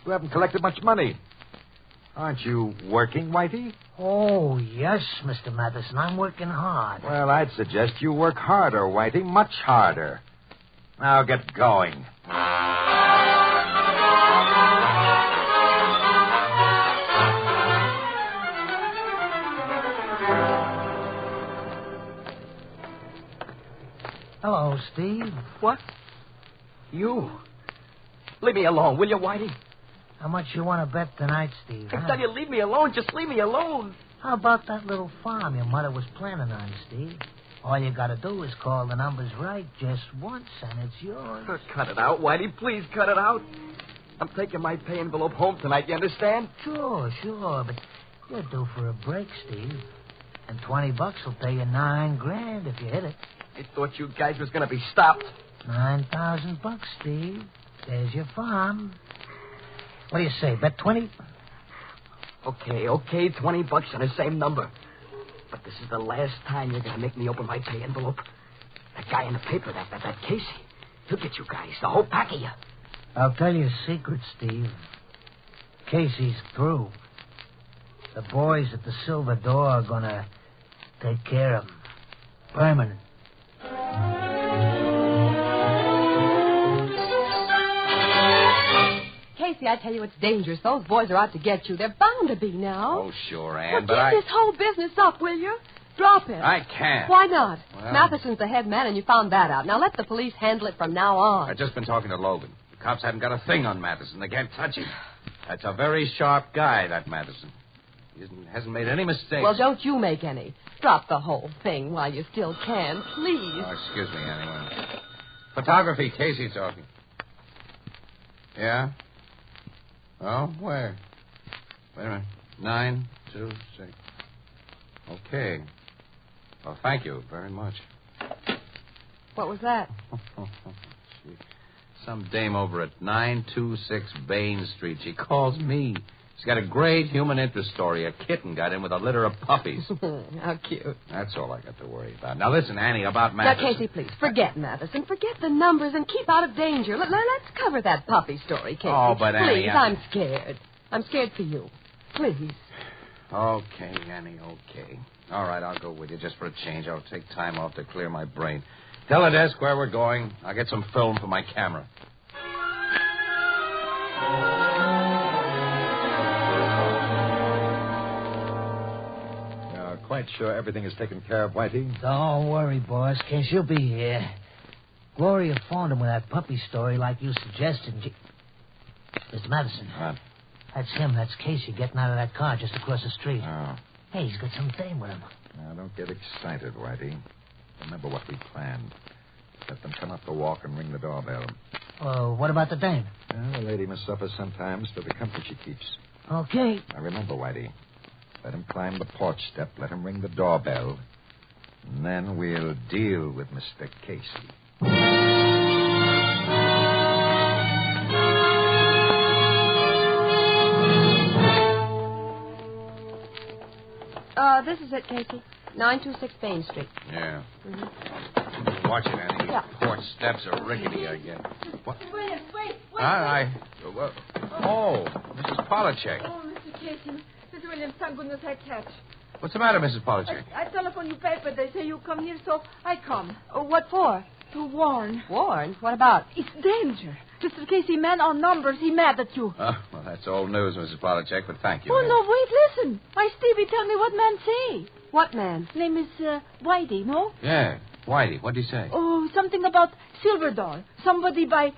You haven't collected much money. Aren't you working, Whitey? Oh, yes, Mr. Matheson. I'm working hard. Well, I'd suggest you work harder, Whitey, much harder. Now get going. Hello, Steve. What? You? Leave me alone, will you, Whitey? How much you want to bet tonight, Steve? I tell you, leave me alone. Just leave me alone. How about that little farm your mother was planning on, Steve? All you got to do is call the numbers right just once, and it's yours. Cut it out, Whitey. Please cut it out. I'm taking my pay envelope home tonight, you understand? Sure, but you're due for a break, Steve. And $20 will pay you $9,000 if you hit it. I thought you guys was going to be stopped. $9,000, Steve. There's your farm. What do you say, bet 20? Okay, $20 on the same number. But this is the last time you're going to make me open my pay envelope. That guy in the paper, that Casey, he'll get you guys, the whole pack of you. I'll tell you a secret, Steve. Casey's through. The boys at the Silver Door are going to take care of him. Permanent. Casey, I tell you, it's dangerous. Those boys are out to get you. They're bound to be now. Oh, sure, Ann, Well, but keep this whole business up, will you? Drop it. I can't. Why not? Well... Matheson's the head man, and you found that out. Now let the police handle it from now on. I've just been talking to Logan. The cops haven't got a thing on Matheson. They can't touch him. That's a very sharp guy, that Matheson. He hasn't made any mistakes. Well, don't you make any. Drop the whole thing while you still can, please. Oh, excuse me, anyway. Photography, Casey talking. Yeah? Oh, where? Wait a minute. 926. Okay. Well, thank you very much. What was that? Gee. Some dame over at 926 Bain Street. She calls me. She's got a great human interest story. A kitten got in with a litter of puppies. How cute. That's all I got to worry about. Now, listen, Annie, about Matheson. Now, Casey, please, forget Matheson. Forget the numbers and keep out of danger. Let's cover that puppy story, Casey. Oh, but Annie... Please, I'm scared. I'm scared for you. Please. Okay, Annie, okay. All right, I'll go with you just for a change. I'll take time off to clear my brain. Tell the desk where we're going. I'll get some film for my camera. Quite sure everything is taken care of, Whitey? Don't worry, boss. Case you'll be here. Gloria phoned him with that puppy story like you suggested. Mr. Madison. What? That's him. That's Casey getting out of that car just across the street. Oh. Hey, he's got some dame with him. Now, don't get excited, Whitey. Remember what we planned. Let them come up the walk and ring the doorbell. What about the dame? Well, the lady must suffer sometimes for the company she keeps. Okay. Now, remember, Whitey. Let him climb the porch step. Let him ring the doorbell. And then we'll deal with Mr. Casey. This is it, Casey. 926 Bain Street. Yeah. Mm-hmm. Watch it, Annie. Yeah. Porch steps are rickety again. What? Wait. Oh, Mrs. Polachek. Oh, Mr. Casey. Mr. Williams, thank goodness I catch. What's the matter, Mrs. Polachek? I telephone you paper. They say you come here, so I come. What for? To warn. Warn? What about? It's danger. Mr. Casey, man on numbers, he mad at you. Oh, well, that's old news, Mrs. Polachek, but thank you. Oh, no, wait, listen. My Stevie tell me what man say. What man? Name is Whitey, no? Yeah, Whitey, what'd he say? Oh, something about Silver Door. Somebody by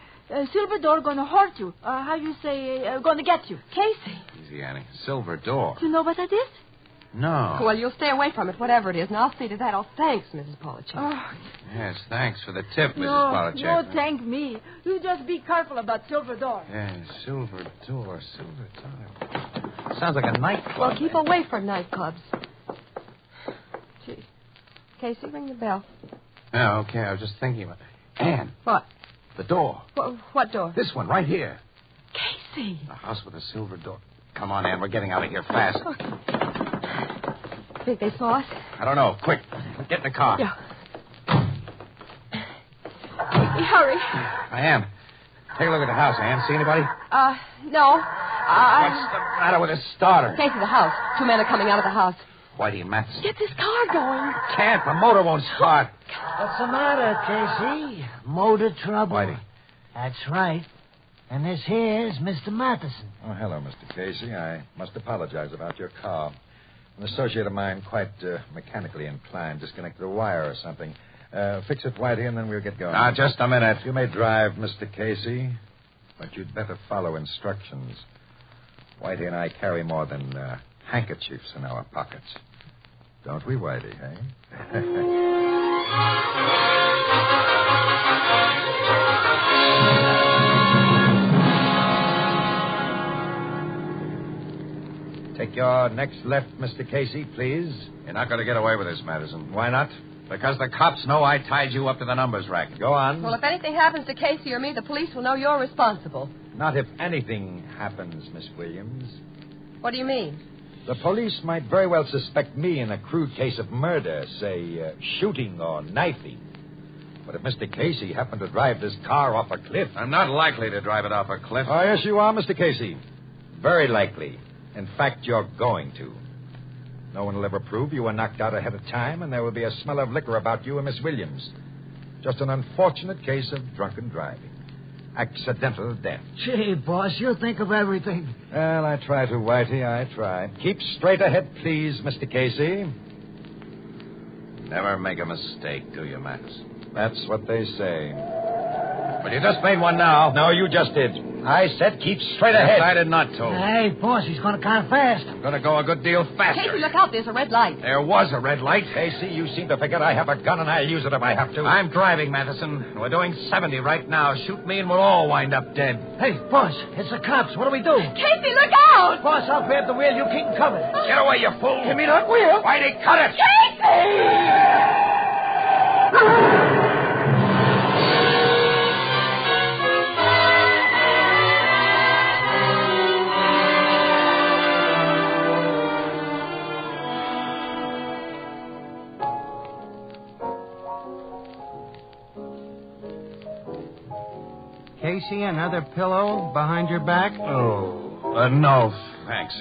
Silver Door gonna hurt you. How you say, gonna get you. Casey. Easy, Annie. Silver Door. Do you know what that is? No. Well, you'll stay away from it, whatever it is, and I'll see to that. Oh, thanks, Mrs. Polachek. Oh. Yes, thanks for the tip, Mrs. No, Polachek. no, thank me. You just be careful about Silver Door. Yeah, Silver Door. Sounds like a nightclub. Well, keep away from nightclubs. Gee. Casey, ring the bell. Yeah, okay, I was just thinking about it. Ann. What? The door. What door? This one, right here. Casey. The house with a silver door. Come on, Ann, we're getting out of here fast. Okay. Think they saw us? I don't know. Quick, get in the car. Yeah. Hurry. I am. Take a look at the house, Ann. See anybody? No. What's the matter with the starter? Casey, the house. Two men are coming out of the house. Whitey and Matheson. Get this car going. Can't. The motor won't start. What's the matter, Casey? Motor trouble. Whitey. That's right. And this here's Mr. Matheson. Oh, hello, Mr. Casey. I must apologize about your car. An associate of mine, quite mechanically inclined, disconnected a wire or something. Fix it, Whitey, and then we'll get going. Now, just a minute. You may drive, Mr. Casey, but you'd better follow instructions. Whitey and I carry more than handkerchiefs in our pockets. Don't we, Whitey, eh? Take your next left, Mr. Casey, please. You're not going to get away with this, Madison. Why not? Because the cops know I tied you up to the numbers racket. Go on. Well, if anything happens to Casey or me, the police will know you're responsible. Not if anything happens, Miss Williams. What do you mean? The police might very well suspect me in a crude case of murder, say, shooting or knifing. But if Mr. Casey happened to drive this car off a cliff... I'm not likely to drive it off a cliff. Oh, yes, you are, Mr. Casey. Very likely. In fact, you're going to. No one will ever prove you were knocked out ahead of time, and there will be a smell of liquor about you and Miss Williams. Just an unfortunate case of drunken driving. Accidental death. Gee, boss, you think of everything. Well, I try to, Whitey, I try. Keep straight ahead, please, Mr. Casey. Never make a mistake, do you, Max? That's what they say. But you just made one now. No, you just did. I said keep straight ahead. Decided not to. Hey, boss, he's going kind of fast. I'm going to go a good deal faster. Casey, look out. There's a red light. There was a red light. Casey, you seem to forget I have a gun and I'll use it if I have to. I'm driving, Matheson. We're doing 70 right now. Shoot me and we'll all wind up dead. Hey, boss, it's the cops. What do we do? Casey, look out! Boss, I'll grab the wheel. You keep cover. Get away, you fool. Give me that wheel. Whitey, cut it. Casey! Casey, another pillow behind your back? Oh, no, thanks,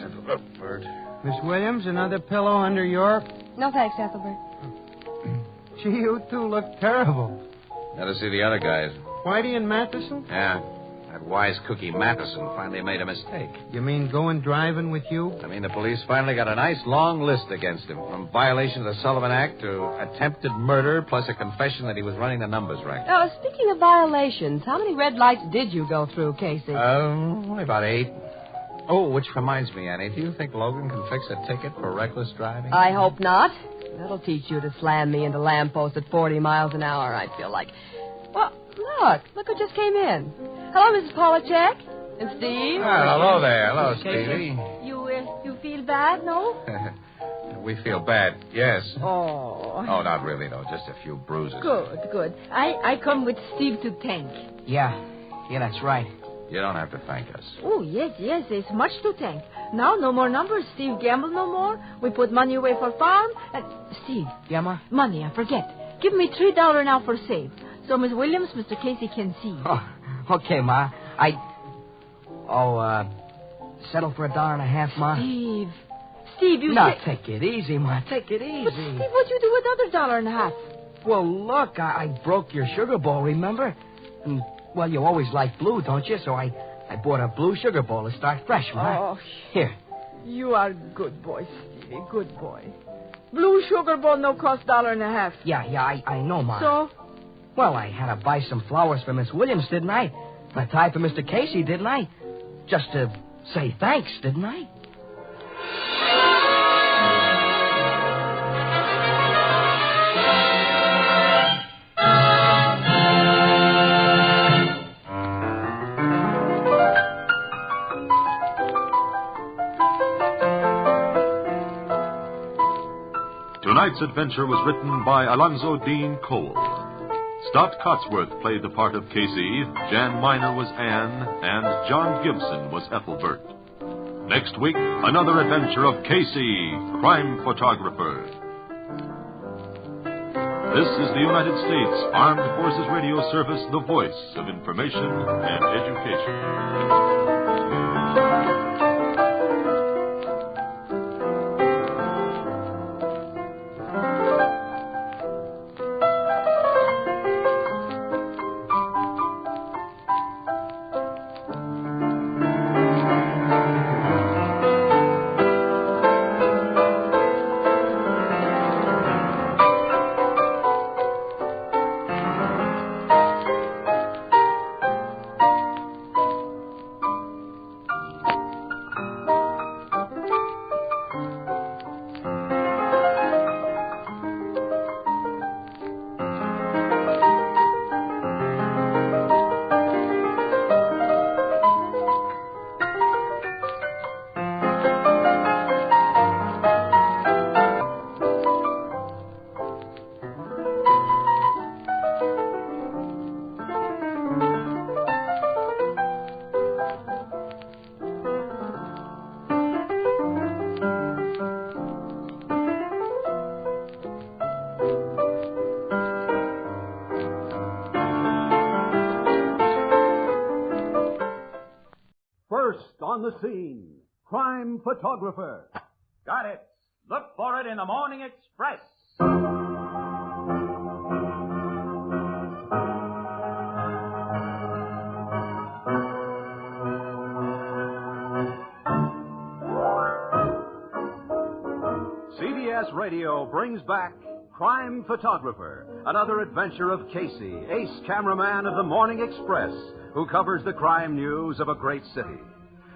Bert. Miss Williams, another pillow under your... No thanks, Ethelbert. Gee, you two look terrible. Gotta see the other guys. Whitey and Matheson? Yeah. That wise cookie Matheson finally made a mistake. You mean going driving with you? I mean, the police finally got a nice long list against him, from violation of the Sullivan Act to attempted murder, plus a confession that he was running the numbers racket. Oh, speaking of violations, how many red lights did you go through, Casey? Only about 8. Oh, which reminds me, Annie, do you think Logan can fix a ticket for reckless driving? I hope not. That'll teach you to slam me into lampposts at 40 miles an hour, I feel like. Well, look who just came in. Hello, Mrs. Polachek. And Steve. Hello there. Hello, Stevie. You feel bad, no? We feel bad, yes. Oh. Oh, not really, no. Just a few bruises. Good. I come with Steve to thank. Yeah, that's right. You don't have to thank us. Oh, yes, there's much to thank. Now, no more numbers. Steve gamble no more. We put money away for farm. And, Steve. Yeah, Ma? Money, I forget. Give me $3 now for save. So Miss Williams, Mr. Casey can see. Oh, okay, Ma. Settle for $1.50, Ma? Steve, you No, take it easy, Ma. Take it easy. But, Steve, what'd you do with $1.50? Well, look, I broke your sugar bowl, remember? And, well, you always like blue, don't you? So I bought a blue sugar bowl to start fresh, Ma. Oh, here. You are good boy, Stevie. Good boy. Blue sugar bowl no cost $1.50. Yeah, I know, Ma. So? Well, I had to buy some flowers for Miss Williams, didn't I? And a tie for Mr. Casey, didn't I? Just to say thanks, didn't I? Tonight's adventure was written by Alonzo Dean Cole. Stott Cotsworth played the part of Casey, Jan Miner was Anne, and John Gibson was Ethelbert. Next week, another adventure of Casey, crime photographer. This is the United States Armed Forces Radio Service, the voice of information and education. On the scene, crime photographer. Got it. Look for it in the Morning Express. CBS Radio brings back Crime Photographer, another adventure of Casey, ace cameraman of the Morning Express, who covers the crime news of a great city.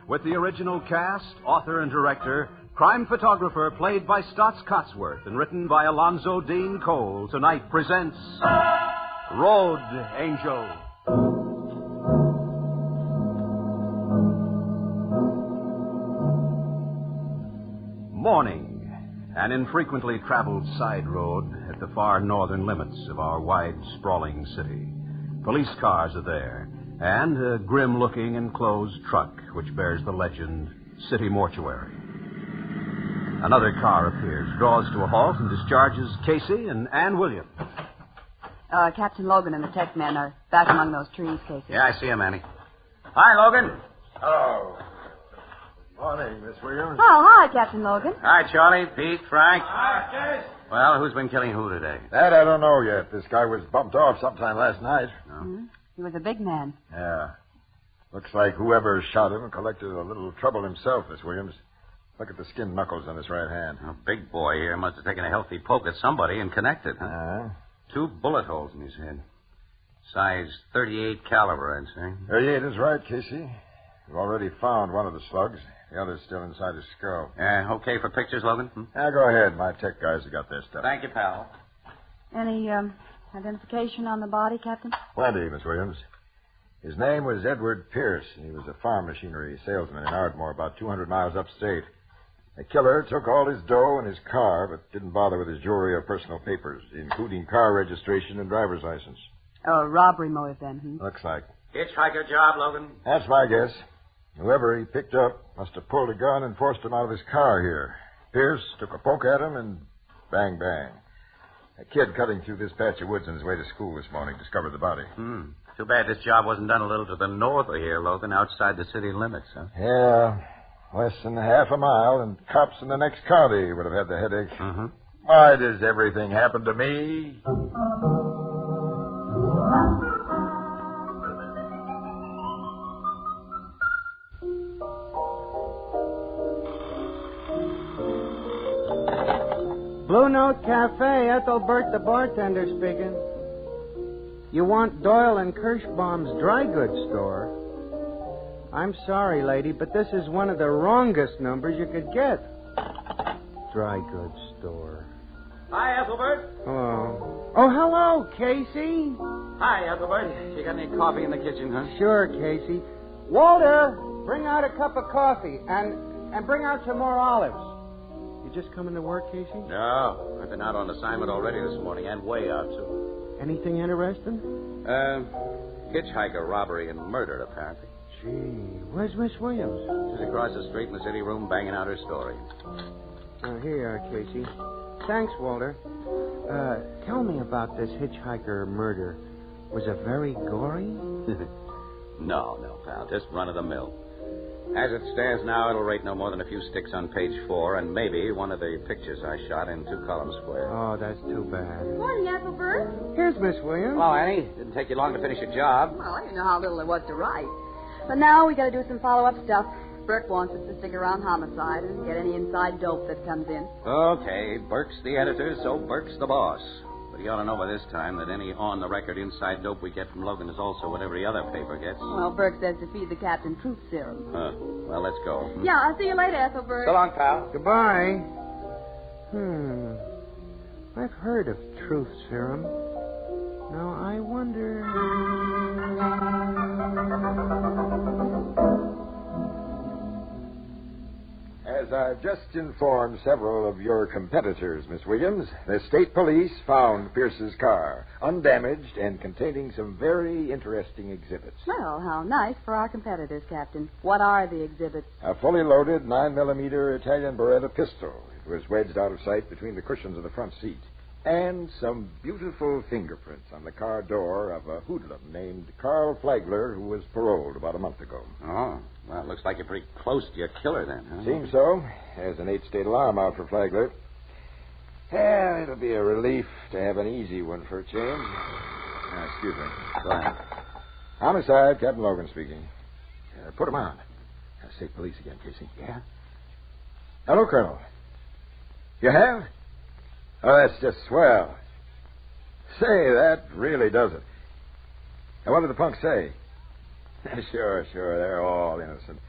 With the original cast, author, and director, Crime Photographer, played by Stott Cotsworth and written by Alonzo Dean Cole, tonight presents Road Angel. Morning, an infrequently traveled side road at the far northern limits of our wide, sprawling city. Police cars are there, and a grim-looking enclosed truck which bears the legend, City Mortuary. Another car appears, draws to a halt, and discharges Casey and Ann Williams. Captain Logan and the tech men are back among those trees, Casey. Yeah, I see him, Annie. Hi, Logan. Hello. Morning, Miss Williams. Oh, hi, Captain Logan. Hi, Charlie, Pete, Frank. Hi, Case. Well, who's been killing who today? That I don't know yet. This guy was bumped off sometime last night. Mm-hmm. He was a big man. Yeah. Looks like whoever shot him collected a little trouble himself, Miss Williams. Look at the skin knuckles on his right hand. A big boy here must have taken a healthy poke at somebody and connected, huh? 2 bullet holes in his head. Size 38 caliber, I'd say. 38 is right, Casey. We've already found one of the slugs. The other's still inside his skull. Okay for pictures, Logan? Yeah, go ahead. My tech guys have got their stuff. Thank you, pal. Any identification on the body, Captain? Plenty, Miss Williams. His name was Edward Pierce. He was a farm machinery salesman in Ardmore, about 200 miles upstate. The killer took all his dough in his car, but didn't bother with his jewelry or personal papers, including car registration and driver's license. Oh, robbery motive then. Looks like. Hitchhiker job, Logan? That's my guess. Whoever he picked up must have pulled a gun and forced him out of his car here. Pierce took a poke at him and bang, bang. A kid cutting through this patch of woods on his way to school this morning discovered the body. Too bad this job wasn't done a little to the north of here, Logan, outside the city limits, huh? Yeah, less than half a mile, and cops in the next county would have had the headache. Why does everything happen to me? Blue Note Cafe, Ethelbert the bartender speaking. You want Doyle and Kirschbaum's dry goods store? I'm sorry, lady, but this is one of the wrongest numbers you could get. Dry goods store. Hi, Ethelbert. Oh. Oh, hello, Casey. Hi, Ethelbert. You got any coffee in the kitchen, huh? Sure, Casey. Walter, bring out a cup of coffee and bring out some more olives. You just coming to work, Casey? No, I've been out on assignment already this morning and way out, too. Anything interesting? Hitchhiker robbery and murder, apparently. Gee, where's Miss Williams? She's across the street in the city room banging out her story. Here you are, Casey. Thanks, Walter. Tell me about this hitchhiker murder. Was it very gory? No, pal. Just run of the mill. As it stands now, it'll rate no more than a few sticks on page 4 and maybe one of the pictures I shot in 2 columns square. Oh, that's too bad. Morning, Ethelbert. Here's Miss Williams. Hello, Annie. Didn't take you long to finish your job. Well, you know how little there was to write. But now we got to do some follow-up stuff. Burke wants us to stick around homicide and get any inside dope that comes in. Okay, Burke's the editor, so Burke's the boss. But you ought to know by this time that any on-the-record inside dope we get from Logan is also what every other paper gets. Well, Burke says to feed the captain truth serum. Well, let's go. Yeah, I'll see you later, Ethelbert. So long, pal. Goodbye. I've heard of truth serum. Now, I wonder... As I've just informed several of your competitors, Miss Williams, the state police found Pierce's car, undamaged and containing some very interesting exhibits. Well, how nice for our competitors, Captain. What are the exhibits? A fully loaded 9mm Italian Beretta pistol. It was wedged out of sight between the cushions of the front seat. And some beautiful fingerprints on the car door of a hoodlum named Carl Flagler, who was paroled about a month ago. Oh, well, it looks like you're pretty close to your killer then, huh? Seems so. There's an 8-state alarm out for Flagler. Yeah, it'll be a relief to have an easy one for a change. Excuse me. Go ahead. Homicide, Captain Logan speaking. Put him on. State police again, Casey. Yeah? Hello, Colonel. You have? Oh, that's just swell. Say, that really does it. Now, what did the punk say? Sure, they're all innocent.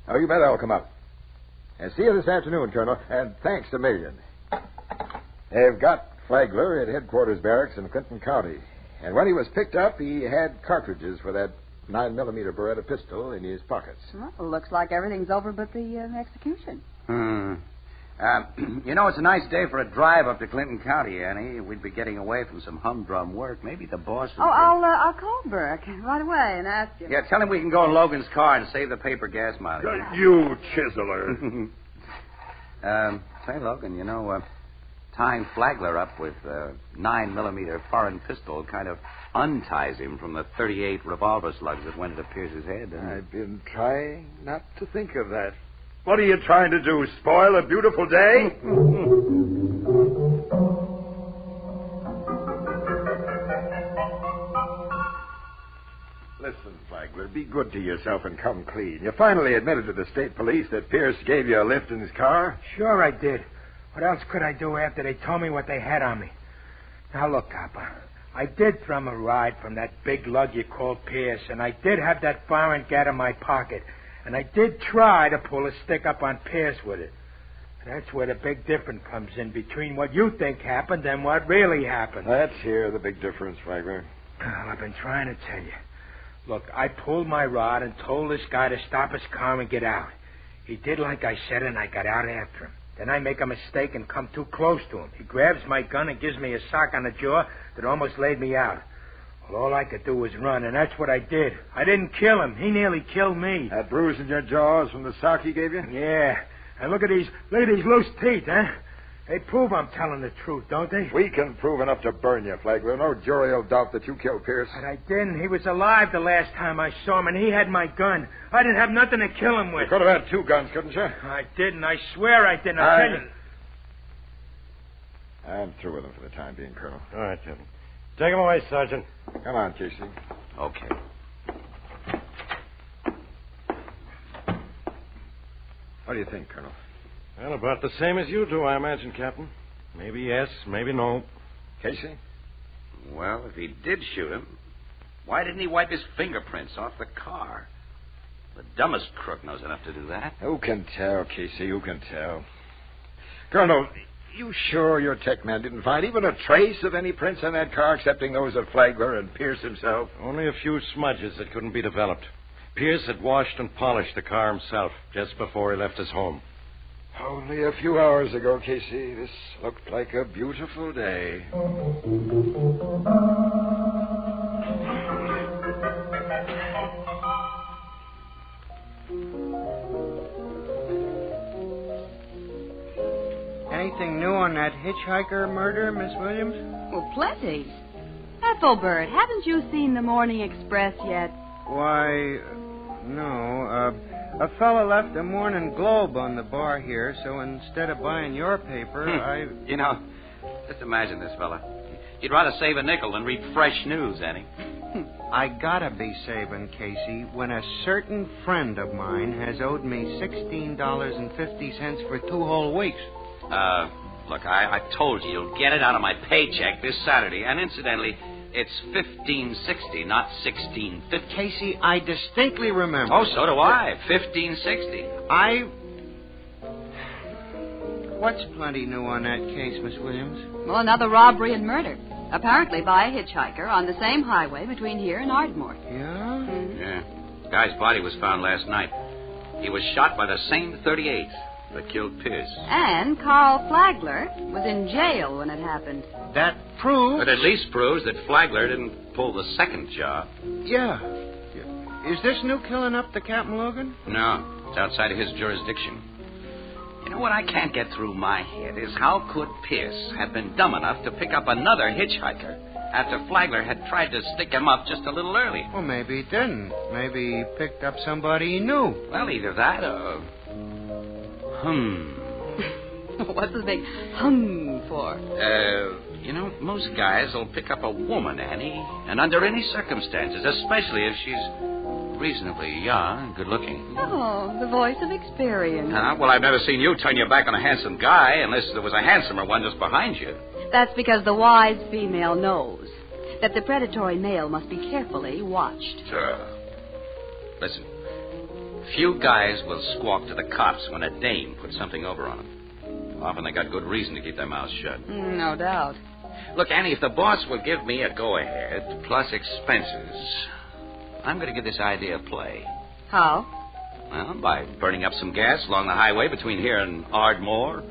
Oh, you bet I'll come up. And see you this afternoon, Colonel, and thanks a million. They've got Flagler at headquarters barracks in Clinton County. And when he was picked up, he had cartridges for that 9mm Beretta pistol in his pockets. Well, looks like everything's over but the execution. You know, it's a nice day for a drive up to Clinton County, Annie. We'd be getting away from some humdrum work. Maybe the boss would... I'll call Burke right away and ask him. Yeah, tell him we can go in Logan's car and save the paper gas mileage. You chiseler. Say, Logan, you know, tying Flagler up with a 9mm foreign pistol kind of unties him from the 38 revolver slugs that went into Pierce's head. I've been trying not to think of that. What are you trying to do, spoil a beautiful day? Listen, Flagler, be good to yourself and come clean. You finally admitted to the state police that Pierce gave you a lift in his car? Sure I did. What else could I do after they told me what they had on me? Now, look, Copper, I did thrum a ride from that big lug you called Pierce, and I did have that foreign gat in my pocket, and I did try to pull a stick up on Pierce with it. That's where the big difference comes in between what you think happened and what really happened. Let's hear the big difference, Flagler. Well, I've been trying to tell you. Look, I pulled my rod and told this guy to stop his car and get out. He did like I said, and I got out after him. Then I make a mistake and come too close to him. He grabs my gun and gives me a sock on the jaw that almost laid me out. Well, all I could do was run, and that's what I did. I didn't kill him. He nearly killed me. That bruise in your jaws from the sock he gave you? Yeah. And look at these loose teeth, huh? They prove I'm telling the truth, don't they? We can prove enough to burn you, Flagler. No jury will doubt that you killed Pierce. But I didn't. He was alive the last time I saw him, and he had my gun. I didn't have nothing to kill him with. You could have had 2 guns, couldn't you? I didn't. I swear I didn't. I'll tell you. I'm through with him for the time being, Colonel. All right, Captain. Take him away, Sergeant. Come on, Casey. Okay. What do you think, Colonel? Well, about the same as you do, I imagine, Captain. Maybe yes, maybe no. Casey? Well, if he did shoot him, why didn't he wipe his fingerprints off the car? The dumbest crook knows enough to do that. Who can tell, Casey? Who can tell? Colonel, you sure your tech man didn't find even a trace of any prints on that car excepting those of Flagler and Pierce himself? Only a few smudges that couldn't be developed. Pierce had washed and polished the car himself just before he left his home. Only a few hours ago, Casey, this looked like a beautiful day. Anything new on that hitchhiker murder, Miss Williams? Well, plenty. Ethelbert, haven't you seen the Morning Express yet? Why, no. A fella left a Morning Globe on the bar here, so instead of buying your paper, You know, just imagine this fella. He'd rather save a nickel than read fresh news, Annie. I gotta be saving, Casey, when a certain friend of mine has owed me $16.50 for 2 whole weeks. Look, I told you you'll get it out of my paycheck this Saturday, and incidentally, it's $15.60, not $16.50. Casey, I distinctly remember. Oh, so do I. $15.60. What's plenty new on that case, Miss Williams? Well, another robbery and murder. Apparently by a hitchhiker on the same highway between here and Ardmore. Yeah? Yeah. Guy's body was found last night. He was shot by the same .38 that killed Pierce. And Carl Flagler was in jail when it happened. That proves... But at least proves that Flagler didn't pull the second job. Yeah. Is this new killing up to Captain Logan? No, it's outside of his jurisdiction. You know what I can't get through my head is how could Pierce have been dumb enough to pick up another hitchhiker after Flagler had tried to stick him up just a little early? Well, maybe he didn't. Maybe he picked up somebody he knew. Well, either that or... What's the big for? You know, most guys will pick up a woman, Annie, and under any circumstances, especially if she's reasonably young and good-looking. Oh, the voice of experience. Well, I've never seen you turn your back on a handsome guy unless there was a handsomer one just behind you. That's because the wise female knows that the predatory male must be carefully watched. Sure. Listen, few guys will squawk to the cops when a dame puts something over on them. Often they got good reason to keep their mouths shut. No doubt. Look, Annie, if the boss will give me a go-ahead plus expenses, I'm going to give this idea a play. How? Well, by burning up some gas along the highway between here and Ardmore,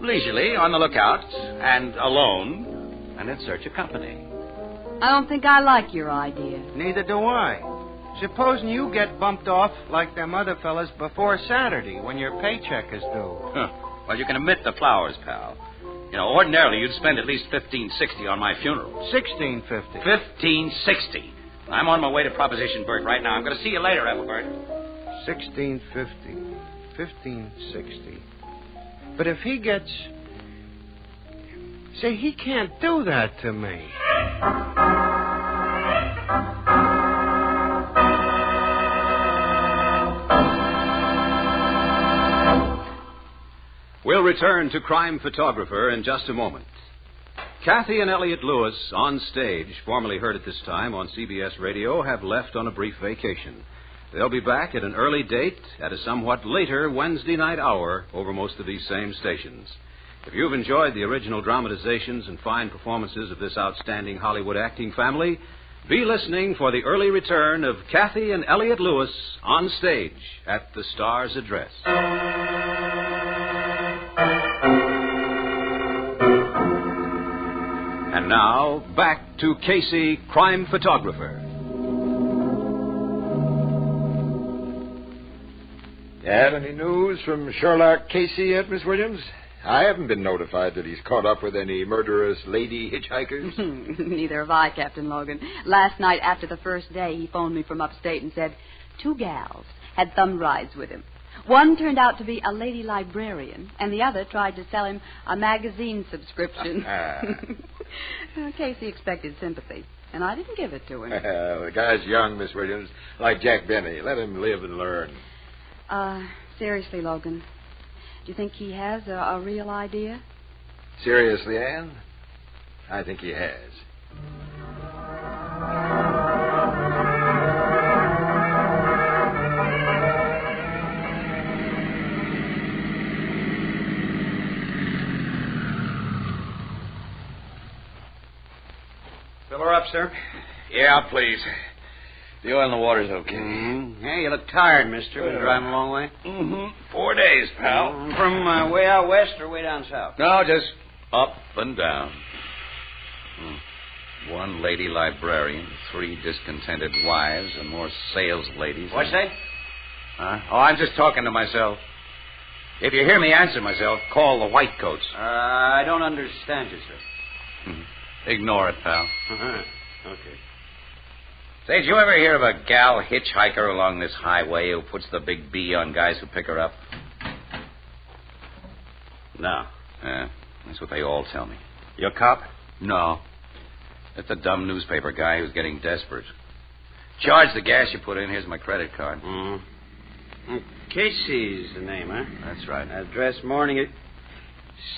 leisurely, on the lookout, and alone, and in search of company. I don't think I like your idea. Neither do I. Supposing you get bumped off like them other fellas before Saturday when your paycheck is due. Huh. Well, you can omit the flowers, pal. You know, ordinarily you'd spend at least $15.60 on my funeral. $16.50. $15.60. I'm on my way to Proposition Burt right now. I'm going to see you later, Ethelbert. $16.50. 1560. But if he gets... Say, he can't do that to me. We'll return to Crime Photographer in just a moment. Kathy and Elliot Lewis, on stage, formerly heard at this time on CBS Radio, have left on a brief vacation. They'll be back at an early date at a somewhat later Wednesday night hour over most of these same stations. If you've enjoyed the original dramatizations and fine performances of this outstanding Hollywood acting family, be listening for the early return of Kathy and Elliot Lewis on stage at the Star's Address. And now, back to Casey, Crime Photographer. Have any news from Sherlock Casey yet, Miss Williams? I haven't been notified that he's caught up with any murderous lady hitchhikers. Neither have I, Captain Logan. Last night, after the first day, he phoned me from upstate and said 2 gals had thumbed rides with him. One turned out to be a lady librarian, and the other tried to sell him a magazine subscription. Casey expected sympathy, and I didn't give it to him. The guy's young, Miss Williams, like Jack Benny. Let him live and learn. Seriously, Logan, do you think he has a real idea? Seriously, Anne? I think he has. Fill her up, sir. Yeah, please. The oil in the water's okay. Mm-hmm. Hey, you look tired, mister. Been driving a long way? Mm-hmm. 4 days, pal. From way out west or way down south? No, just up and down. 1 lady librarian, 3 discontented wives, and more sales ladies. What'd you say? Huh? Oh, I'm just talking to myself. If you hear me answer myself, call the white coats. I don't understand you, sir. Ignore it, pal. Uh-huh. Okay. Say, did you ever hear of a gal hitchhiker along this highway who puts the big B on guys who pick her up? No. Yeah, that's what they all tell me. You a cop? No. That's a dumb newspaper guy who's getting desperate. Charge the gas you put in. Here's my credit card. Casey's the name, huh? That's right. Address, morning.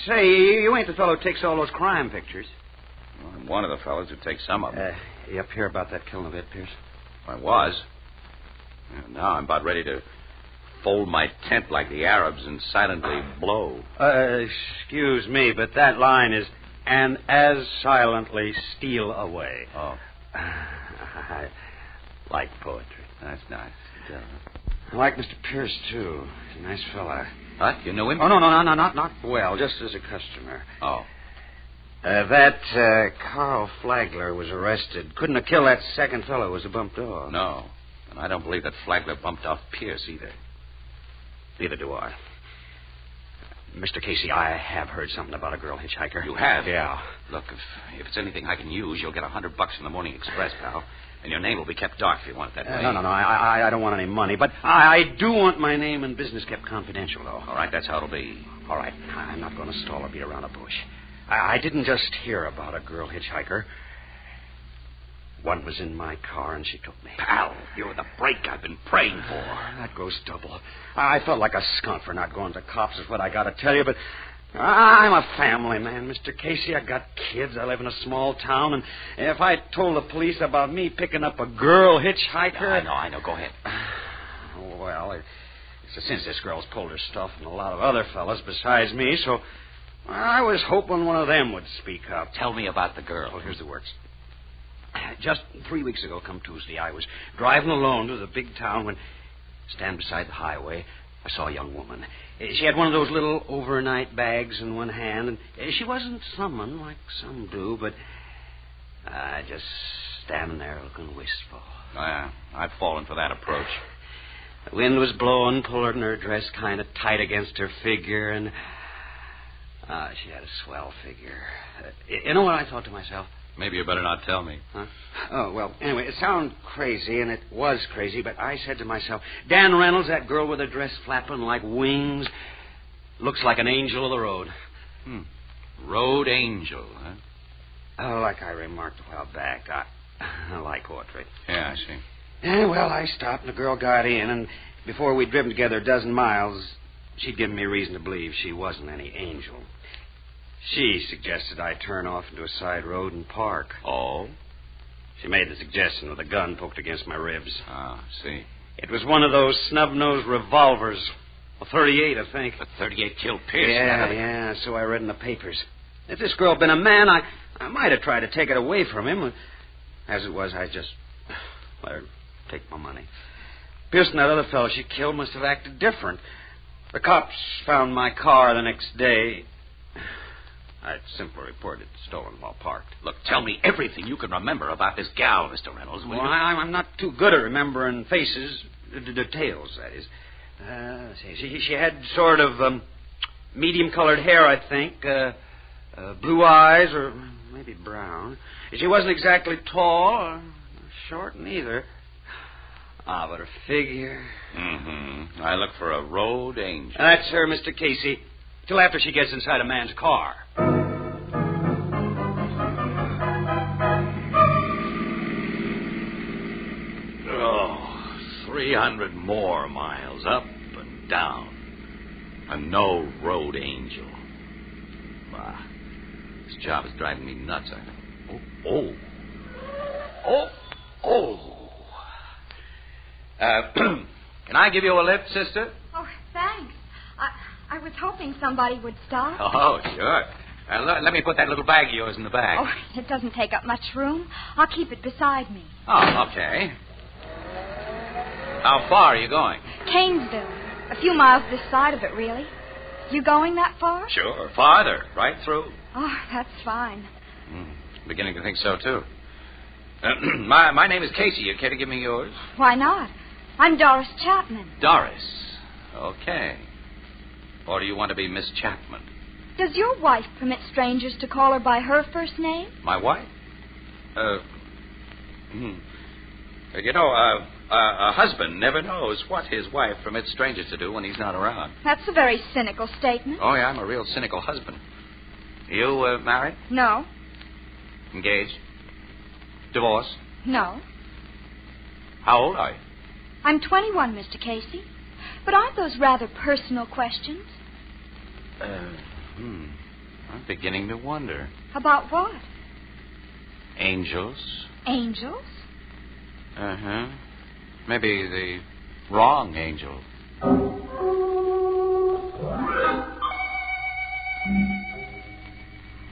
Say, you ain't the fellow who takes all those crime pictures. Well, I'm one of the fellows who takes some of them. You up here about that killing of Ed Pierce? I was. Now I'm about ready to fold my tent like the Arabs and silently blow. Excuse me, but that line is, and as silently steal away. Oh. I like poetry. That's nice. I like Mr. Pierce, too. He's a nice fella. What? You knew him? Oh, no, not well, just as a customer. Oh. That Carl Flagler was arrested. Couldn't have killed that second fellow who was a bumped off. No. And I don't believe that Flagler bumped off Pierce either. Neither do I. Mr. Casey, I have heard something about a girl hitchhiker. You have? Yeah. Look, if it's anything I can use, you'll get $100 in the Morning Express, pal. And your name will be kept dark if you want it that way. No. I don't want any money. But I do want my name and business kept confidential, though. All right, that's how it'll be. All right. I'm not going to stall or beat around a bush. I didn't just hear about a girl hitchhiker. One was in my car, and she took me. Pal, you're the break I've been praying for. That goes double. I felt like a skunk for not going to cops, is what I got to tell you, but I'm a family man, Mr. Casey. I got kids. I live in a small town, and if I told the police about me picking up a girl hitchhiker... I know. Go ahead. Well, since this girl's pulled her stuff and a lot of other fellas besides me, so I was hoping one of them would speak up. Tell me about the girl. Well, here's the works. Just 3 weeks ago, come Tuesday, I was driving alone to the big town when, stand beside the highway, I saw a young woman. She had one of those little overnight bags in one hand, and she wasn't summoned like some do, but just standing there looking wistful. Yeah, I've fallen for that approach. The wind was blowing, pulling her dress kind of tight against her figure, and she had a swell figure. You know what I thought to myself? Maybe you better not tell me. Huh? Oh, well, anyway, it sounds crazy, and it was crazy, but I said to myself, Dan Reynolds, that girl with her dress flapping like wings, looks like an angel of the road. Road angel, huh? Oh, like I remarked a while back, I like poetry. Yeah, I see. Well, I stopped, and the girl got in, and before we'd driven together a dozen miles, she'd given me reason to believe she wasn't any angel. She suggested I turn off into a side road and park. Oh? She made the suggestion with a gun poked against my ribs. Ah, see. It was one of those snub-nosed revolvers. A 38, I think. A 38 killed Pierce. Yeah, so I read in the papers. If this girl had been a man, I might have tried to take it away from him. As it was, I just let her take my money. Pierce and that other fellow she killed must have acted different. The cops found my car the next day. I simply reported stolen while parked. Look, tell me everything you can remember about this gal, Mr. Reynolds. Well, I'm not too good at remembering faces, the details, that is. Let's see. She had sort of medium-colored hair, I think, blue eyes, or maybe brown. She wasn't exactly tall or short neither. But her figure. Mm-hmm. I look for a road angel. That's her, Mr. Casey. Till after she gets inside a man's car. Oh, 300 more miles up and down. And no road angel. Bah. This job is driving me nuts. Can I give you a lift, sister? Oh, thanks. I was hoping somebody would stop. Oh, sure. Let me put that little bag of yours in the bag. Oh, it doesn't take up much room. I'll keep it beside me. Oh, okay. How far are you going? Canesville. A few miles this side of it, really. You going that far? Sure, farther. Right through. Oh, that's fine. Beginning to think so, too. My name is Casey. You care to give me yours? Why not? I'm Doris Chapman. Doris. Okay. Or do you want to be Miss Chapman? Does your wife permit strangers to call her by her first name? My wife? You know, a husband never knows what his wife permits strangers to do when he's not around. That's a very cynical statement. Oh, yeah, I'm a real cynical husband. You married? No. Engaged? Divorced? No. How old are you? I'm 21, Mr. Casey. But aren't those rather personal questions? I'm beginning to wonder. About what? Angels. Angels? Uh-huh. Maybe the wrong angel.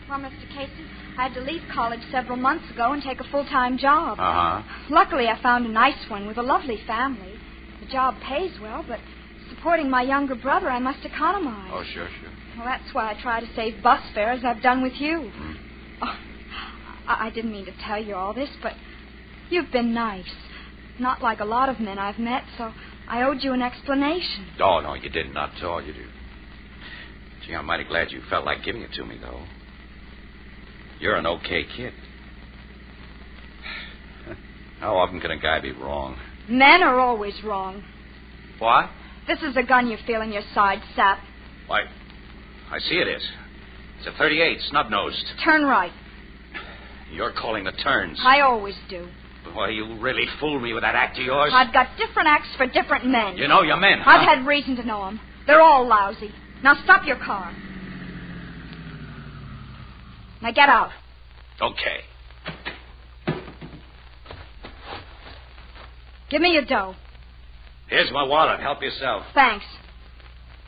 Well, Mr. Casey, I had to leave college several months ago and take a full-time job. Uh-huh. Luckily, I found a nice one with a lovely family. The job pays well, but supporting my younger brother, I must economize. Oh, sure. Well, that's why I try to save bus fare as I've done with you. Oh, I didn't mean to tell you all this, but you've been nice. Not like a lot of men I've met, so I owed you an explanation. Oh, no, you didn't. Not at all, you did. Gee, I'm mighty glad you felt like giving it to me, though. You're an okay kid. How often can a guy be wrong? Men are always wrong. What? This is a gun you feel in your side, sap. Why, I see it is. It's a 38, snub-nosed. Turn right. You're calling the turns. I always do. Boy, you really fooled me with that act of yours. I've got different acts for different men. You know your men, huh? I've had reason to know them. They're all lousy. Now stop your car. Now get out. Okay. Give me your dough. Here's my wallet. Help yourself. Thanks.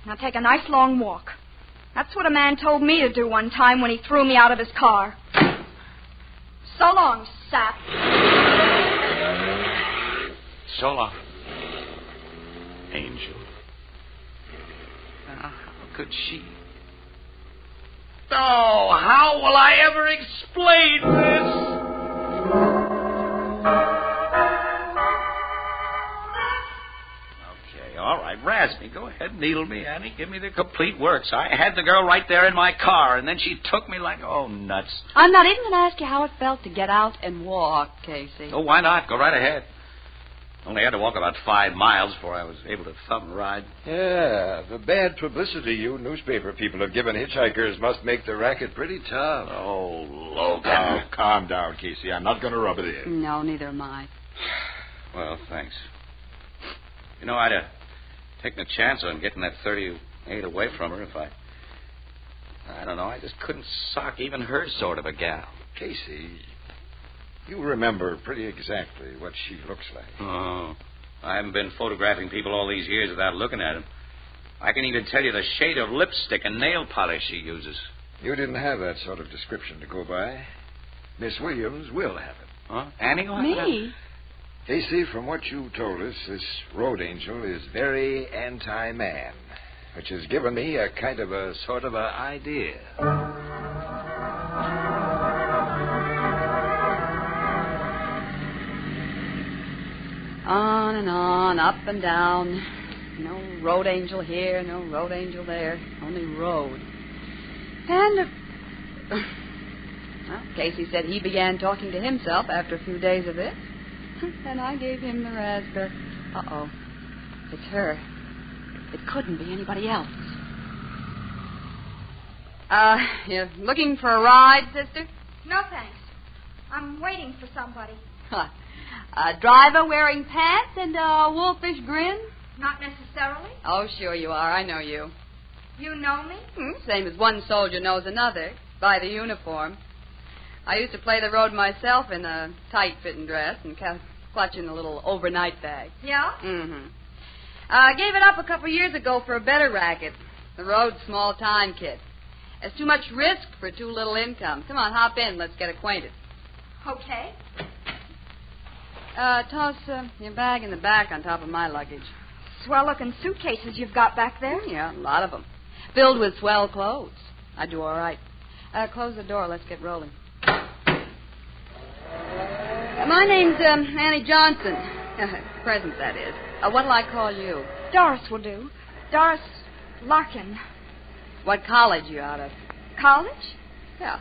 Now take a nice long walk. That's what a man told me to do one time when he threw me out of his car. So long, sap. So long. Angel. How could she? Oh, how will I ever explain this? All right, razz me. Go ahead, needle me, Annie. Give me the complete works. I had the girl right there in my car, and then she took me like, oh, nuts. I'm not even going to ask you how it felt to get out and walk, Casey. Oh, why not? Go right ahead. Only had to walk about 5 miles before I was able to thumb ride. Yeah, the bad publicity you newspaper people have given hitchhikers must make the racket pretty tough. Oh, Logan. Now, calm down, Casey. I'm not going to rub it in. No, neither am I. Well, thanks. You know, I'd have taken a chance on getting that 38 away from her if I don't know, I just couldn't sock even her sort of a gal. Casey, you remember pretty exactly what she looks like. Oh, I haven't been photographing people all these years without looking at them. I can even tell you the shade of lipstick and nail polish she uses. You didn't have that sort of description to go by. Miss Williams will have it. Huh? Annie will have Me? Casey, from what you told us, this road angel is very anti-man, which has given me a kind of a sort of a idea. On and on, up and down. No road angel here, no road angel there. Only road. And, well, Casey said he began talking to himself after a few days of this. And I gave him the raspberry. Uh-oh. It's her. It couldn't be anybody else. You looking for a ride, sister? No, thanks. I'm waiting for somebody. A driver wearing pants and a wolfish grin? Not necessarily. Oh, sure you are. I know you. You know me? Same as one soldier knows another, by the uniform. I used to play the road myself in a tight-fitting dress and clutching a little overnight bag. Yeah? Mm-hmm. I gave it up a couple years ago for a better racket. The road's small time, kid. There's too much risk for too little income. Come on, hop in. Let's get acquainted. Okay. Toss your bag in the back on top of my luggage. Swell-looking suitcases you've got back there. Yeah, a lot of them. Filled with swell clothes. I do all right. Close the door. Let's get rolling. My name's Annie Johnson. Present, that is. What'll I call you? Doris will do. Doris Larkin. What college you out of? College? Yeah.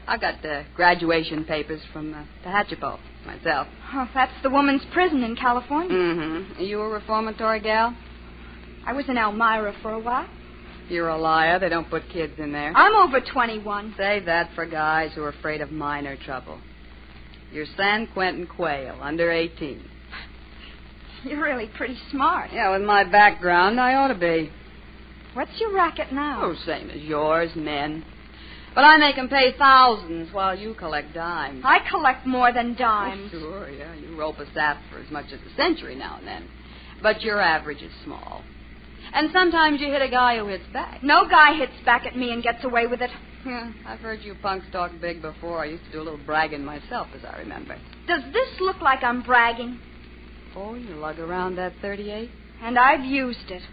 I got graduation papers from Tehachapo myself. Oh, that's the woman's prison in California. Mm-hmm. You a reformatory gal? I was in Elmira for a while. You're a liar. They don't put kids in there. I'm over 21. Save that for guys who are afraid of minor trouble. You're San Quentin Quail, under 18. You're really pretty smart. Yeah, with my background, I ought to be. What's your racket now? Oh, same as yours, men. But I make 'em pay thousands while you collect dimes. I collect more than dimes. Oh, sure, yeah. You rope a sap for as much as a century now and then. But your average is small. And sometimes you hit a guy who hits back. No guy hits back at me and gets away with it. Yeah, I've heard you punks talk big before. I used to do a little bragging myself, as I remember. Does this look like I'm bragging? Oh, you lug around that 38? And I've used it.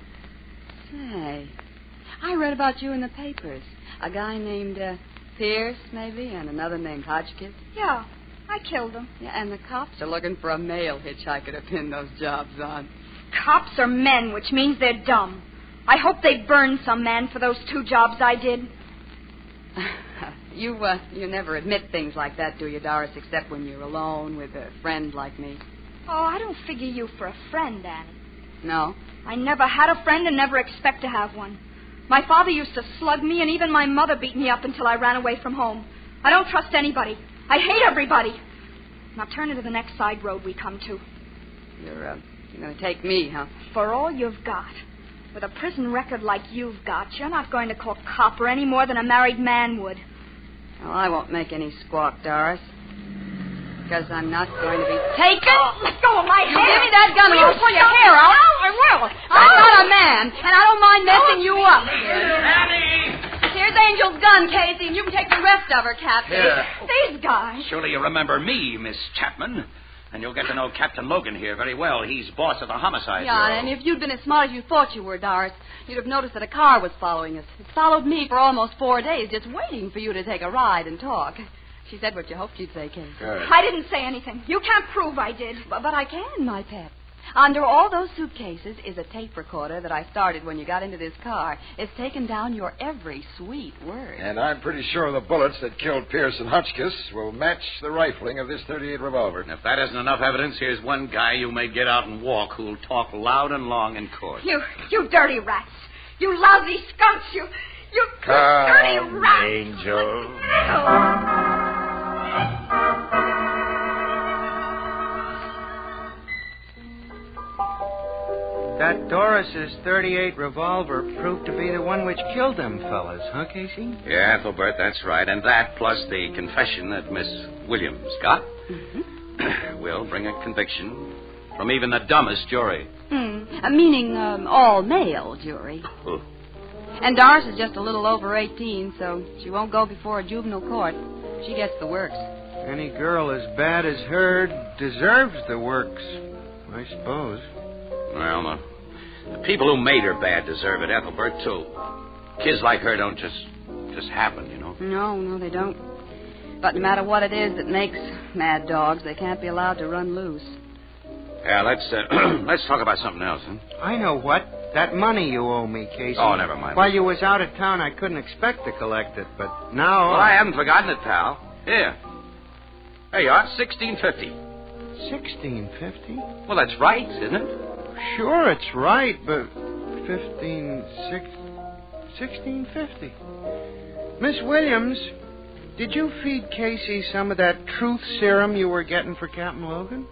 Say, I read about you in the papers. A guy named Pierce, maybe, and another named Hotchkiss. Yeah, I killed him. Yeah, and the cops are looking for a male hitchhiker to pin those jobs on. Cops are men, which means they're dumb. I hope they burn some man for those 2 jobs I did. You never admit things like that, do you, Doris, except when you're alone with a friend like me? Oh, I don't figure you for a friend, Annie. No? I never had a friend and never expect to have one. My father used to slug me, and even my mother beat me up until I ran away from home. I don't trust anybody. I hate everybody. Now turn into the next side road we come to. You're going to take me, huh? For all you've got. With a prison record like you've got, you're not going to call copper any more than a married man would. Well, I won't make any squawk, Doris. Because I'm not going to be taken. Oh, let go of my You hair. give me that gun and I'll pull your hair out. I will. I'm not a man, and I don't mind messing you up. Annie! Here's Angel's gun, Casey, and you can take the rest of her, Captain. Here. These guys. Surely you remember me, Miss Chapman. And you'll get to know Captain Logan here very well. He's boss of the homicide Yeah, bureau. and if you'd been as smart as you thought you were, Doris, you'd have noticed that a car was following us. It followed me for almost 4 days, just waiting for you to take a ride and talk. She said what you hoped you'd say, Casey. I didn't say anything. You can't prove I did. But I can, my pet. Under all those suitcases is a tape recorder that I started when you got into this car. It's taken down your every sweet word. And I'm pretty sure the bullets that killed Pierce and Hotchkiss will match the rifling of this .38 revolver. And if that isn't enough evidence, here's one guy you may get out and walk who'll talk loud and long in court. You dirty rats. You lousy skunks. You dirty rats. Angel. That Doris's .38 revolver proved to be the one which killed them fellas, huh, Casey? Yeah, Ethelbert, that's right. And that, plus the confession that Miss Williams got, will bring a conviction from even the dumbest jury. Meaning all male jury. And Doris is just a little over 18, so she won't go before a juvenile court. She gets the works. Any girl as bad as her deserves the works, I suppose. Well, the people who made her bad deserve it, Ethelbert, too. Kids like her don't just happen, you know. No, they don't. But no matter what it is that makes mad dogs, they can't be allowed to run loose. Yeah, let's talk about something else, huh? I know what. That money you owe me, Casey. Oh, never mind. While you was out of town, I couldn't expect to collect it, but now... Well, I haven't forgotten it, pal. Here. There you are, $16.50. $16.50? Well, that's right, isn't it? Sure, it's right, but $16.50. Miss Williams, did you feed Casey some of that truth serum you were getting for Captain Logan?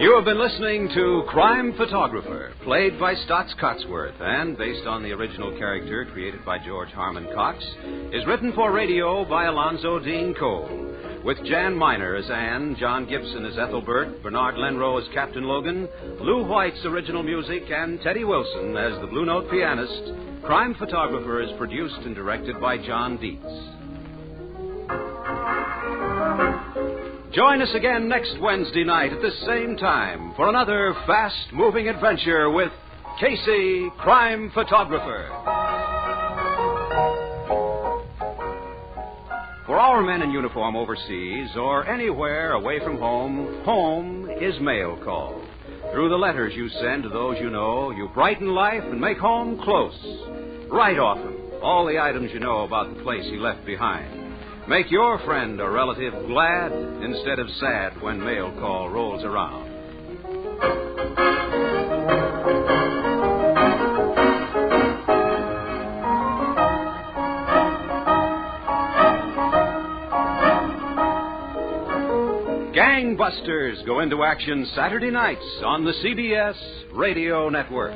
You have been listening to Crime Photographer, played by Stotts Cotsworth, and based on the original character created by George Harmon Cox, is written for radio by Alonzo Dean Cole, with Jan Miner as Anne, John Gibson as Ethelbert, Bernard Lenrow as Captain Logan, Lou White's original music, and Teddy Wilson as the Blue Note pianist. Crime Photographer is produced and directed by John Dietz. Join us again next Wednesday night at the same time for another fast-moving adventure with Casey, Crime Photographer. For our men in uniform overseas or anywhere away from home, home is mail call. Through the letters you send to those you know, you brighten life and make home close. Write often all the items you know about the place you left behind. Make your friend or relative glad instead of sad when mail call rolls around. Gangbusters go into action Saturday nights on the CBS Radio Network.